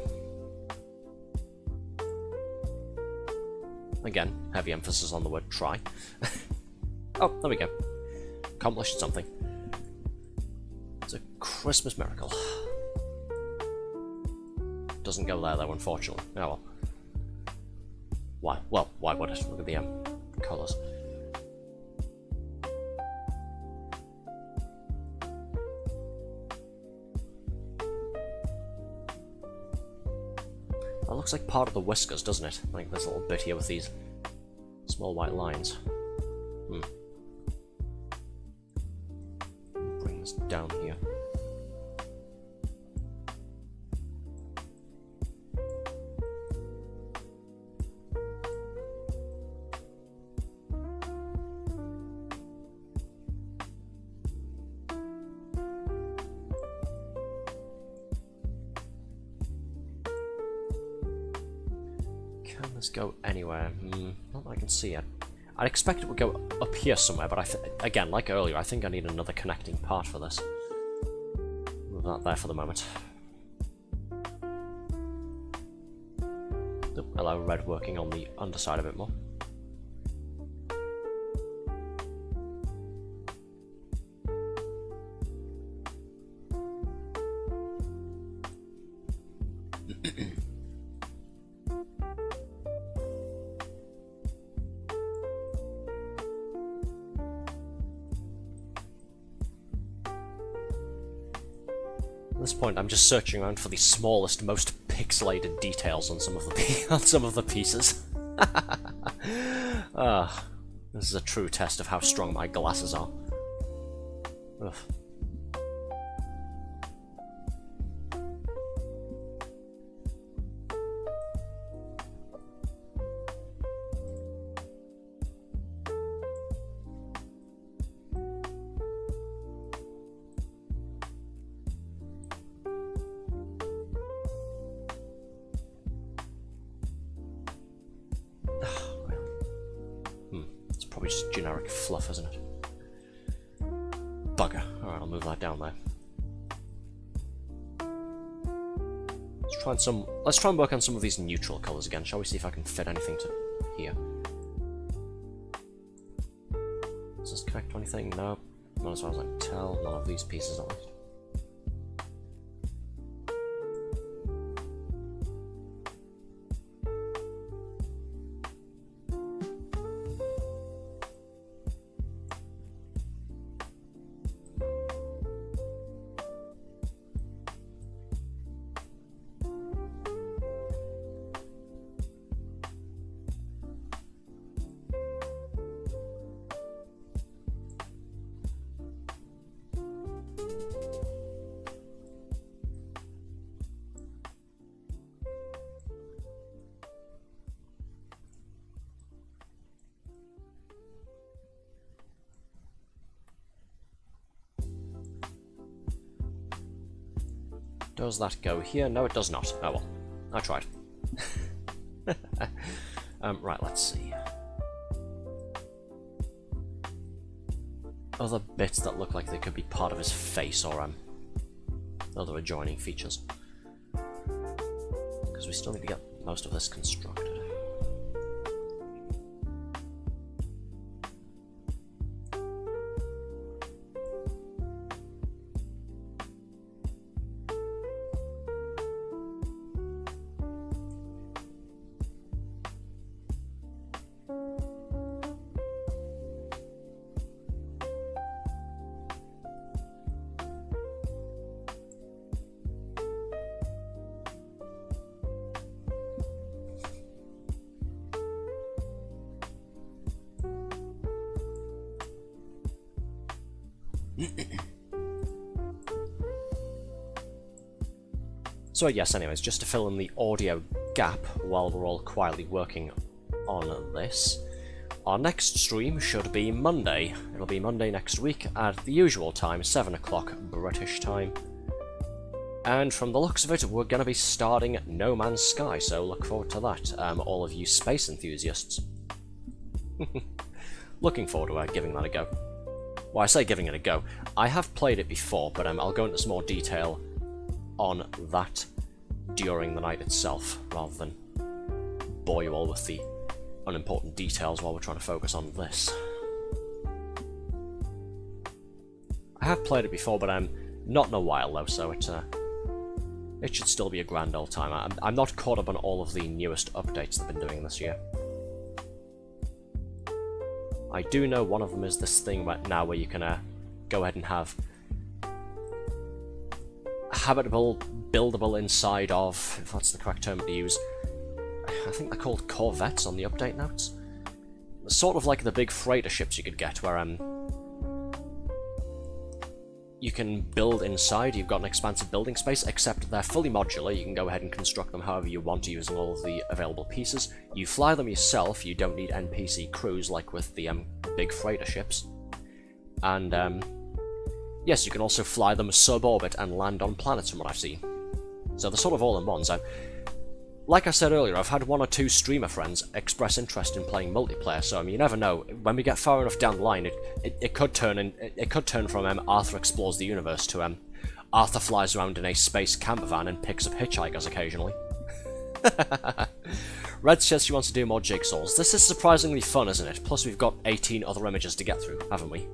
Again, heavy emphasis on the word try. Oh, there we go. Accomplished something. It's a Christmas miracle. Doesn't go there though, unfortunately. Oh well. Why? Well, why would it? Look at the colours. That looks like part of the whiskers, doesn't it? Like this little bit here with these small white lines. Bring this down here. Can this go anywhere? Not that I can see it. I'd expect it would go up here somewhere, but again, like earlier, I think I need another connecting part for this. Move that there for the moment. Allow red working on the underside a bit more. At this point, I'm just searching around for the smallest, most pixelated details on some of the on some of the pieces. This is a true test of how strong my glasses are. Ugh. It's probably just generic fluff, isn't it? Bugger. Alright, I'll move that down there. Let's try and work on some of these neutral colours again, shall we? See if I can fit anything to here. Does this connect to anything? No. Not as far as I can tell. None of these pieces at least. Does that go here? No, it does not. Oh well. I tried. Right, let's see. Other bits that look like they could be part of his face or other adjoining features. Because we still need to get most of this constructed. So yes, anyways, just to fill in the audio gap while we're all quietly working on this, our next stream should be Monday. It'll be Monday next week at the usual time, 7 o'clock British time. And from the looks of it, we're going to be starting No Man's Sky, so look forward to that, all of you space enthusiasts. Looking forward to giving that a go. Well, I say giving it a go. I have played it before, but I'll go into some more detail on that during the night itself, rather than bore you all with the unimportant details while we're trying to focus on this. I have played it before, but not in a while though, so it should still be a grand old time. I'm not caught up on all of the newest updates they've been doing this year. I do know one of them is this thing right now where you can go ahead and have habitable, buildable inside of, if that's the correct term to use, I think they're called corvettes on the update notes. Sort of like the big freighter ships you could get, where you can build inside, you've got an expansive building space, except they're fully modular. You can go ahead and construct them however you want using all of the available pieces. You fly them yourself, you don't need NPC crews like with the big freighter ships. And yes, you can also fly them suborbit and land on planets from what I've seen. So they're sort of all in ones. Like I said earlier, I've had one or two streamer friends express interest in playing multiplayer, so you never know. When we get far enough down the line, it could turn from Arthur explores the universe to Arthur flies around in a space camper van and picks up hitchhikers occasionally. Red says she wants to do more jigsaws. This is surprisingly fun, isn't it? Plus we've got 18 other images to get through, haven't we?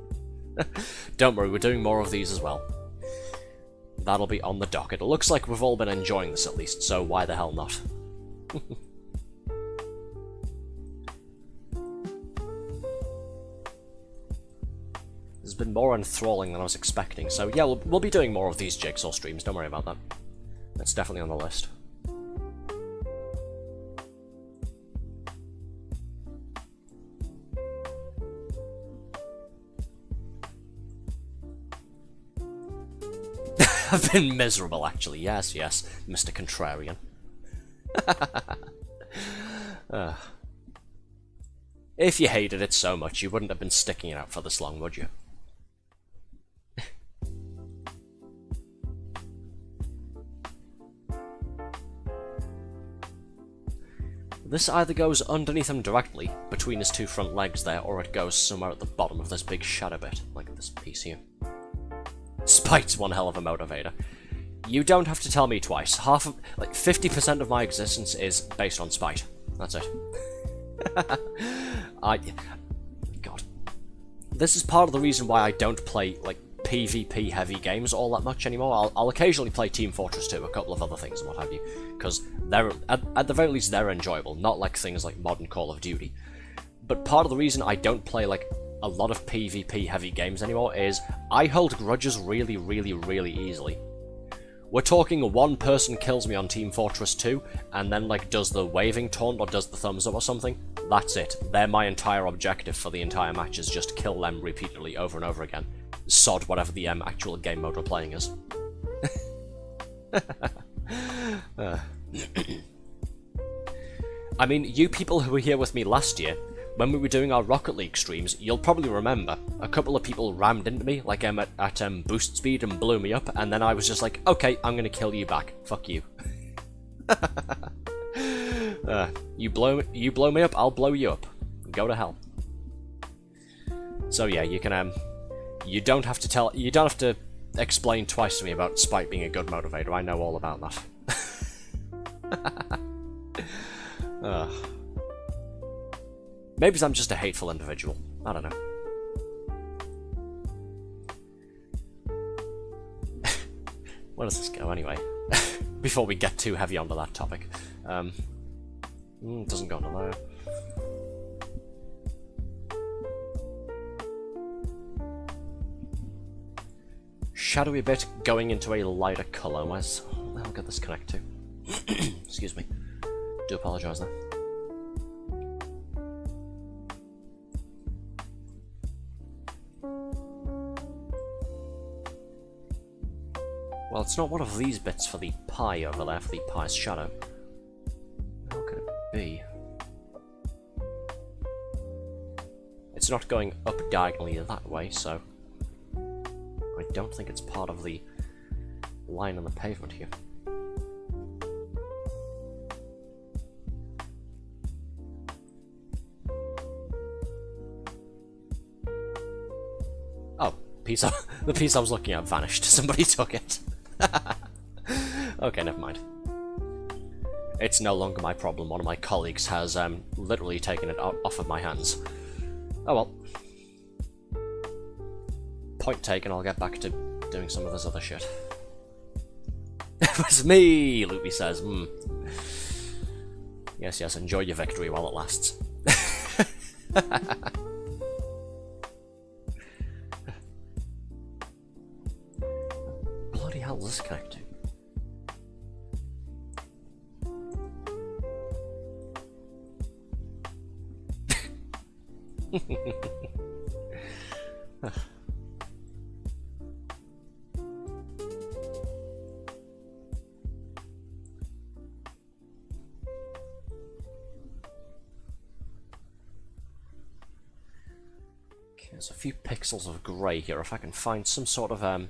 Don't worry, we're doing more of these as well. That'll be on the docket. It looks like we've all been enjoying this at least, so why the hell not? This has been more enthralling than I was expecting, so yeah, we'll be doing more of these jigsaw streams, don't worry about that. That's definitely on the list. I've been miserable, actually. Yes, yes, Mr. Contrarian. If you hated it so much, you wouldn't have been sticking it out for this long, would you? This either goes underneath him directly, between his two front legs there, or it goes somewhere at the bottom of this big shadow bit, like this piece here. Spite's one hell of a motivator. You don't have to tell me twice. 50% of my existence is based on spite. That's it. God. This is part of the reason why I don't play, PvP heavy games all that much anymore. I'll occasionally play Team Fortress 2, a couple of other things and what have you, because they're, at the very least, they're enjoyable, not like things like modern Call of Duty. But part of the reason I don't play, a lot of PvP heavy games anymore is I hold grudges really, really, really easily. We're talking one person kills me on Team Fortress 2, and then does the waving taunt or does the thumbs up or something. That's it. They're my entire objective for the entire match, is just kill them repeatedly over and over again. Sod whatever the actual game mode we're playing is. I mean, you people who were here with me last year, when we were doing our Rocket League streams, you'll probably remember, a couple of people rammed into me, at boost speed and blew me up, and then I was just like, okay, I'm gonna kill you back. Fuck you. You blow me up, I'll blow you up. Go to hell. So yeah, you can, you don't have to explain twice to me about spite being a good motivator. I know all about that. Maybe I'm just a hateful individual. I don't know. Where does this go anyway? Before we get too heavy onto that topic. Doesn't go into there. Shadowy bit going into a lighter colour. Where the hell did this connect to? Excuse me. Do apologise there. Well, it's not one of these bits for the pie over there, for the pie's shadow. How could it be? It's not going up diagonally that way, so I don't think it's part of the line on the pavement here. Oh, the piece I was looking at vanished. Somebody took it. Okay, never mind. It's no longer my problem. One of my colleagues has literally taken it off of my hands. Oh well. Point taken, I'll get back to doing some of this other shit. It was me, Loopy says. Yes, yes, enjoy your victory while it lasts. Bloody hell, does this connect to? Okay, there's a few pixels of grey here. If I can find some sort of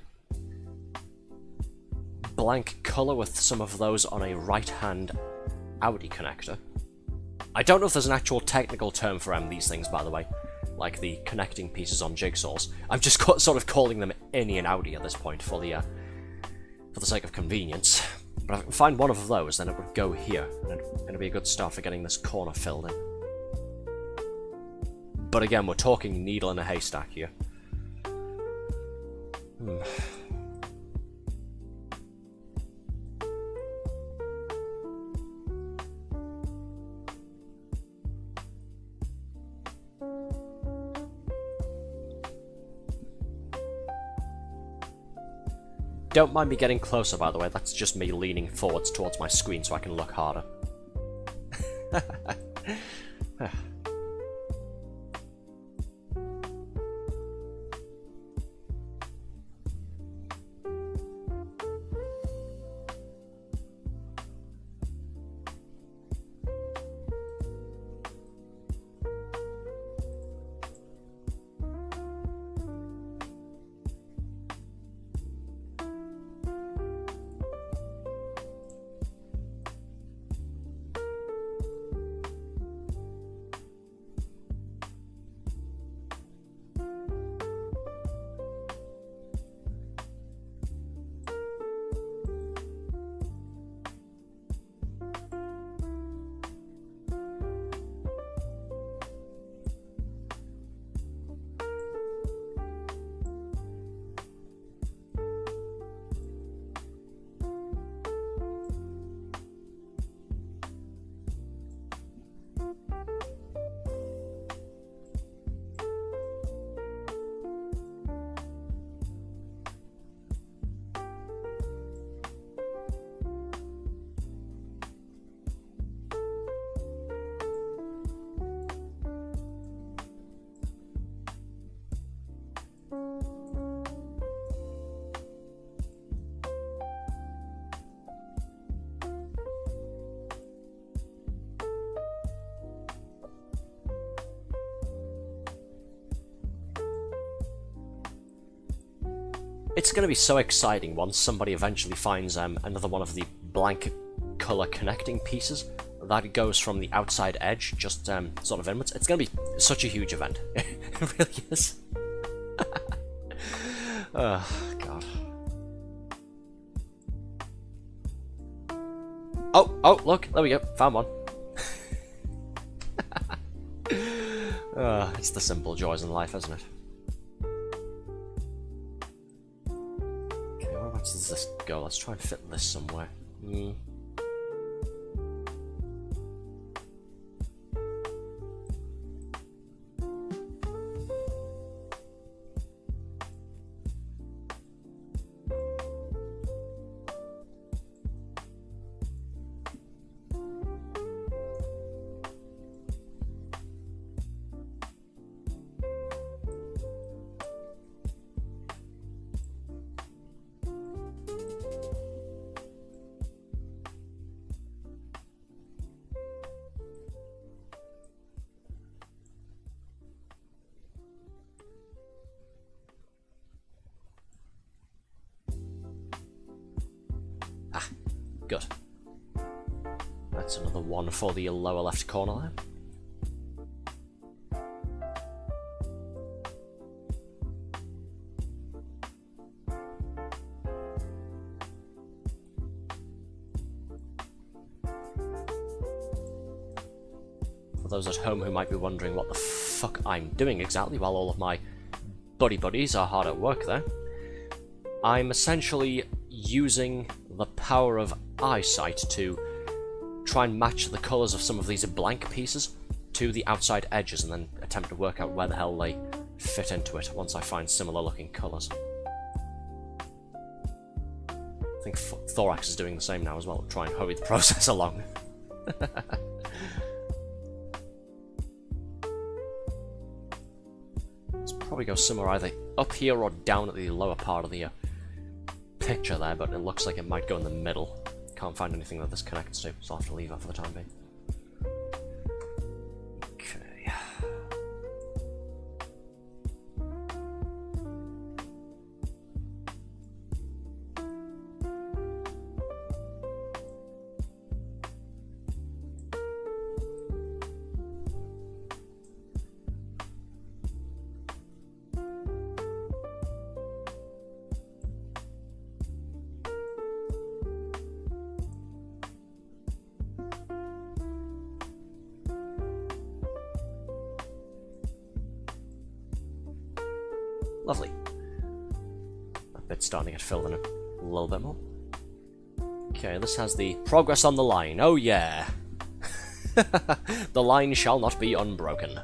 blank colour with some of those on a right-hand Audi connector. I don't know if there's an actual technical term for these things, by the way, like the connecting pieces on jigsaws. I'm just sort of calling them Innie and Audi at this point for the sake of convenience. But if I can find one of those, then it would go here, and it'd be a good start for getting this corner filled in. But again, we're talking needle in a haystack here. Don't mind me getting closer, by the way. That's just me leaning forwards towards my screen so I can look harder. It's going to be so exciting once somebody eventually finds another one of the blank colour connecting pieces that goes from the outside edge, just sort of inwards. It's going to be such a huge event. It really is. Oh, God. Oh, look, there we go, found one. It's the simple joys in life, isn't it? Does this go? Let's try and fit this somewhere. Good. That's another one for the lower left corner there. For those at home who might be wondering what the fuck I'm doing exactly while all of my buddies are hard at work there, I'm essentially using the power of eyesight to try and match the colours of some of these blank pieces to the outside edges and then attempt to work out where the hell they fit into it once I find similar looking colours. I think Thorax is doing the same now as well, to try and hurry the process along. Let's probably go somewhere either up here or down at the lower part of the picture there, but it looks like it might go in the middle. Can't find anything that this connects to, so I'll have to leave that for the time being. Okay. Lovely. That bit's starting to get filled in a little bit more. Okay, this has the progress on the line. Oh yeah! The line shall not be unbroken.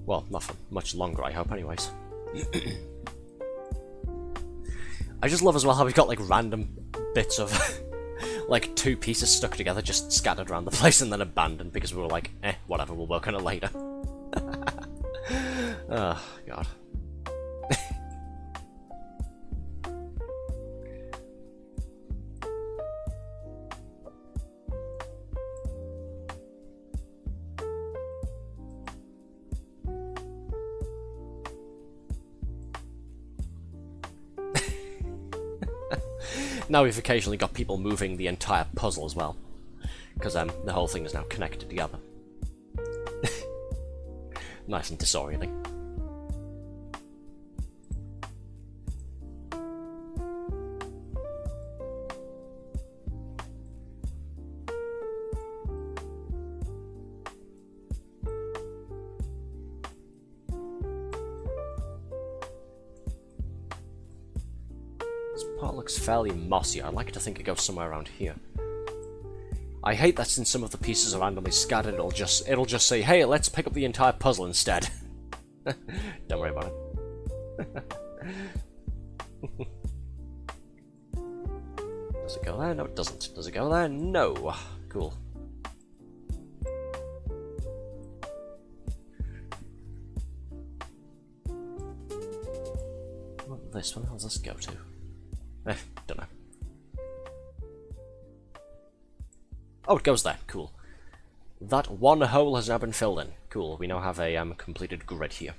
Well, not for much longer, I hope, anyways. I just love as well how we've got, like, random bits of like 2 pieces stuck together, just scattered around the place and then abandoned because we were like, whatever, we'll work on it later. Oh, God. Now we've occasionally got people moving the entire puzzle as well, because the whole thing is now connected together. Nice and disorienting. Part looks fairly mossy. I'd like to think it goes somewhere around here. I hate that since some of the pieces are randomly scattered, it'll just say, hey, let's pick up the entire puzzle instead. Don't worry about it. Does it go there? No, it doesn't. Does it go there? No. Cool. What this one? How's this go to? Don't know. Oh, it goes there. Cool. That one hole has now been filled in. Cool. We now have a completed grid here.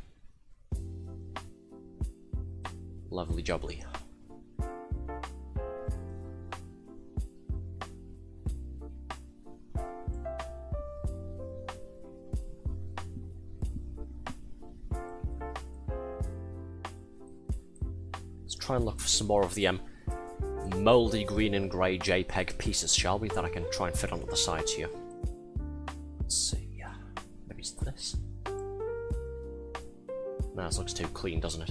Lovely jubbly. Let's try and look for some more of the mouldy green and grey JPEG pieces, shall we, that I can try and fit onto the sides here. Let's see, maybe it's this. No, this looks too clean, doesn't it?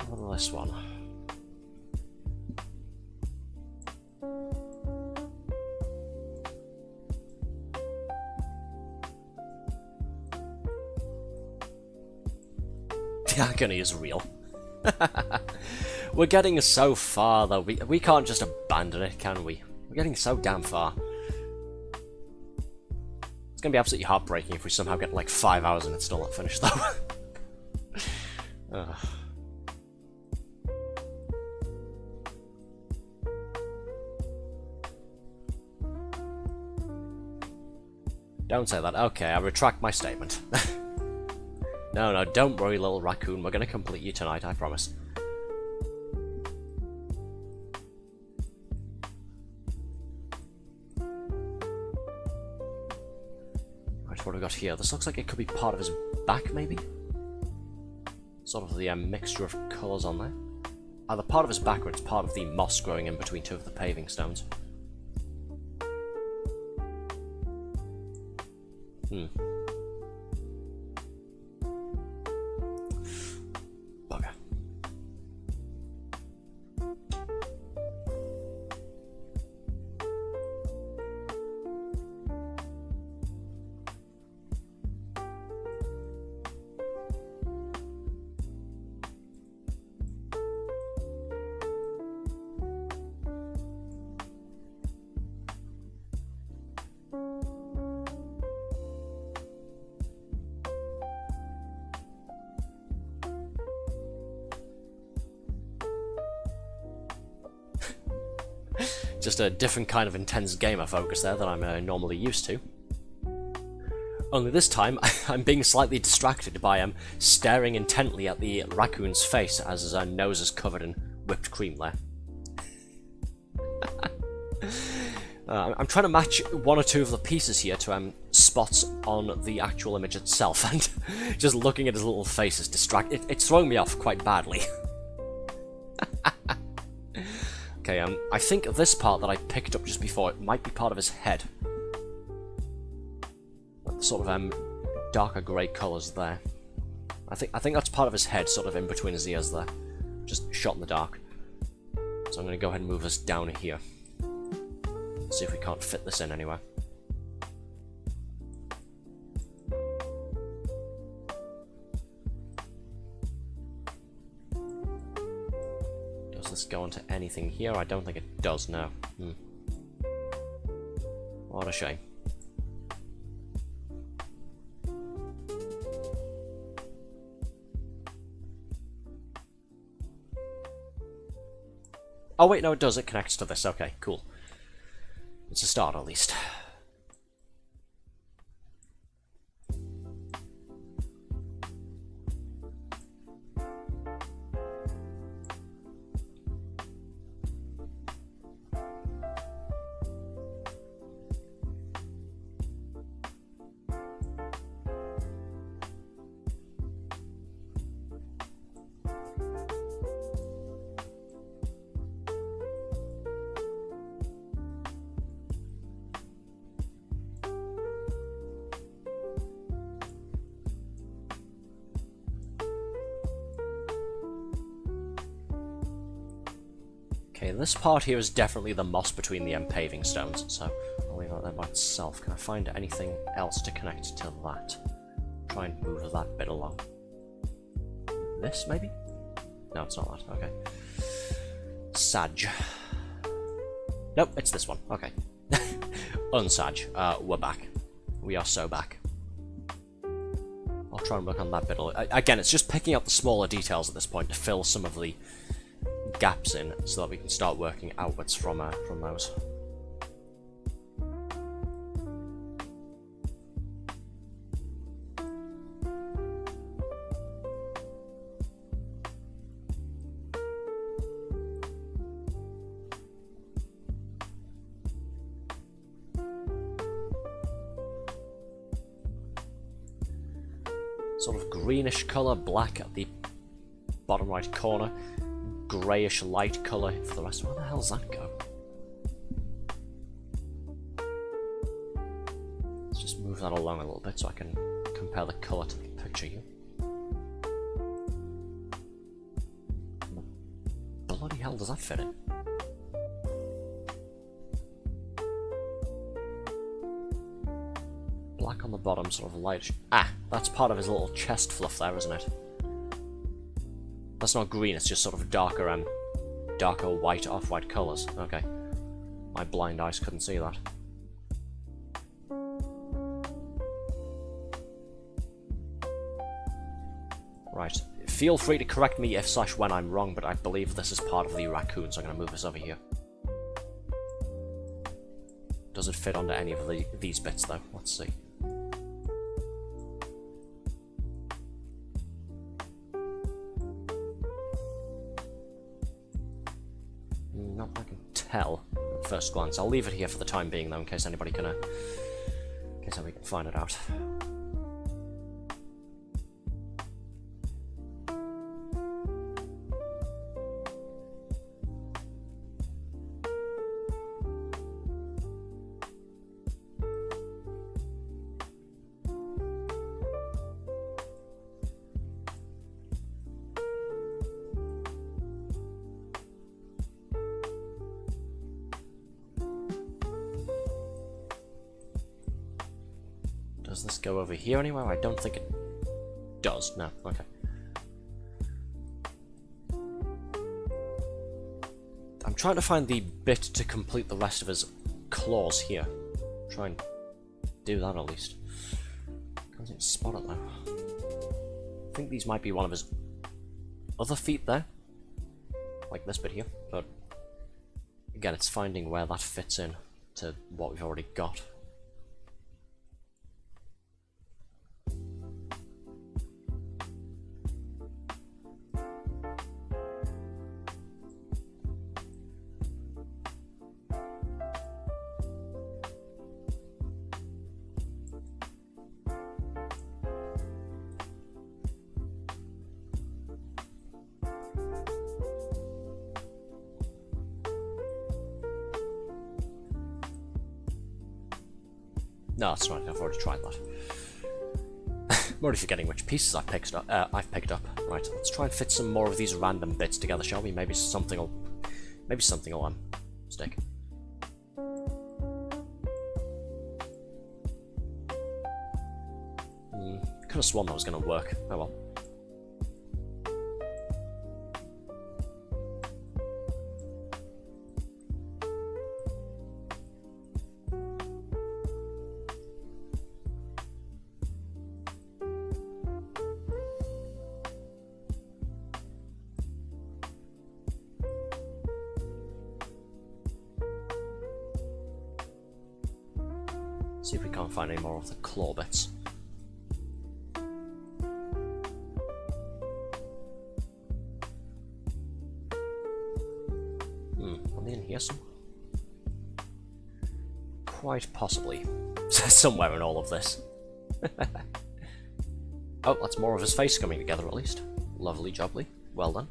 What about this one? The agony is real. We're getting so far, though. We can't just abandon it, can we? We're getting so damn far. It's gonna be absolutely heartbreaking if we somehow get like 5 hours and it's still not finished, though. Don't say that. Okay, I retract my statement. No, no, don't worry, little raccoon. We're gonna complete you tonight, I promise. Right, what have we got here? This looks like it could be part of his back, maybe? Sort of the mixture of colours on there. Either part of his back or it's part of the moss growing in between two of the paving stones. Bugger. Just a different kind of intense gamer focus there than I'm normally used to. Only this time, I'm being slightly distracted by staring intently at the raccoon's face as his nose is covered in whipped cream there. I'm trying to match one or two of the pieces here to spots on the actual image itself, and just looking at his little face is it's throwing me off quite badly. Okay, I think this part that I picked up just before, it might be part of his head. The sort of darker grey colours there. I think that's part of his head, sort of in between his ears there. Just shot in the dark. So I'm going to go ahead and move this down here. See if we can't fit this in anywhere. Does this go onto anything here? I don't think it does, no. What a shame. Oh wait, no it does, it connects to this, okay, cool. It's a start at least. Okay, this part here is definitely the moss between the paving stones, so I'll leave that there by itself. Can I find anything else to connect to that? Try and move that bit along. This, maybe? No, it's not that. Okay. Sag. Nope, it's this one. Okay. Unsag. We're back. We are so back. I'll try and work on that bit. Again, it's just picking up the smaller details at this point to fill some of the gaps in, so that we can start working outwards from those. Sort of greenish colour, black at the bottom right corner. Greyish light colour for the rest. Where the hell's that go? Let's just move that along a little bit so I can compare the colour to the picture here. Bloody hell does that fit in? Black on the bottom, sort of lightish. Ah, that's part of his little chest fluff there, isn't it? That's not green, it's just sort of darker white, off-white colours. Okay. My blind eyes couldn't see that. Right. Feel free to correct me if/when I'm wrong, but I believe this is part of the raccoon, so I'm going to move this over here. Does it fit onto any of these bits, though? Let's see. first glance. I'll leave it here for the time being, though, in case anybody can find it out. Does this go over here anywhere? I don't think it does. No. Okay. I'm trying to find the bit to complete the rest of his claws here. Try and do that at least. Can't seem to spot it though. I think these might be one of his other feet there. Like this bit here. But again, it's finding where that fits in to what we've already got. No, that's right. I've already tried that. I'm already forgetting which pieces I've picked up. Right, let's try and fit some more of these random bits together, shall we? Maybe something will stick. Could have sworn that was going to work. Oh well. See if we can't find any more of the claw bits. Are they in here somewhere? Quite possibly. Somewhere in all of this. Oh, that's more of his face coming together at least. Lovely jubbly. Well done.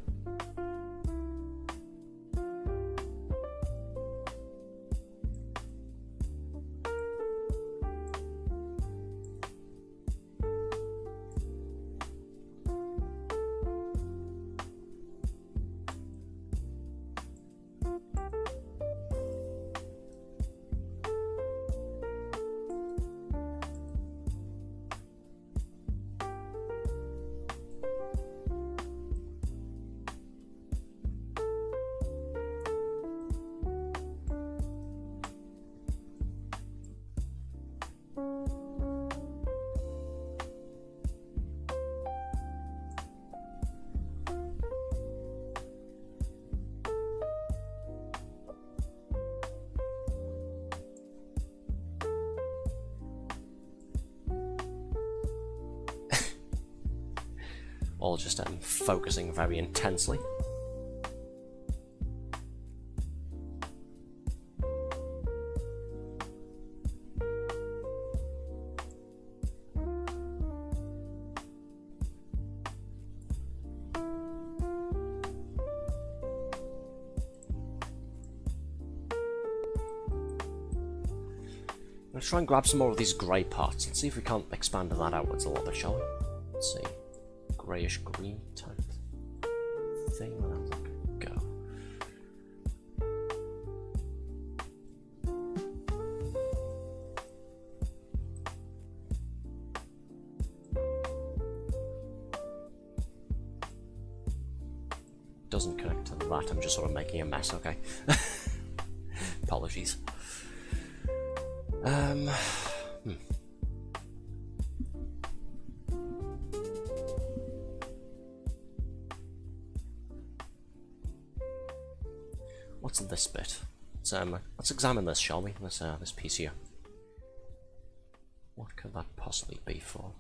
All just focusing very intensely. Let's try and grab some more of these grey parts. Let's see if we can't expand that outwards a little bit, shall we? Let's see. Greyish green type thing. Where that go? Doesn't connect to that. I'm just sort of making a mess. Okay. Apologies. What's this bit? Let's examine this, shall we? This piece here. What could that possibly be for?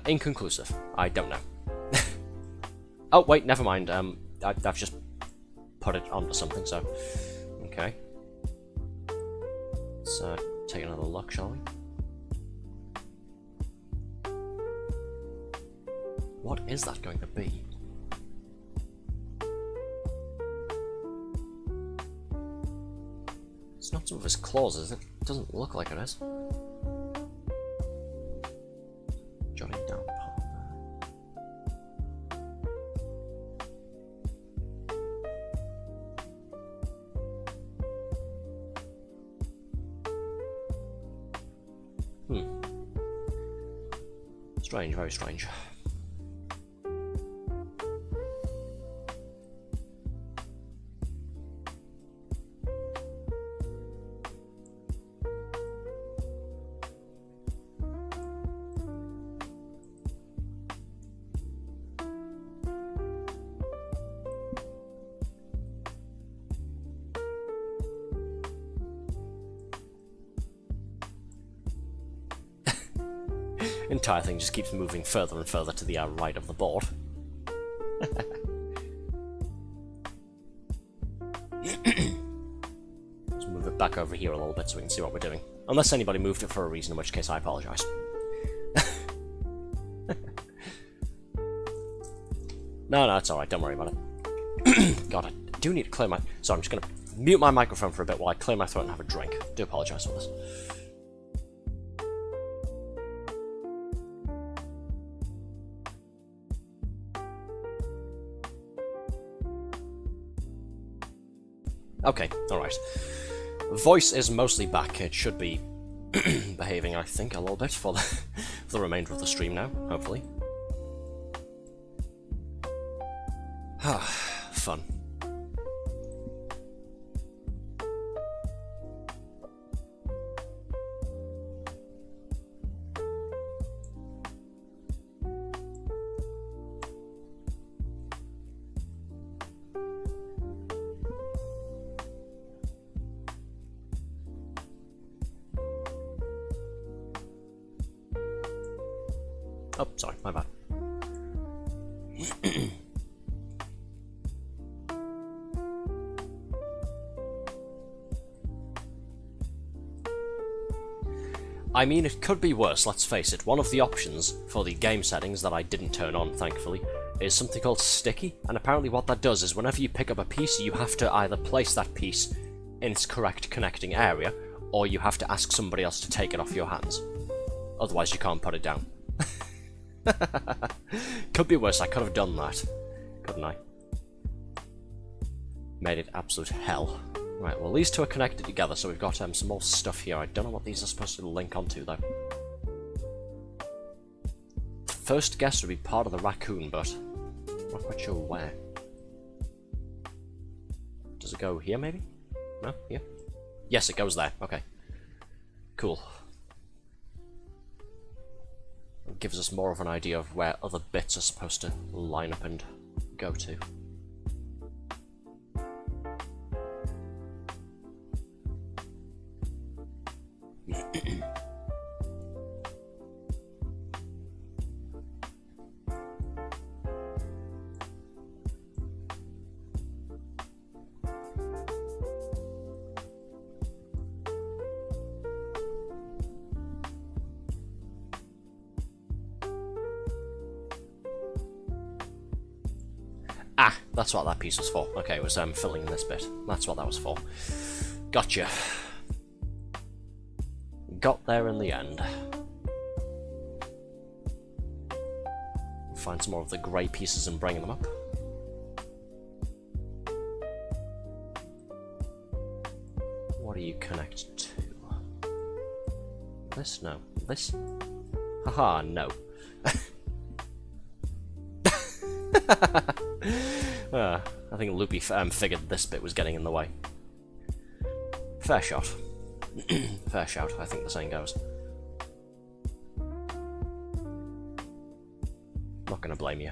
Inconclusive. I don't know. Oh, wait, never mind. I've just put it onto something, so... Okay. Let's take another look, shall we? What is that going to be? It's not some of his claws, is it? It doesn't look like it is. Jotting down. Strange, very strange. Entire thing just keeps moving further and further to the right of the board. Let's move it back over here a little bit so we can see what we're doing. Unless anybody moved it for a reason, in which case I apologise. No, it's alright, don't worry about it. God, I do need to clear my... Sorry, I'm just going to mute my microphone for a bit while I clear my throat and have a drink. Do apologise for this. Okay, alright. Voice is mostly back. It should be behaving, I think, a little bit for the remainder of the stream now, hopefully. Fun. Oh, sorry, my bad. I mean, it could be worse, let's face it. One of the options for the game settings that I didn't turn on, thankfully, is something called sticky, and apparently what that does is whenever you pick up a piece, you have to either place that piece in its correct connecting area, or you have to ask somebody else to take it off your hands. Otherwise you can't put it down. Could be worse, I could have done that, couldn't I? Made it absolute hell. Right, well these two are connected together, so we've got some more stuff here. I don't know what these are supposed to link onto though. First guess would be part of the raccoon, but I'm not quite sure where. Does it go here maybe? No? Here? Yes, it goes there. Okay. Cool. It gives us more of an idea of where other bits are supposed to line up and go to. Ah, that's what that piece was for. Okay, it was filling this bit. That's what that was for. Gotcha. Got there in the end. Find some more of the grey pieces and bring them up. What do you connect to? This? No. This? Haha, no. I think Loopy figured this bit was getting in the way. Fair shot. Fair shout, I think the saying goes. Not gonna blame you.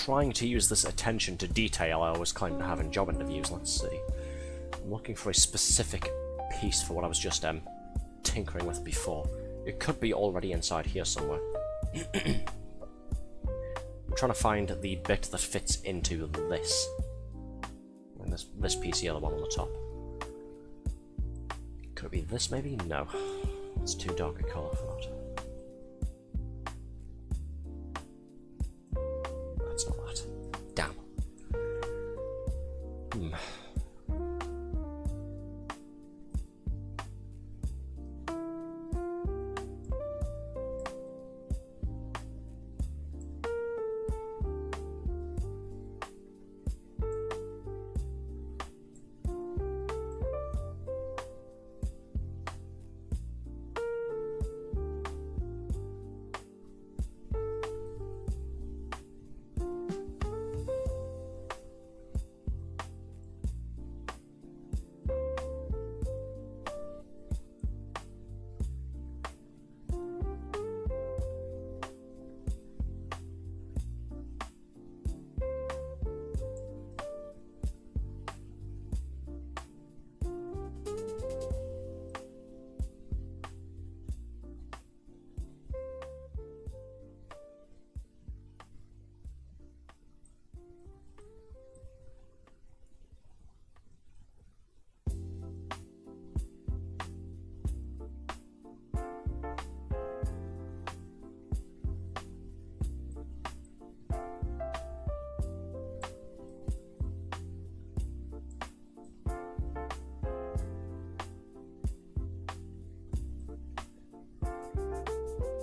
trying to use this attention to detail I always claim to have in job interviews. Let's see. I'm looking for a specific piece for what I was just tinkering with before. It could be already inside here somewhere. I'm trying to find the bit that fits into this. And this piece here, the one on the top. Could it be this maybe? No. It's too dark a colour for that. That's not that. Damn.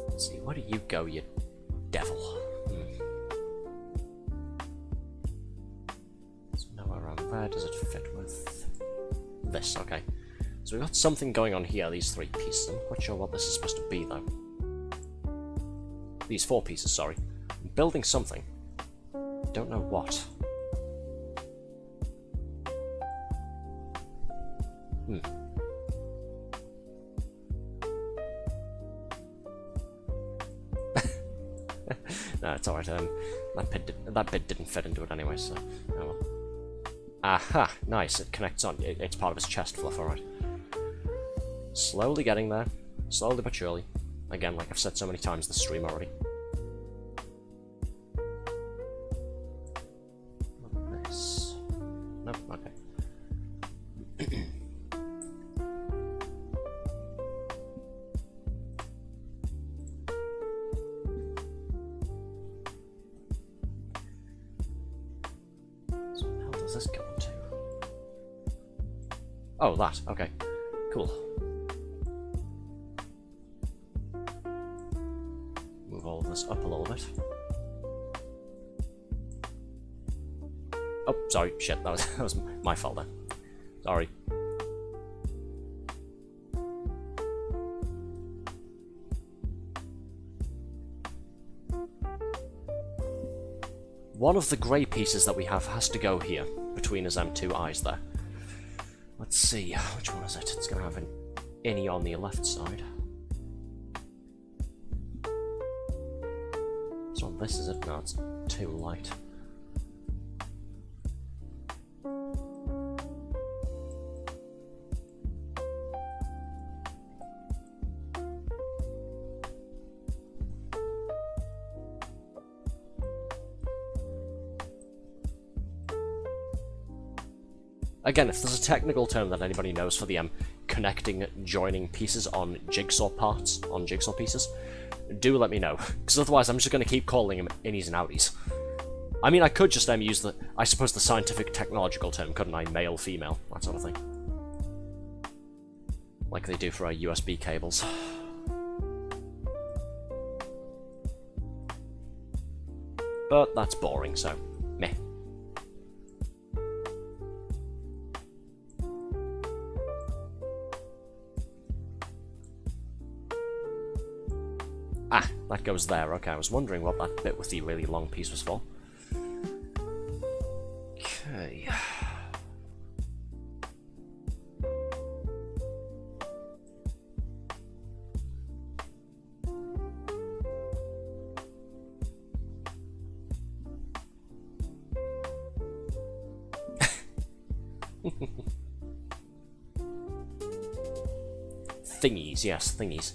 Let's see, where do you go, you devil? So nowhere around there. Does it fit with this? Okay. So we've got something going on here, these 3 pieces. I'm not quite sure what this is supposed to be, though. These 4 pieces, sorry. I'm building something. Don't know what. No, it's alright. That bit didn't fit into it anyway, so oh well. Aha! Nice. It connects on. It's part of his chest fluff. Alright. Slowly getting there. Slowly but surely. Again, like I've said so many times this stream already. Not this. Nope. Okay. This going to? Oh, that. Okay. Cool. Move all of this up a little bit. Oh, sorry. Shit, that was my fault then. Sorry. One of the grey pieces that we have has to go here, between his 2 eyes there. Let's see, which one is it? It's going to have an innie on the left side. It's not this, is it? No, it's too light. Again, if there's a technical term that anybody knows for the connecting, joining pieces on jigsaw parts, on jigsaw pieces, do let me know, because otherwise I'm just going to keep calling them innies and outies. I mean, I could just use the, I suppose the scientific technological term, couldn't I? Male, female, that sort of thing. Like they do for our USB cables. But that's boring, so meh. Ah, that goes there. Okay, I was wondering what that bit with the really long piece was for. Okay. Thingies, yes, thingies.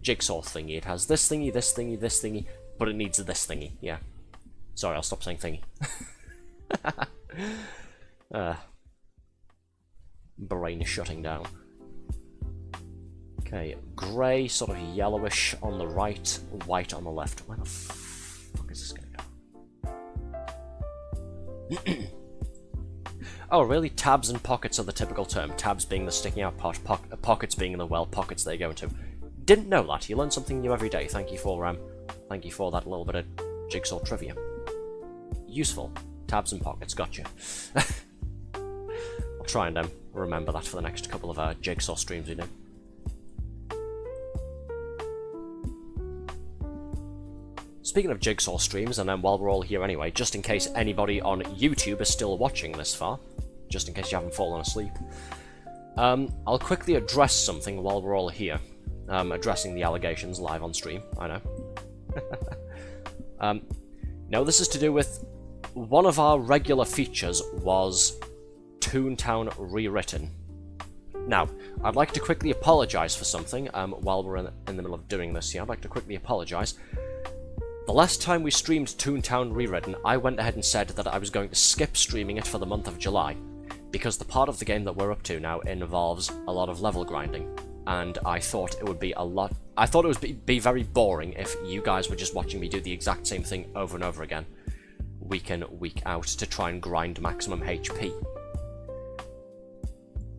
Jigsaw thingy. It has this thingy, this thingy, this thingy, but it needs this thingy, yeah. Sorry, I'll stop saying thingy. Brain shutting down. Okay, grey, sort of yellowish on the right, white on the left. Where the fuck is this gonna go? Oh, really? Tabs and pockets are the typical term. Tabs being the sticking out part, pockets being the well pockets they go into. Didn't know that. You learn something new every day. Thank you for that little bit of jigsaw trivia. Useful. Tabs and pockets. Gotcha. I'll try and remember that for the next couple of jigsaw streams we do. Speaking of jigsaw streams, and then while we're all here anyway, just in case anybody on YouTube is still watching this far, just in case you haven't fallen asleep, I'll quickly address something while we're all here. Addressing the allegations live on stream, I know. Now this is to do with one of our regular features was Toontown Rewritten. Now, I'd like to quickly apologise for something while we're in the middle of doing this here. I'd like to quickly apologise. The last time we streamed Toontown Rewritten, I went ahead and said that I was going to skip streaming it for the month of July, because the part of the game that we're up to now involves a lot of level grinding, and I thought it would be be very boring if you guys were just watching me do the exact same thing over and over again, week in, week out, to try and grind maximum HP.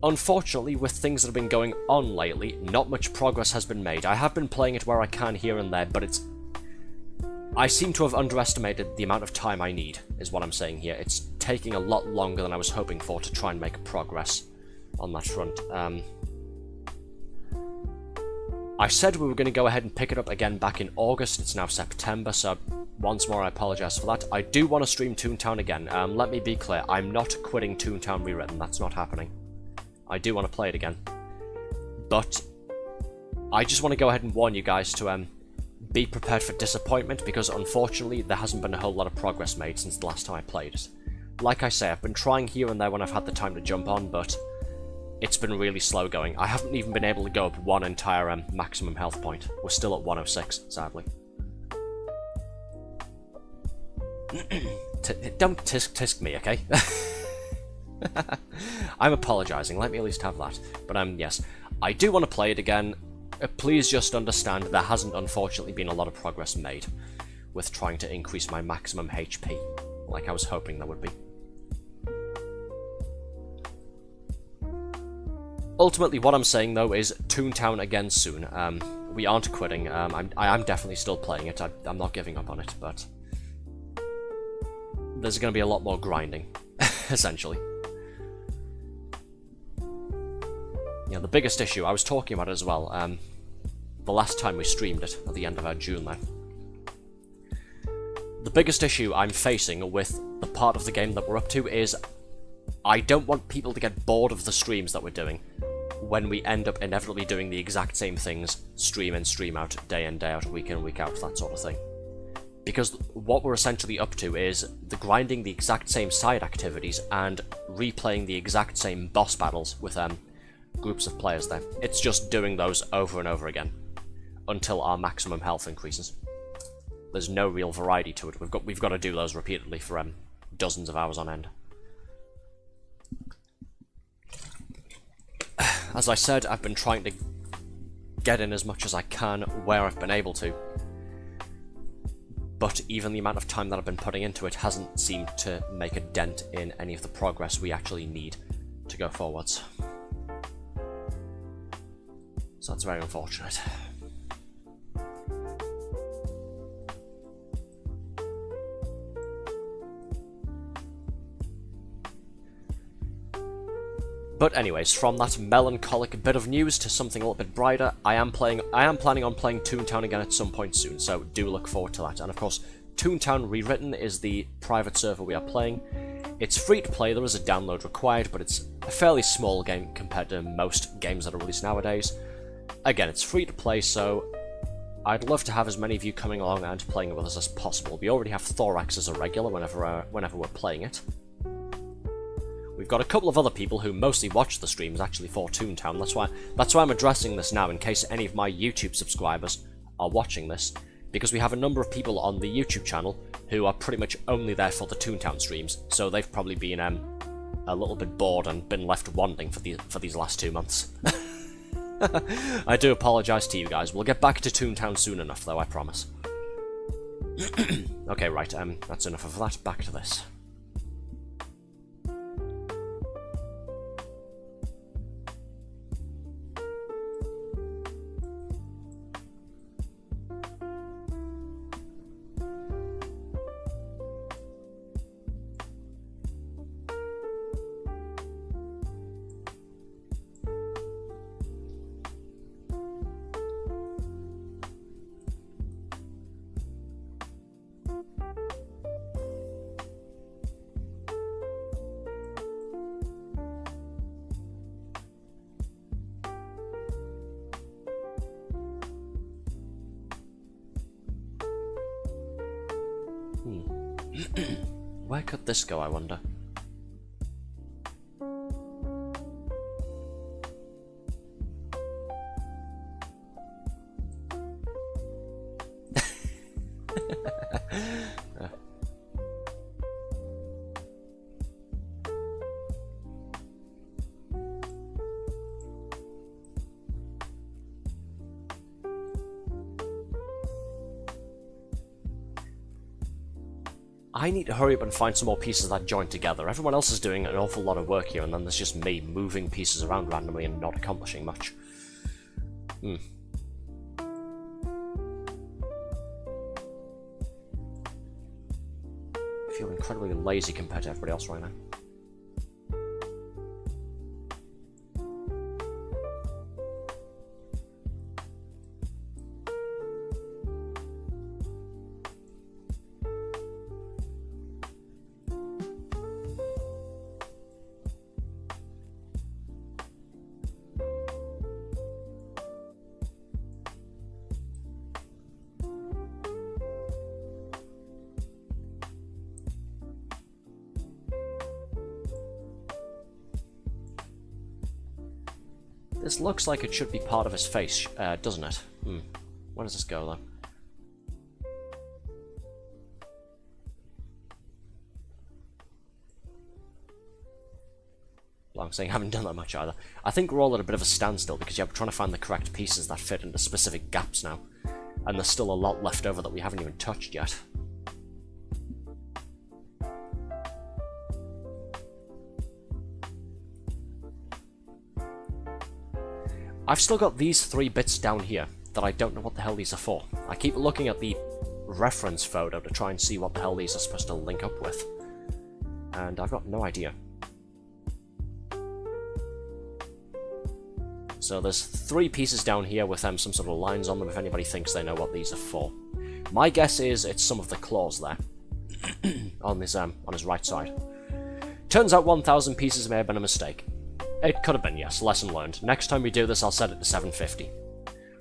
Unfortunately, with things that have been going on lately, not much progress has been made. I have been playing it where I can here and there, but I seem to have underestimated the amount of time I need, is what I'm saying here. It's taking a lot longer than I was hoping for to try and make progress on that front. I said we were going to go ahead and pick it up again back in August. It's now September, so once more I apologise for that. I do want to stream Toontown again. Let me be clear, I'm not quitting Toontown Rewritten. That's not happening. I do want to play it again. But I just want to go ahead and warn you guys to be prepared for disappointment, because unfortunately there hasn't been a whole lot of progress made since the last time I played it. Like I say, I've been trying here and there when I've had the time to jump on, but it's been really slow going. I haven't even been able to go up one entire maximum health point. We're still at 106, sadly. Don't tisk me, okay? I'm apologising, let me at least have that. But yes, I do want to play it again. Please just understand there hasn't unfortunately been a lot of progress made with trying to increase my maximum HP, like I was hoping there would be. Ultimately, what I'm saying though is Toontown again soon. We aren't quitting. I am definitely still playing it. I'm not giving up on it, but there's going to be a lot more grinding, essentially. Yeah, the biggest issue, I was talking about it as well, the last time we streamed it, at the end of June there. The biggest issue I'm facing with the part of the game that we're up to is I don't want people to get bored of the streams that we're doing when we end up inevitably doing the exact same things, stream in, stream out, day in, day out, week in, week out, that sort of thing. Because what we're essentially up to is grinding the exact same side activities and replaying the exact same boss battles with groups of players there. It's just doing those over and over again until our maximum health increases. There's no real variety to it. We've got to do those repeatedly for dozens of hours on end. As I said, I've been trying to get in as much as I can where I've been able to, but even the amount of time that I've been putting into it hasn't seemed to make a dent in any of the progress we actually need to go forwards. So that's very unfortunate. But anyways, from that melancholic bit of news to something a little bit brighter, I am planning on playing Toontown again at some point soon, so do look forward to that. And of course, Toontown Rewritten is the private server we are playing. It's free to play, there is a download required, but it's a fairly small game compared to most games that are released nowadays. Again, it's free to play, so I'd love to have as many of you coming along and playing it with us as possible. We already have Thorax as a regular whenever we're playing it. We've got a couple of other people who mostly watch the streams actually for Toontown. That's why I'm addressing this now, in case any of my YouTube subscribers are watching this, because we have a number of people on the YouTube channel who are pretty much only there for the Toontown streams, so they've probably been a little bit bored and been left wanting for these last 2 months. I do apologise to you guys. We'll get back to Toontown soon enough, though, I promise. Okay, right, that's enough of that. Back to this. Where could this go, I wonder? I need to hurry up and find some more pieces that join together. Everyone else is doing an awful lot of work here, and then there's just me moving pieces around randomly and not accomplishing much. I feel incredibly lazy compared to everybody else right now. This looks like it should be part of his face, doesn't it? Where does this go, though? Well, I'm saying I haven't done that much either. I think we're all at a bit of a standstill because you're trying to find the correct pieces that fit into specific gaps now. And there's still a lot left over that we haven't even touched yet. I've still got these 3 bits down here that I don't know what the hell these are for. I keep looking at the reference photo to try and see what the hell these are supposed to link up with. And I've got no idea. So there's 3 pieces down here with some sort of lines on them if anybody thinks they know what these are for. My guess is it's some of the claws there. on his right side. Turns out 1,000 pieces may have been a mistake. It could have been, yes. Lesson learned. Next time we do this, I'll set it to 750.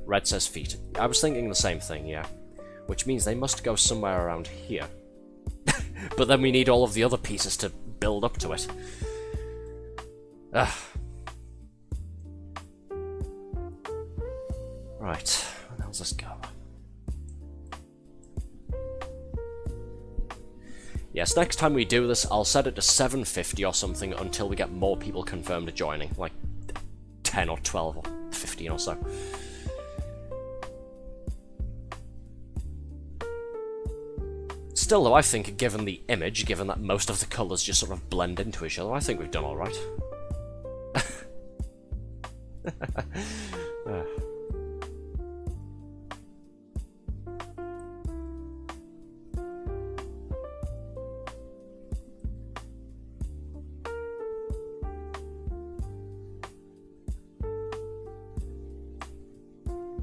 Red says feet. I was thinking the same thing, yeah. Which means they must go somewhere around here. But then we need all of the other pieces to build up to it. Ugh. Right. Where the hell does this go? Yes, next time we do this, I'll set it to 750 or something until we get more people confirmed joining. Like 10 or 12 or 15 or so. Still though, I think given the image, given that most of the colours just sort of blend into each other, I think we've done alright.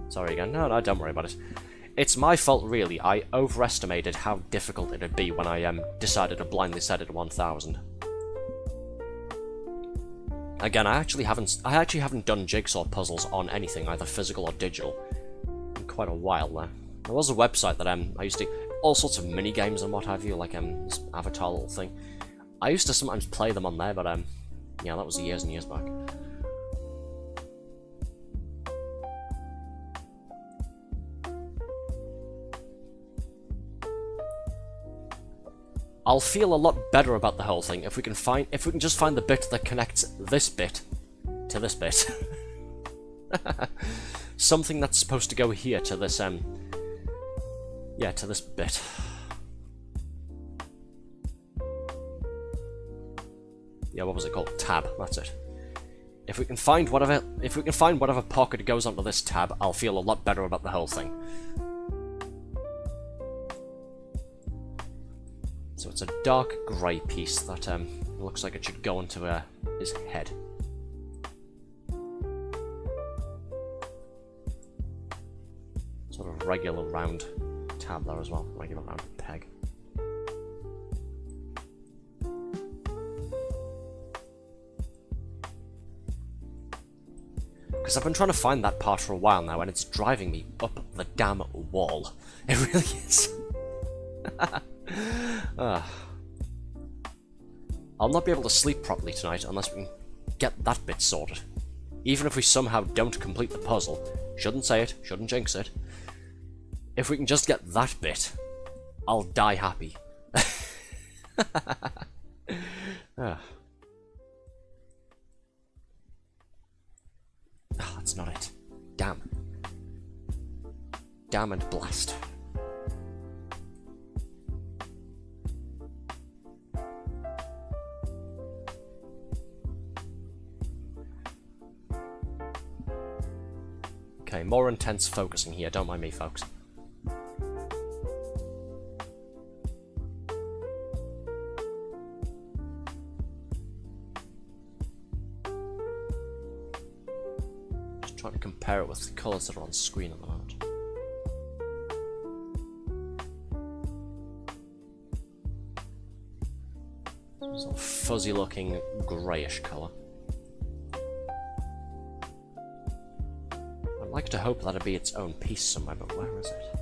Sorry again. No, don't worry about it. It's my fault, really. I overestimated how difficult it'd be when I decided to blindly set it to 1,000. Again, I actually haven't done jigsaw puzzles on anything, either physical or digital, in quite a while now. There was a website that I used to all sorts of mini games and what have you, like this Avatar little thing. I used to sometimes play them on there, but Yeah, that was years and years back. I'll feel a lot better about the whole thing if we can just find the bit that connects this bit to this bit. Something that's supposed to go here to this yeah, to this bit. Yeah, what was it called? Tab, that's it. If we can find whatever pocket goes onto this tab, I'll feel a lot better about the whole thing. So it's a dark grey piece that looks like it should go onto his head. Sort of regular round tab there as well, regular round peg. Because I've been trying to find that part for a while now, and it's driving me up the damn wall. It really is. I'll not be able to sleep properly tonight unless we can get that bit sorted. Even if we somehow don't complete the puzzle. Shouldn't say it, shouldn't jinx it. If we can just get that bit, I'll die happy. That's not it. Damn. Damn and blast. Okay, more intense focusing here, don't mind me, folks. Just trying to compare it with the colours that are on screen at the moment. Sort of fuzzy looking greyish colour. I'd like to hope that'd be its own piece somewhere, but where is it?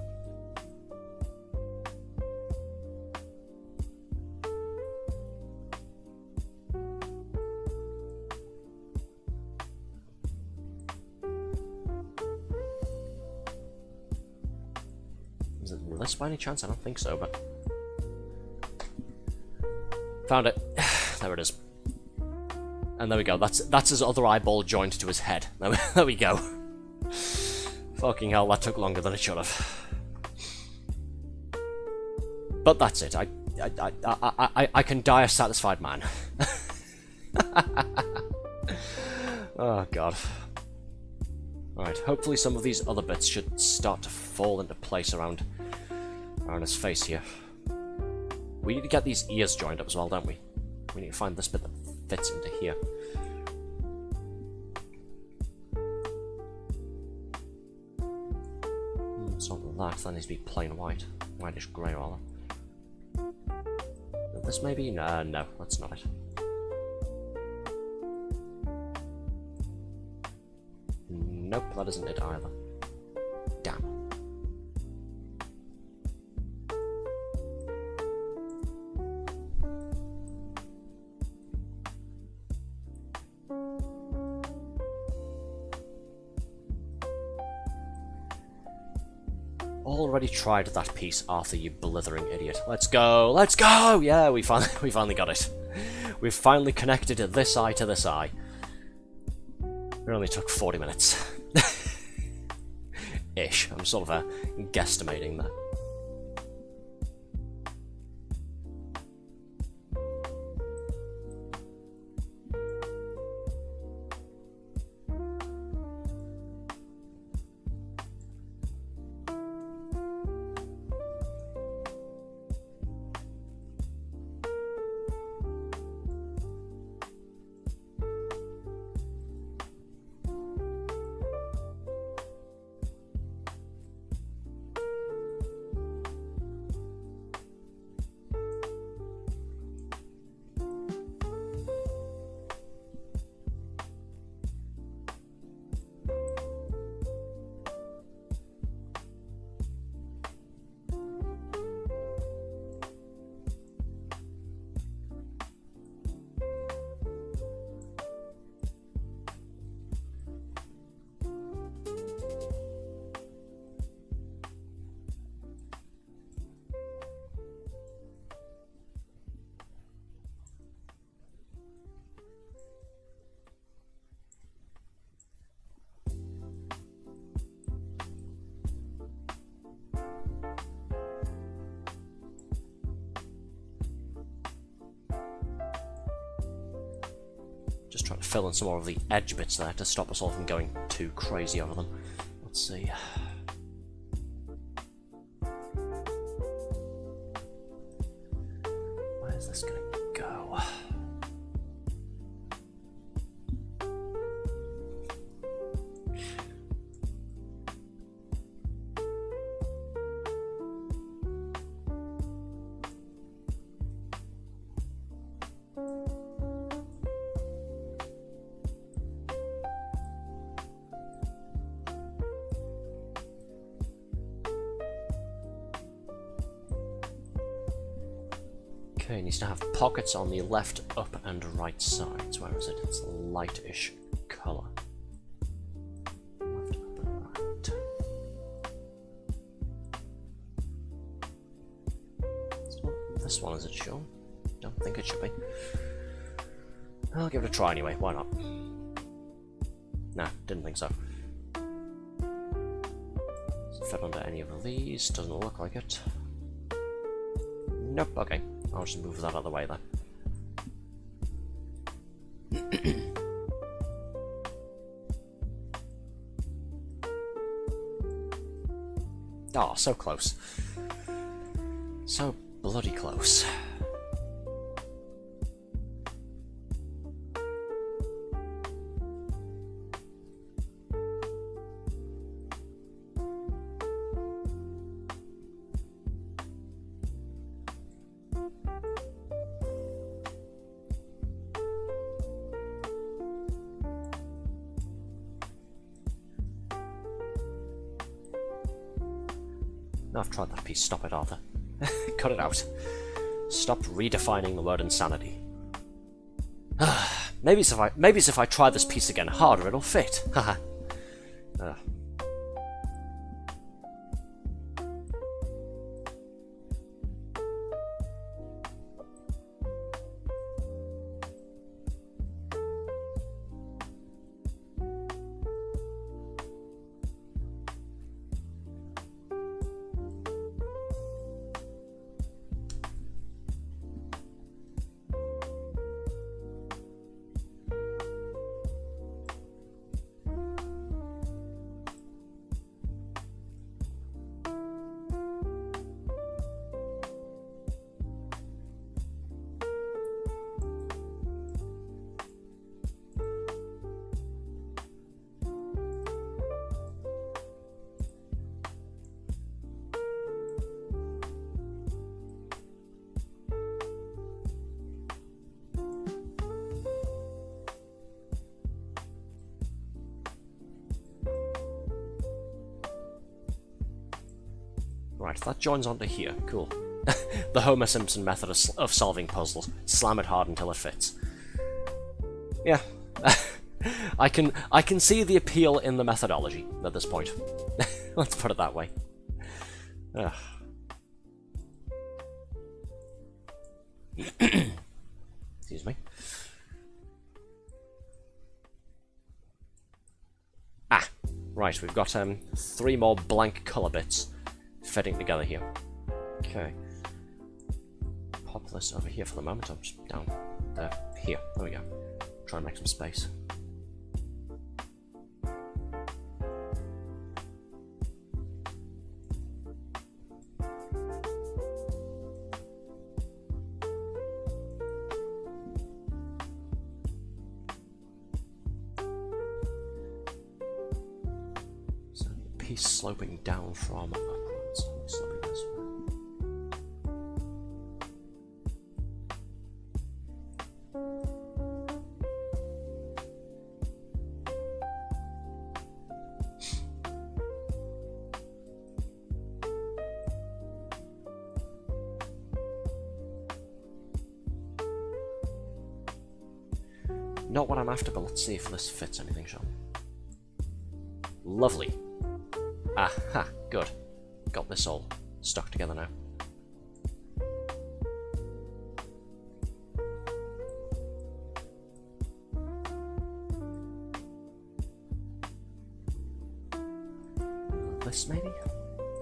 Is it this by any chance? I don't think so, but... Found it. There it is. And there we go. That's his other eyeball joined to his head. There we go. Fucking hell, that took longer than it should have. But that's it. I can die a satisfied man. Oh god. Alright, hopefully some of these other bits should start to fall into place around his face here. We need to get these ears joined up as well, don't we? We need to find this bit that fits into here. Something like that needs to be plain white. Whitish grey, rather. This maybe? No, that's not it. Nope, that isn't it either. Damn. Already tried that piece, Arthur, you blithering idiot. Let's go! Let's go! Yeah, we finally got it. We've finally connected this eye to this eye. It only took 40 minutes. Ish. I'm sort of guesstimating that. fill in some more of the edge bits there to stop us all from going too crazy over them. Let's see. Where's this going to go? Okay, it needs to have pockets on the left, up, and right sides. Where is it? It's a lightish colour. Left, up, and right. It's not this one, is it, sure? Don't think it should be. I'll give it a try anyway, why not? Nah, didn't think so. Does it fit under any of these? Doesn't look like it. Nope, okay. I'll just move that out of the way then. Oh, so close. So bloody close. No, I've tried that piece. Stop it, Arthur. Cut it out. Stop redefining the word insanity. maybe if I try this piece again harder, it'll fit. Haha. Right, that joins onto here. Cool. The Homer Simpson method of solving puzzles. Slam it hard until it fits. Yeah. I can see the appeal in the methodology at this point. Let's put it that way. Excuse me. Ah, right, we've got 3 more blank colour bits fitting together here. Okay. Pop this over here for the moment. I'm just down there. Here. There we go. Try and make some space. So a piece sloping down from upwards. Sloping this way. Not what I'm after, but let's see if this fits anything, shall we? Lovely. Aha, good. Got this all stuck together now. This maybe?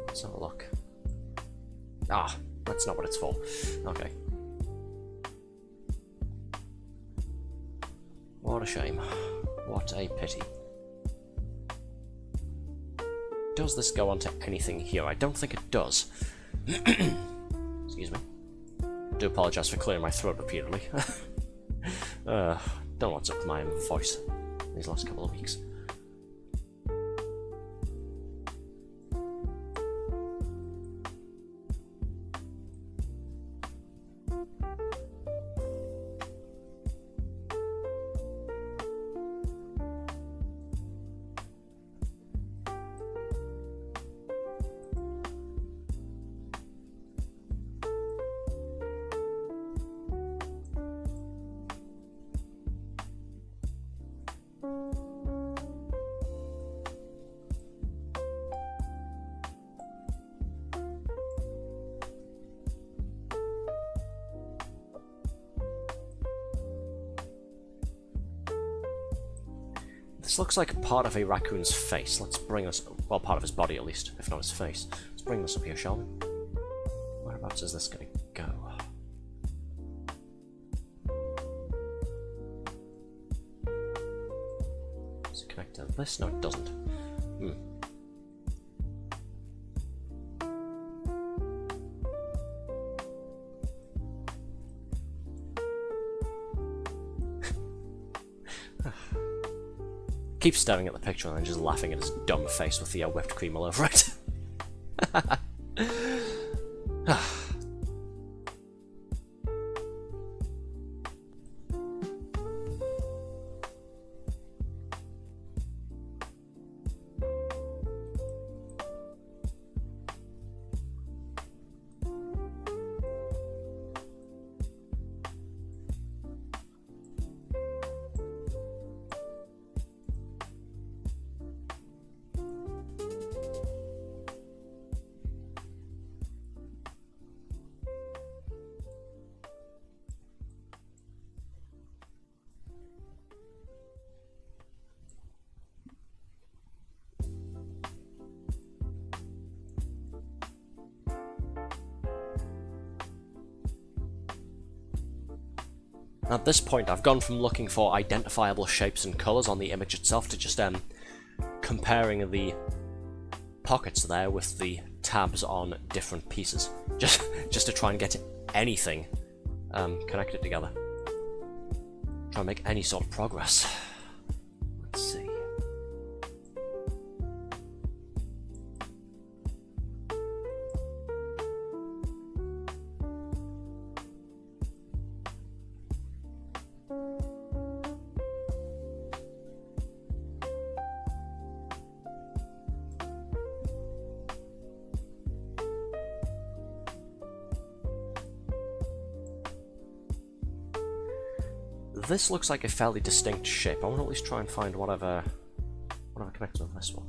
Let's have a look. Ah, that's not what it's for. Okay. What a shame. What a pity. Does this go onto anything here? I don't think it does. Excuse me. I do apologise for clearing my throat repeatedly. Don't know what's up with my voice these last couple of weeks. This looks like part of a raccoon's face. Let's bring this, well, part of his body at least, if not his face. Let's bring this up here, shall we? Whereabouts is this going to go? Does it connect to this? No, it doesn't. Keep staring at the picture and then just laughing at his dumb face with the whipped cream all over it. At this point, I've gone from looking for identifiable shapes and colours on the image itself to just comparing the pockets there with the tabs on different pieces, just to try and get anything connected together. Try and make any sort of progress. Let's see. This looks like a fairly distinct shape. I want to at least try and find whatever connects with this one.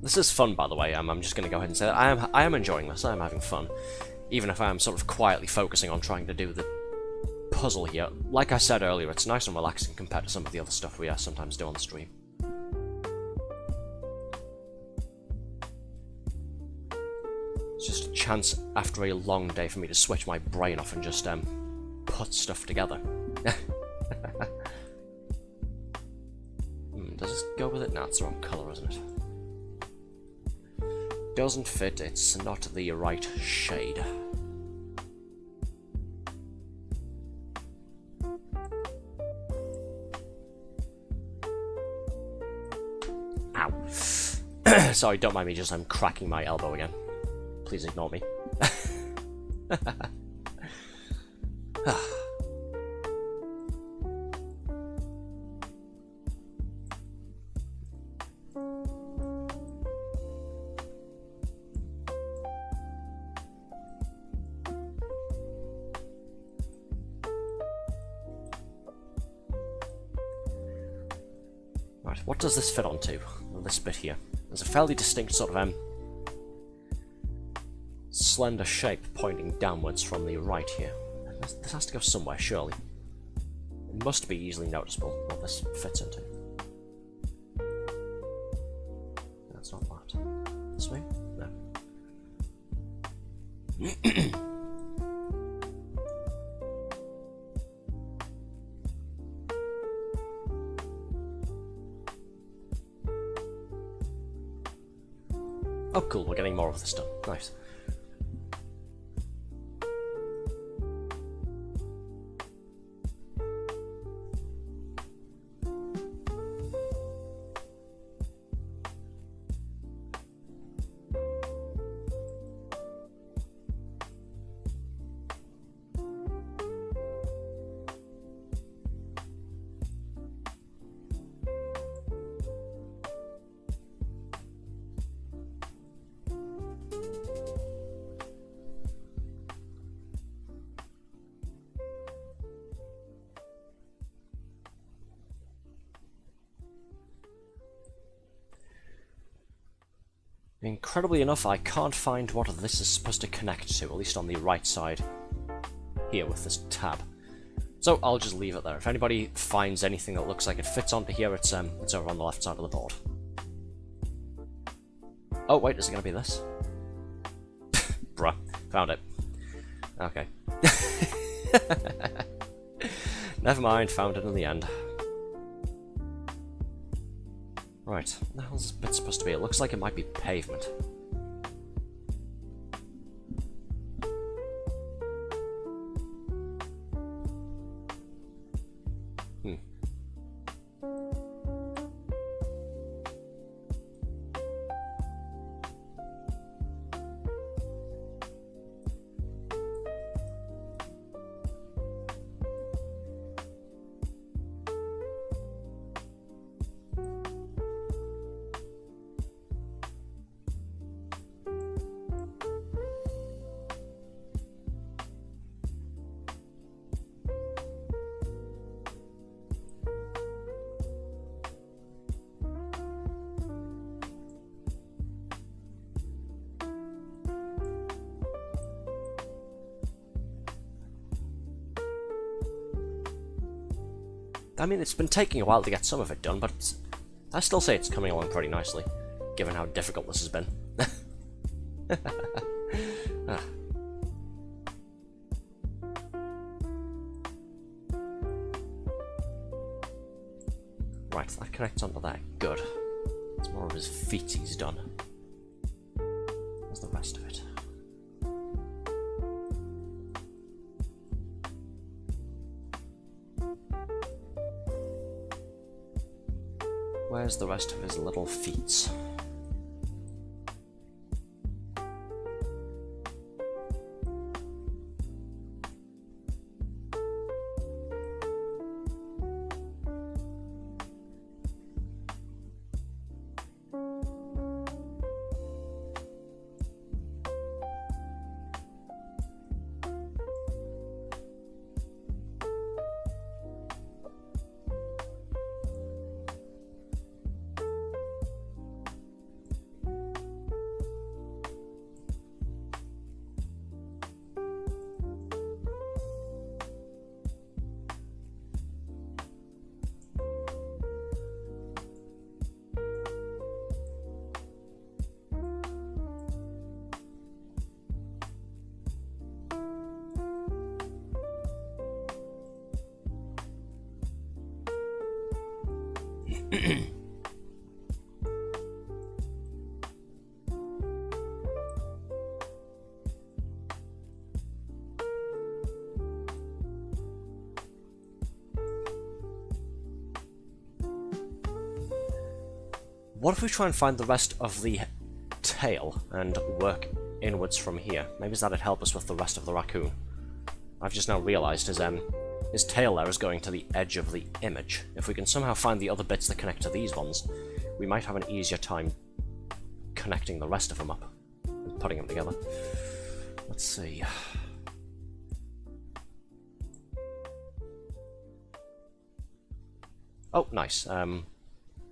This is fun, by the way. I'm just going to go ahead and say that I am enjoying this. I am having fun, even if I am sort of quietly focusing on trying to do the puzzle here. Like I said earlier, it's nice and relaxing compared to some of the other stuff we sometimes do on the stream. It's just a chance after a long day for me to switch my brain off and just put stuff together. Does this go with it? No, it's the wrong colour, isn't it? Doesn't fit, it's not the right shade. Sorry, don't mind me, just I'm cracking my elbow again. Please ignore me. Right, what does this fit onto? This bit here. There's a fairly distinct sort of slender shape pointing downwards from the right here. This has to go somewhere, surely. It must be easily noticeable what this fits into. Oh cool, we're getting more of this done. Nice. Incredibly enough, I can't find what this is supposed to connect to, at least on the right side here with this tab. So I'll just leave it there. If anybody finds anything that looks like it fits onto here, it's over on the left side of the board. Oh wait, is it going to be this? Bruh, found it. Okay. Never mind, found it in the end. Right, what the hell's this bit supposed to be? It looks like it might be pavement. I mean, it's been taking a while to get some of it done, but I still say it's coming along pretty nicely, given how difficult this has been. Ah. Right, that connects onto that. Good. It's more of his feet he's done. Where's the rest of it? Where's the rest of his little feet? What if we try and find the rest of the tail and work inwards from here? Maybe that'd help us with the rest of the raccoon. I've just now realised his tail there is going to the edge of the image. If we can somehow find the other bits that connect to these ones, we might have an easier time connecting the rest of them up and putting them together. Let's see. Oh, nice. A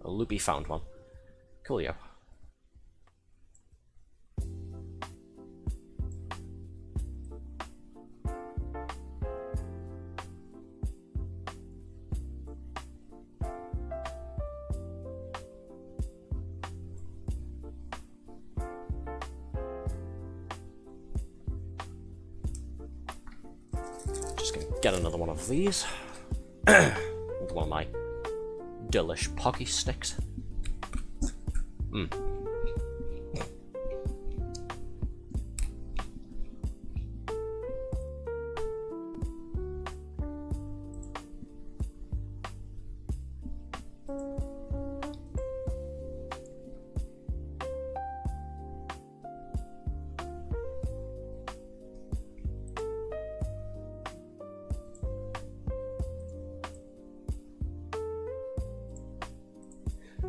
loopy found one. Coolio. get another one of these. One of my delish pocky sticks.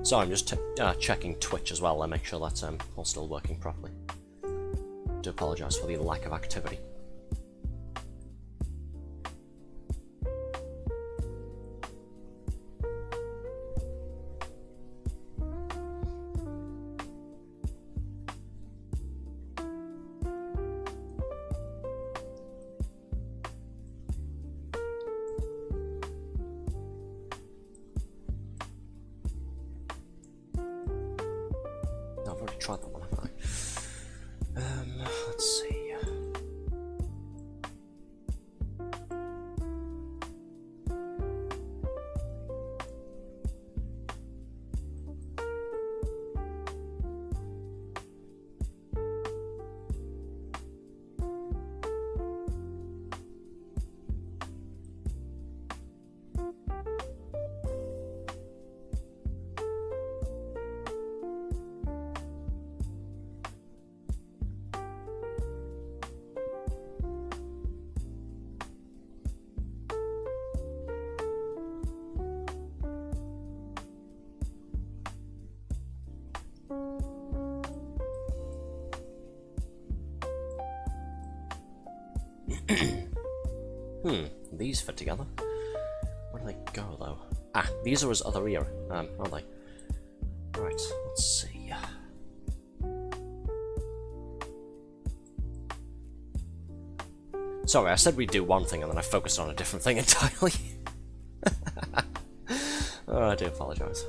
So I'm just checking Twitch as well to make sure that's all still working properly. Do apologise for the lack of activity. I've already tried that one, haven't I? Let's see. These fit together. Where do they go, though? Ah, these are his other ear, aren't they? Right, let's see. Sorry, I said we'd do one thing and then I focused on a different thing entirely. Oh, I do apologise.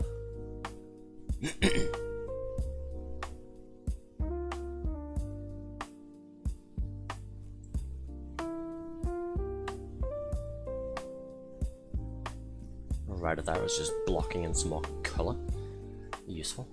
Right there is just blocking in some more colour. Useful.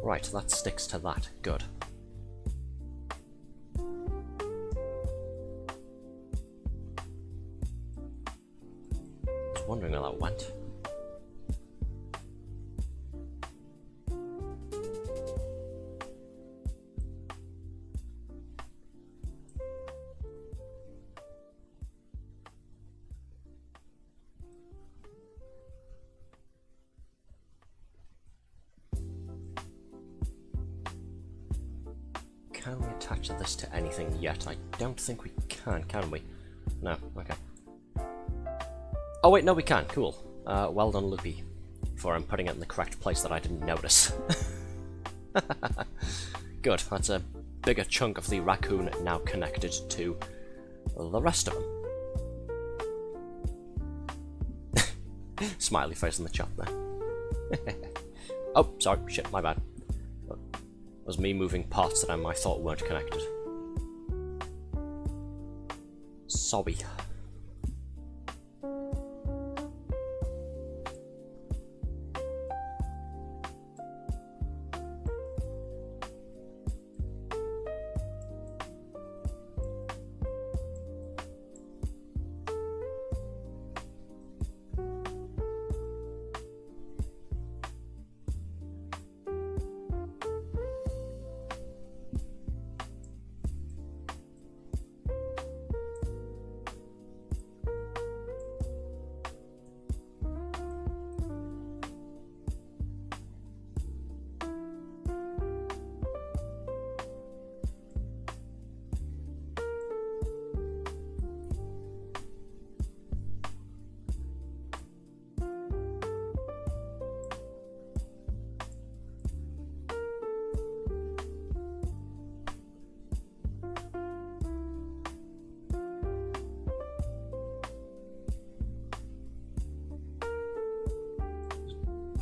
Right, that sticks to that. Good. Wondering where that went. Can we attach this to anything yet? I don't think we can we? No, okay. Oh wait, no we can, cool. Well done Loopy, for putting it in the correct place that I didn't notice. Good, that's a bigger chunk of the raccoon now connected to the rest of them. Smiley face in the chat there. Oh, sorry, shit, my bad. It was me moving parts that I thought weren't connected. Sorry.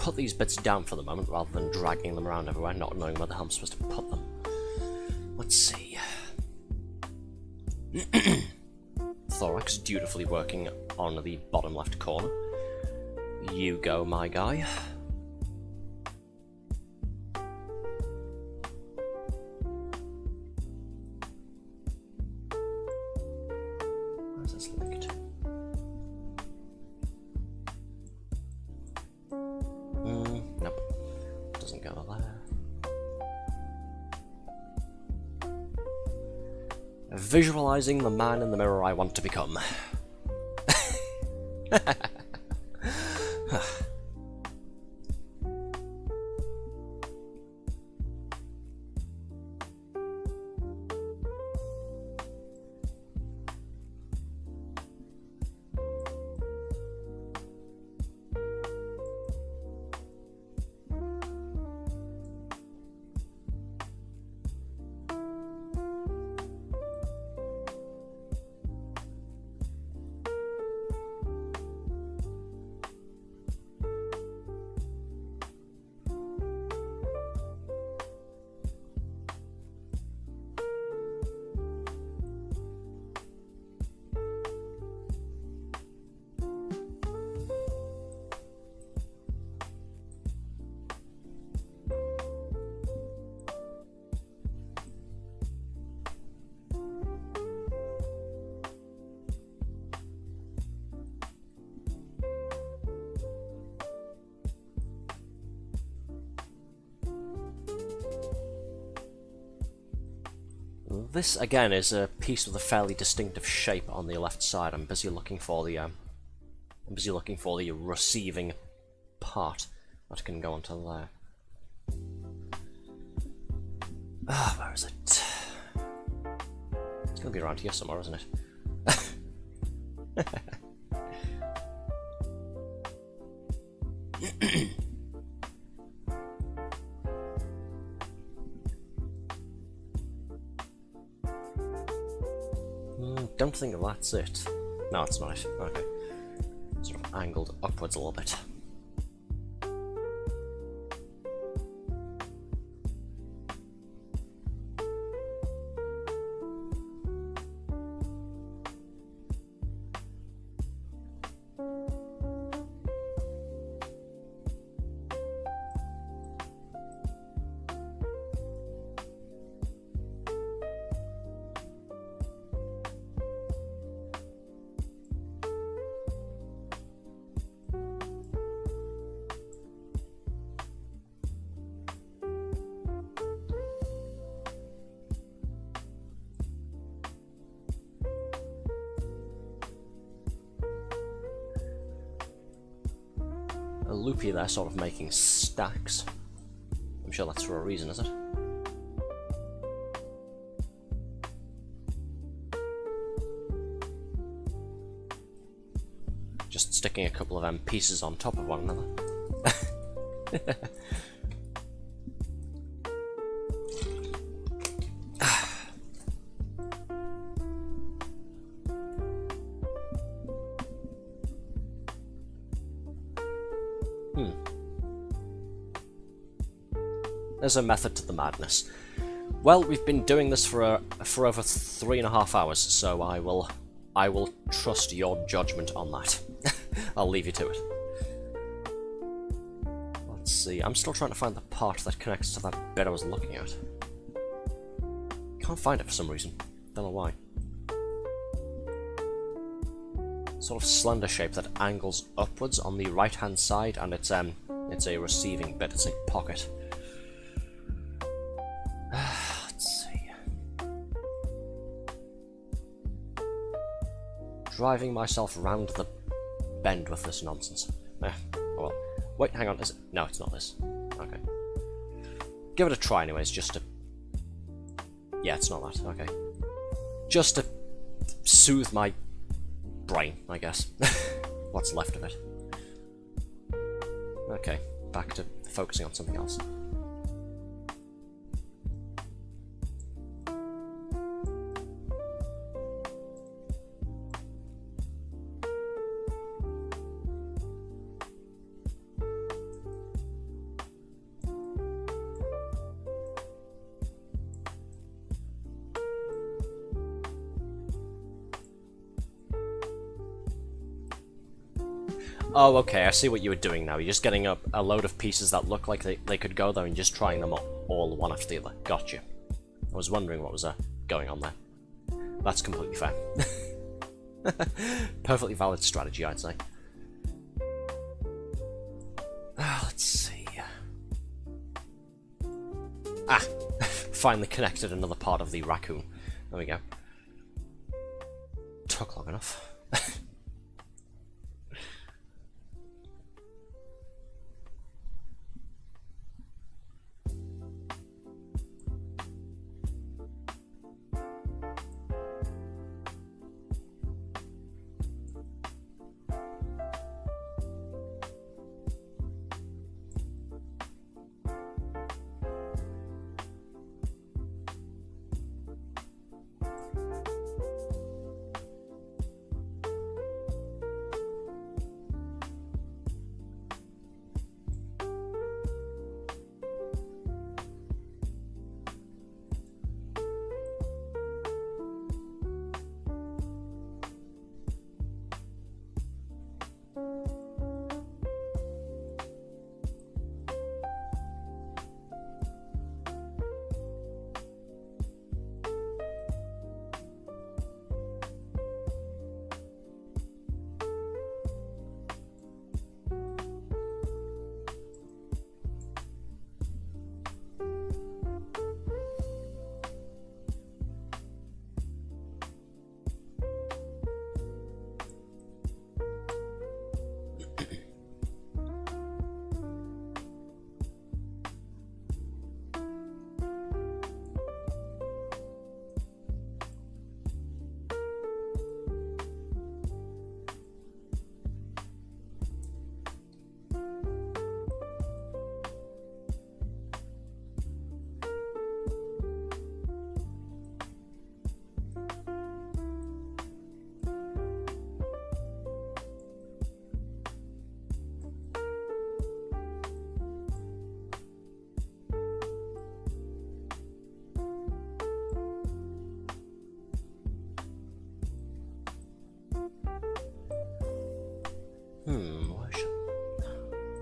put these bits down for the moment rather than dragging them around everywhere, not knowing where the hell I'm supposed to put them. Let's see. Thorax dutifully working on the bottom left corner. You go, my guy. Where's this linked? Nope. Doesn't go there. Visualizing the man in the mirror I want to become. This again is a piece with a fairly distinctive shape on the left side. I'm busy looking for the receiving part that can go onto there. Ah, where is it? It's gonna be around here somewhere, isn't it? Don't think that's it. No, it's not it. Okay. Sort of angled upwards a little bit. A loopy there, sort of making stacks. I'm sure that's for a reason, is it? Just sticking a couple of pieces on top of one another. There's a method to the madness. Well, we've been doing this for over 3.5 hours, so I will trust your judgment on that. I'll leave you to it. Let's see. I'm still trying to find the part that connects to that bit I was looking at. Can't find it for some reason. Don't know why. Sort of slender shape that angles upwards on the right-hand side, and it's a receiving bit. It's a pocket. Let's see. Driving myself round the bend with this nonsense. Oh well. Wait, hang on. Is it? No, it's not this. Okay. Give it a try, anyways. Just to. Yeah, it's not that. Okay. Just to soothe my brain, I guess. What's left of it. Okay, back to focusing on something else. Oh, okay, I see what you were doing now. You're just getting up a load of pieces that look like they could go there and just trying them all one after the other. Gotcha. I was wondering what was going on there. That's completely fair. Perfectly valid strategy, I'd say. Let's see. Ah! Finally connected another part of the raccoon. There we go. Took long enough.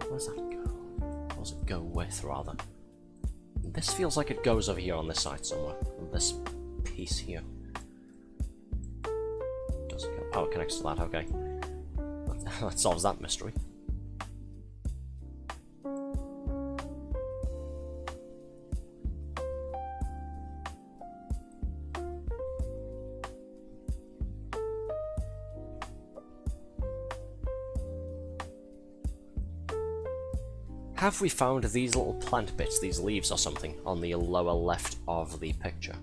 Where's that go? Or does it go with, rather? This feels like it goes over here on this side somewhere. On this piece here. Does it go? Oh, it connects to that, okay. That solves that mystery. Have we found these little plant bits, these leaves or something, on the lower left of the picture?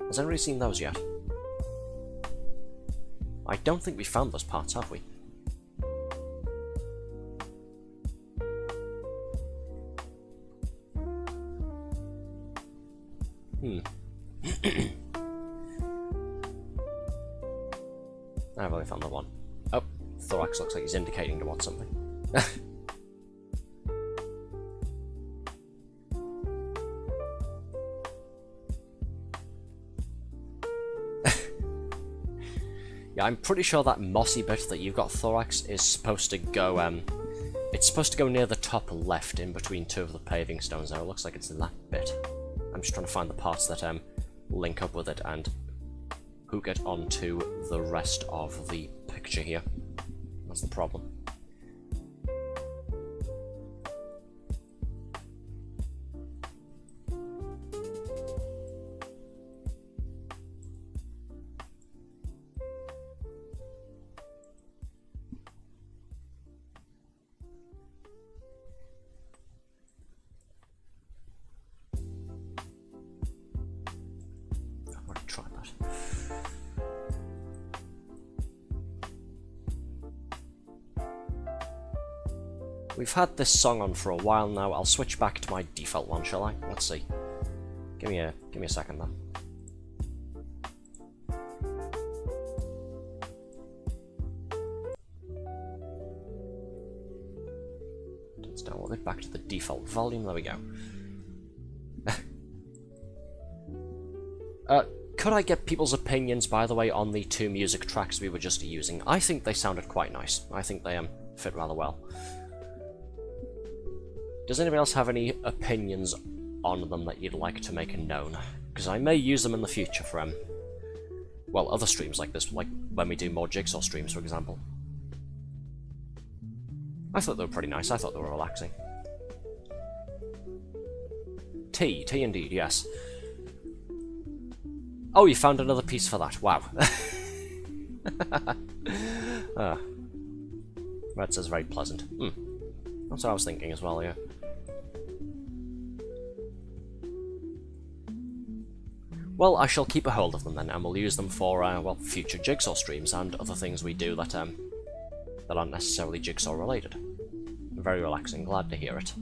Has anybody seen those yet? I don't think we found those parts, have we? I've only found the one. Oh, thorax looks like he's indicating towards something. Yeah, I'm pretty sure that mossy bit that you've got thorax is supposed to go, it's supposed to go near the top left in between two of the paving stones there. It looks like it's in that bit. I'm just trying to find the parts that link up with it and hook it onto the rest of the picture here. That's the problem. We've had this song on for a while now. I'll switch back to my default one, shall I? Let's see. Give me a second then. Let's download it back to the default volume. There we go. Could I get people's opinions, by the way, on the two music tracks we were just using? I think they sounded quite nice. I think they fit rather well. Does anybody else have any opinions on them that you'd like to make known? Because I may use them in the future for, well, other streams like this, like when we do more Jigsaw streams, for example. I thought they were pretty nice, I thought they were relaxing. Tea indeed, yes. Oh, you found another piece for that, wow. Red says very pleasant. That's what I was thinking as well, yeah. Well, I shall keep a hold of them then, and we'll use them for, well, future Jigsaw streams and other things we do that, that aren't necessarily Jigsaw related. Very relaxing, glad to hear it.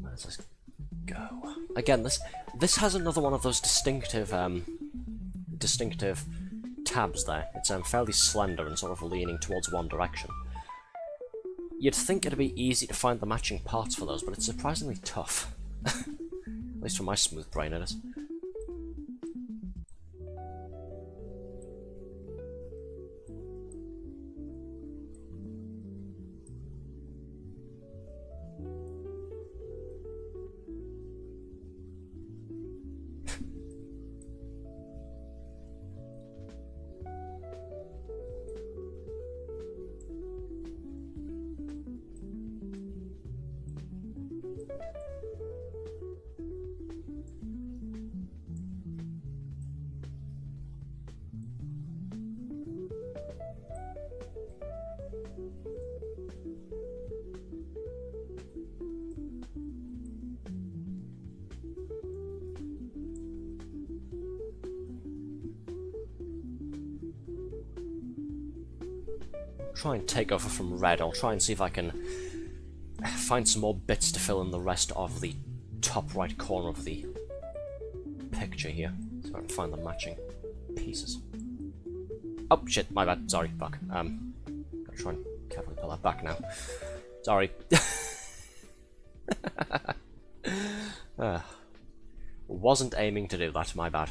Let's just go. Again, this has another one of those distinctive tabs there. It's fairly slender and sort of leaning towards one direction. You'd think it'd be easy to find the matching parts for those, but it's surprisingly tough. At least for my smooth brain it is. Try and take over from red. I'll try and see if I can find some more bits to fill in the rest of the top right corner of the picture here. So I can find the matching pieces. Oh shit, my bad, sorry, fuck. Gotta try and carefully pull that back now. Sorry. Wasn't aiming to do that, my bad.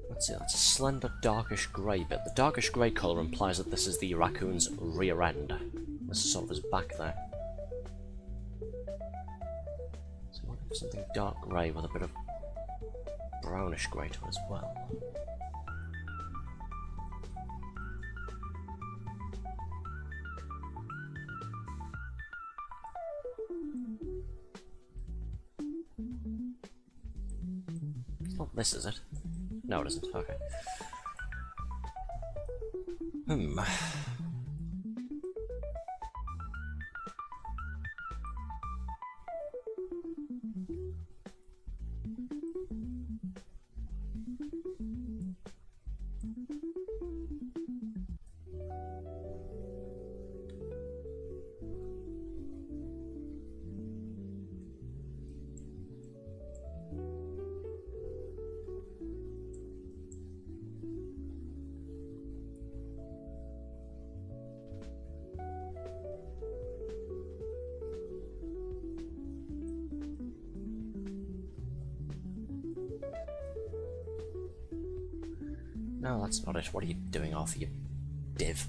Let's see, that's a slender darkish grey bit. The darkish grey colour implies that this is the raccoon's rear end. This is sort of his back there. So I want something dark grey with a bit of brownish grey to it as well. It's not this, is it? No, it isn't. Okay. No, that's not it. What are you doing, Arthur, you div?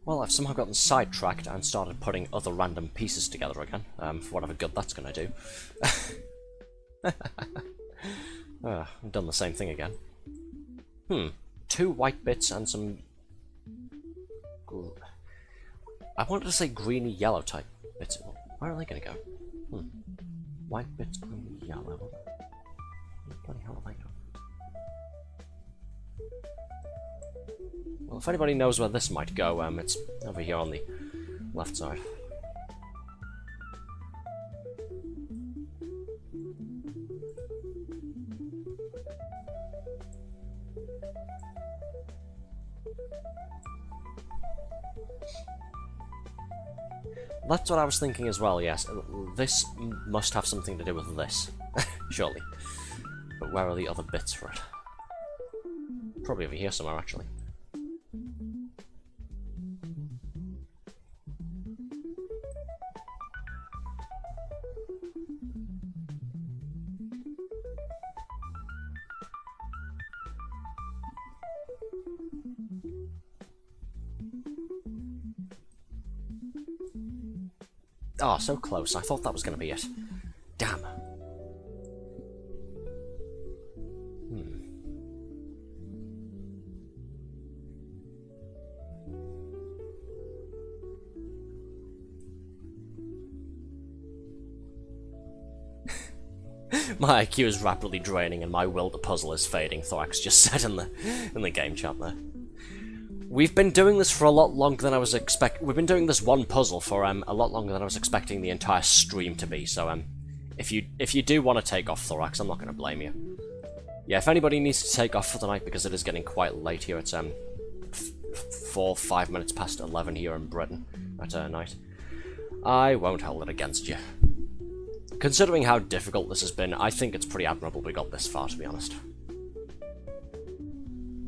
Well, I've somehow gotten sidetracked and started putting other random pieces together again, for whatever good that's going to do. I've done the same thing again. 2 white bits and some... I wanted to say greeny yellow type bits. Where are they going to go? White bits, greeny yellow. What the bloody hell are they going? Well, if anybody knows where this might go, it's over here on the left side. That's what I was thinking as well, yes. This must have something to do with this, surely. But where are the other bits for it? Probably over here somewhere, actually. Oh, so close. I thought that was going to be it. Damn. My IQ is rapidly draining and my will to puzzle is fading, Thorax just said in the game chat there. We've been doing this for a lot longer than I was We've been doing this one puzzle for a lot longer than I was expecting the entire stream to be. So if you do want to take off, Thorax, I'm not going to blame you. Yeah, if anybody needs to take off for the night because it is getting quite late here, it's 4-5 minutes past 11 here in Britain at night. I won't hold it against you. Considering how difficult this has been, I think it's pretty admirable we got this far, to be honest.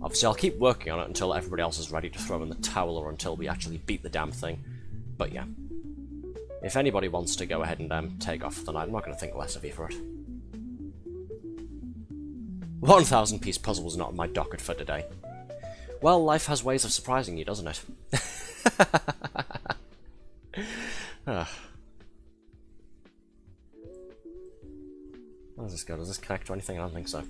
Obviously, I'll keep working on it until everybody else is ready to throw in the towel or until we actually beat the damn thing. But yeah. If anybody wants to go ahead and take off for the night, I'm not going to think less of you for it. 1,000 piece puzzle was not on my docket for today. Well, life has ways of surprising you, doesn't it? How does this go? Does this connect to anything? I don't think so.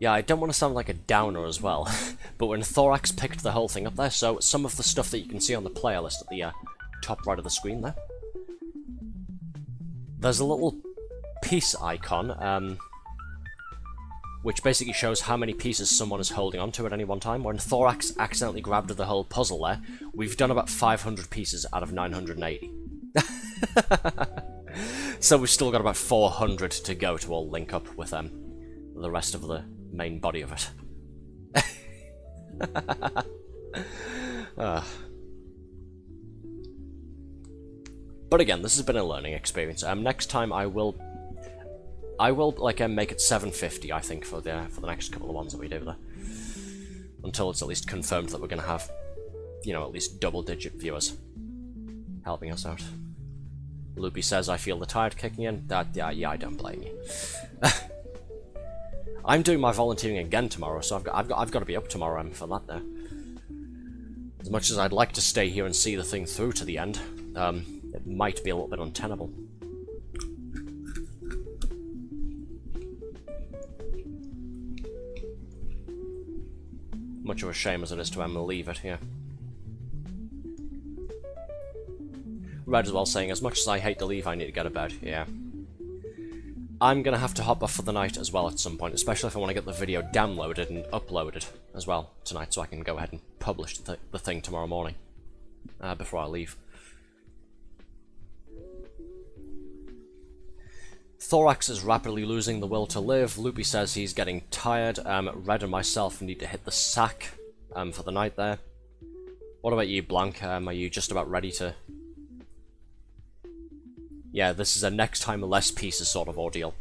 Yeah, I don't want to sound like a downer as well, but when Thorax picked the whole thing up there, so some of the stuff that you can see on the player list at the top right of the screen there, there's a little piece icon, which basically shows how many pieces someone is holding onto at any one time. When Thorax accidentally grabbed the whole puzzle there, we've done about 500 pieces out of 980. So we've still got about 400 to go to all link up with the rest of the main body of it. But again, this has been a learning experience. Next time I will like make it 750, I think, for the next couple of ones that we do there. Until it's at least confirmed that we're going to have, you know, at least double-digit viewers helping us out. Loopy says, I feel the tide kicking in. Yeah, I don't blame you. I'm doing my volunteering again tomorrow, so I've got to be up tomorrow for that there. As much as I'd like to stay here and see the thing through to the end, it might be a little bit untenable. Much of a shame as it is to leave it here. Red as well saying, as much as I hate to leave, I need to go to bed. Yeah. I'm going to have to hop off for the night as well at some point, especially if I want to get the video downloaded and uploaded as well tonight, so I can go ahead and publish the thing tomorrow morning before I leave. Thorax is rapidly losing the will to live. Loopy says he's getting tired. Red and myself need to hit the sack for the night there. What about you, Blanc? Are you just about ready to... Yeah, this is a next time less pieces sort of ordeal.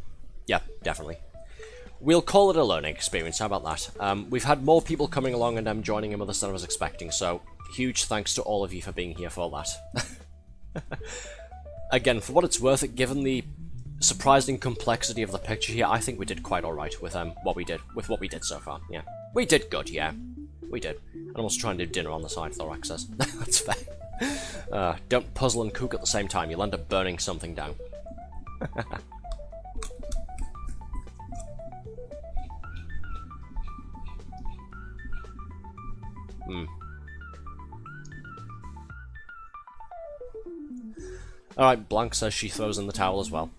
Yeah, definitely. We'll call it a learning experience, how about that? We've had more people coming along and joining in with us than I was expecting, so huge thanks to all of you for being here for that. Again, for what it's worth, given the surprising complexity of the picture here, I think we did quite alright with what we did so far, yeah. We did good, yeah. We did. And almost try and do dinner on the side, Thorax says. That's fair. Don't puzzle and cook at the same time, you'll end up burning something down. Alright, Blanc says she throws in the towel as well.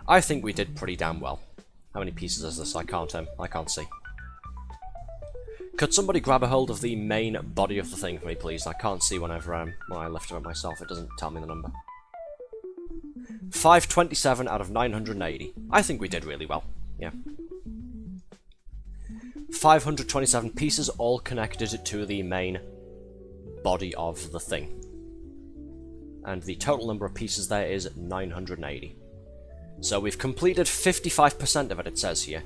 I think we did pretty damn well. How many pieces is this? I can't see. Could somebody grab a hold of the main body of the thing for me, please? I can't see whenever when I lift it up myself. It doesn't tell me the number. 527 out of 980. I think we did really well. Yeah. 527 pieces, all connected to the main body of the thing. And the total number of pieces there is 980. So we've completed 55% of it, it says here.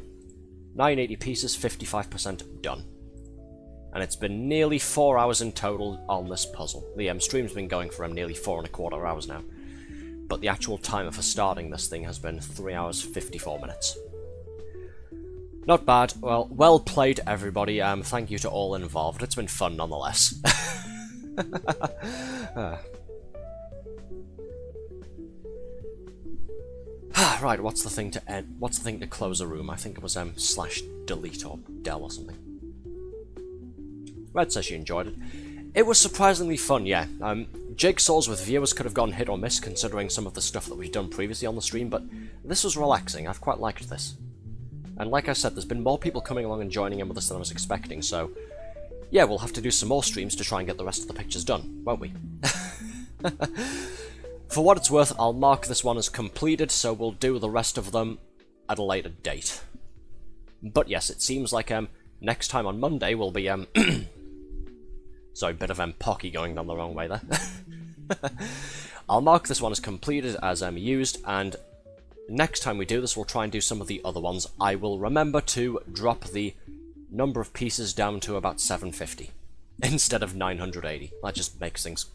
980 pieces, 55% done. And it's been nearly 4 hours in total on this puzzle. The stream's been going for nearly 4¼ hours now. But the actual timer for starting this thing has been 3 hours 54 minutes. Not bad. Well played, everybody. Thank you to all involved. It's been fun nonetheless. Right, what's the thing to end? What's the thing to close a room? I think it was /delete or del or something. Red says she enjoyed it. It was surprisingly fun, yeah. Jigsaws with viewers could have gone hit or miss considering some of the stuff that we've done previously on the stream, but this was relaxing. I've quite liked this. And like I said, there's been more people coming along and joining in with us than I was expecting, so yeah, we'll have to do some more streams to try and get the rest of the pictures done, won't we? For what it's worth, I'll mark this one as completed, so we'll do the rest of them at a later date. But yes, it seems like next time on Monday we'll be sorry, bit of Pocky going down the wrong way there. I'll mark this one as completed, as used, and next time we do this we'll try and do some of the other ones. I will remember to drop the number of pieces down to about 750 instead of 980. That just makes things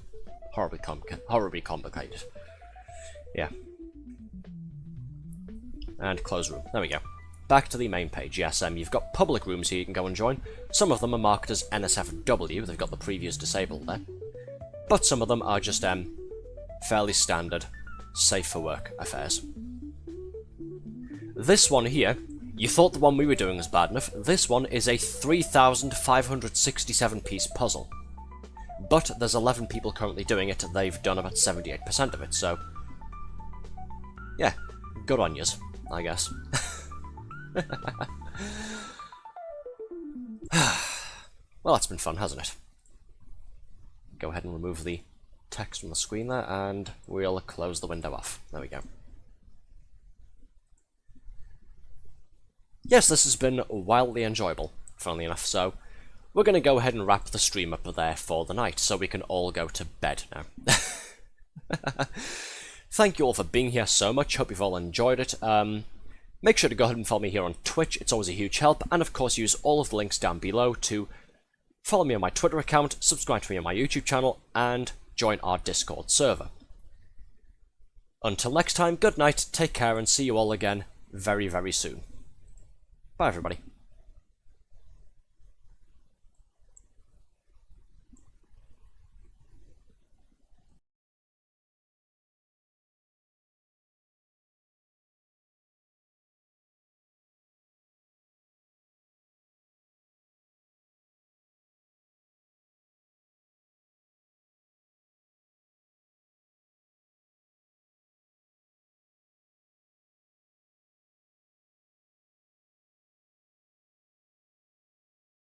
horribly complicated. Yeah. And close room. There we go. Back to the main page. Yes, you've got public rooms here you can go and join. Some of them are marked as NSFW, they've got the previews disabled there. But some of them are just fairly standard, safe for work affairs. This one here, you thought the one we were doing was bad enough. This one is a 3,567 piece puzzle. But there's 11 people currently doing it, they've done about 78% of it, so yeah, good on yous, I guess. Well, that's been fun, hasn't it? Go ahead and remove the text from the screen there, and we'll close the window off. There we go. Yes, this has been wildly enjoyable, funnily enough, so we're going to go ahead and wrap the stream up there for the night, so we can all go to bed now. Thank you all for being here so much. Hope you've all enjoyed it. Make sure to go ahead and follow me here on Twitch. It's always a huge help. And of course, use all of the links down below to follow me on my Twitter account, subscribe to me on my YouTube channel, and join our Discord server. Until next time, good night, take care, and see you all again very, very soon. Bye, everybody.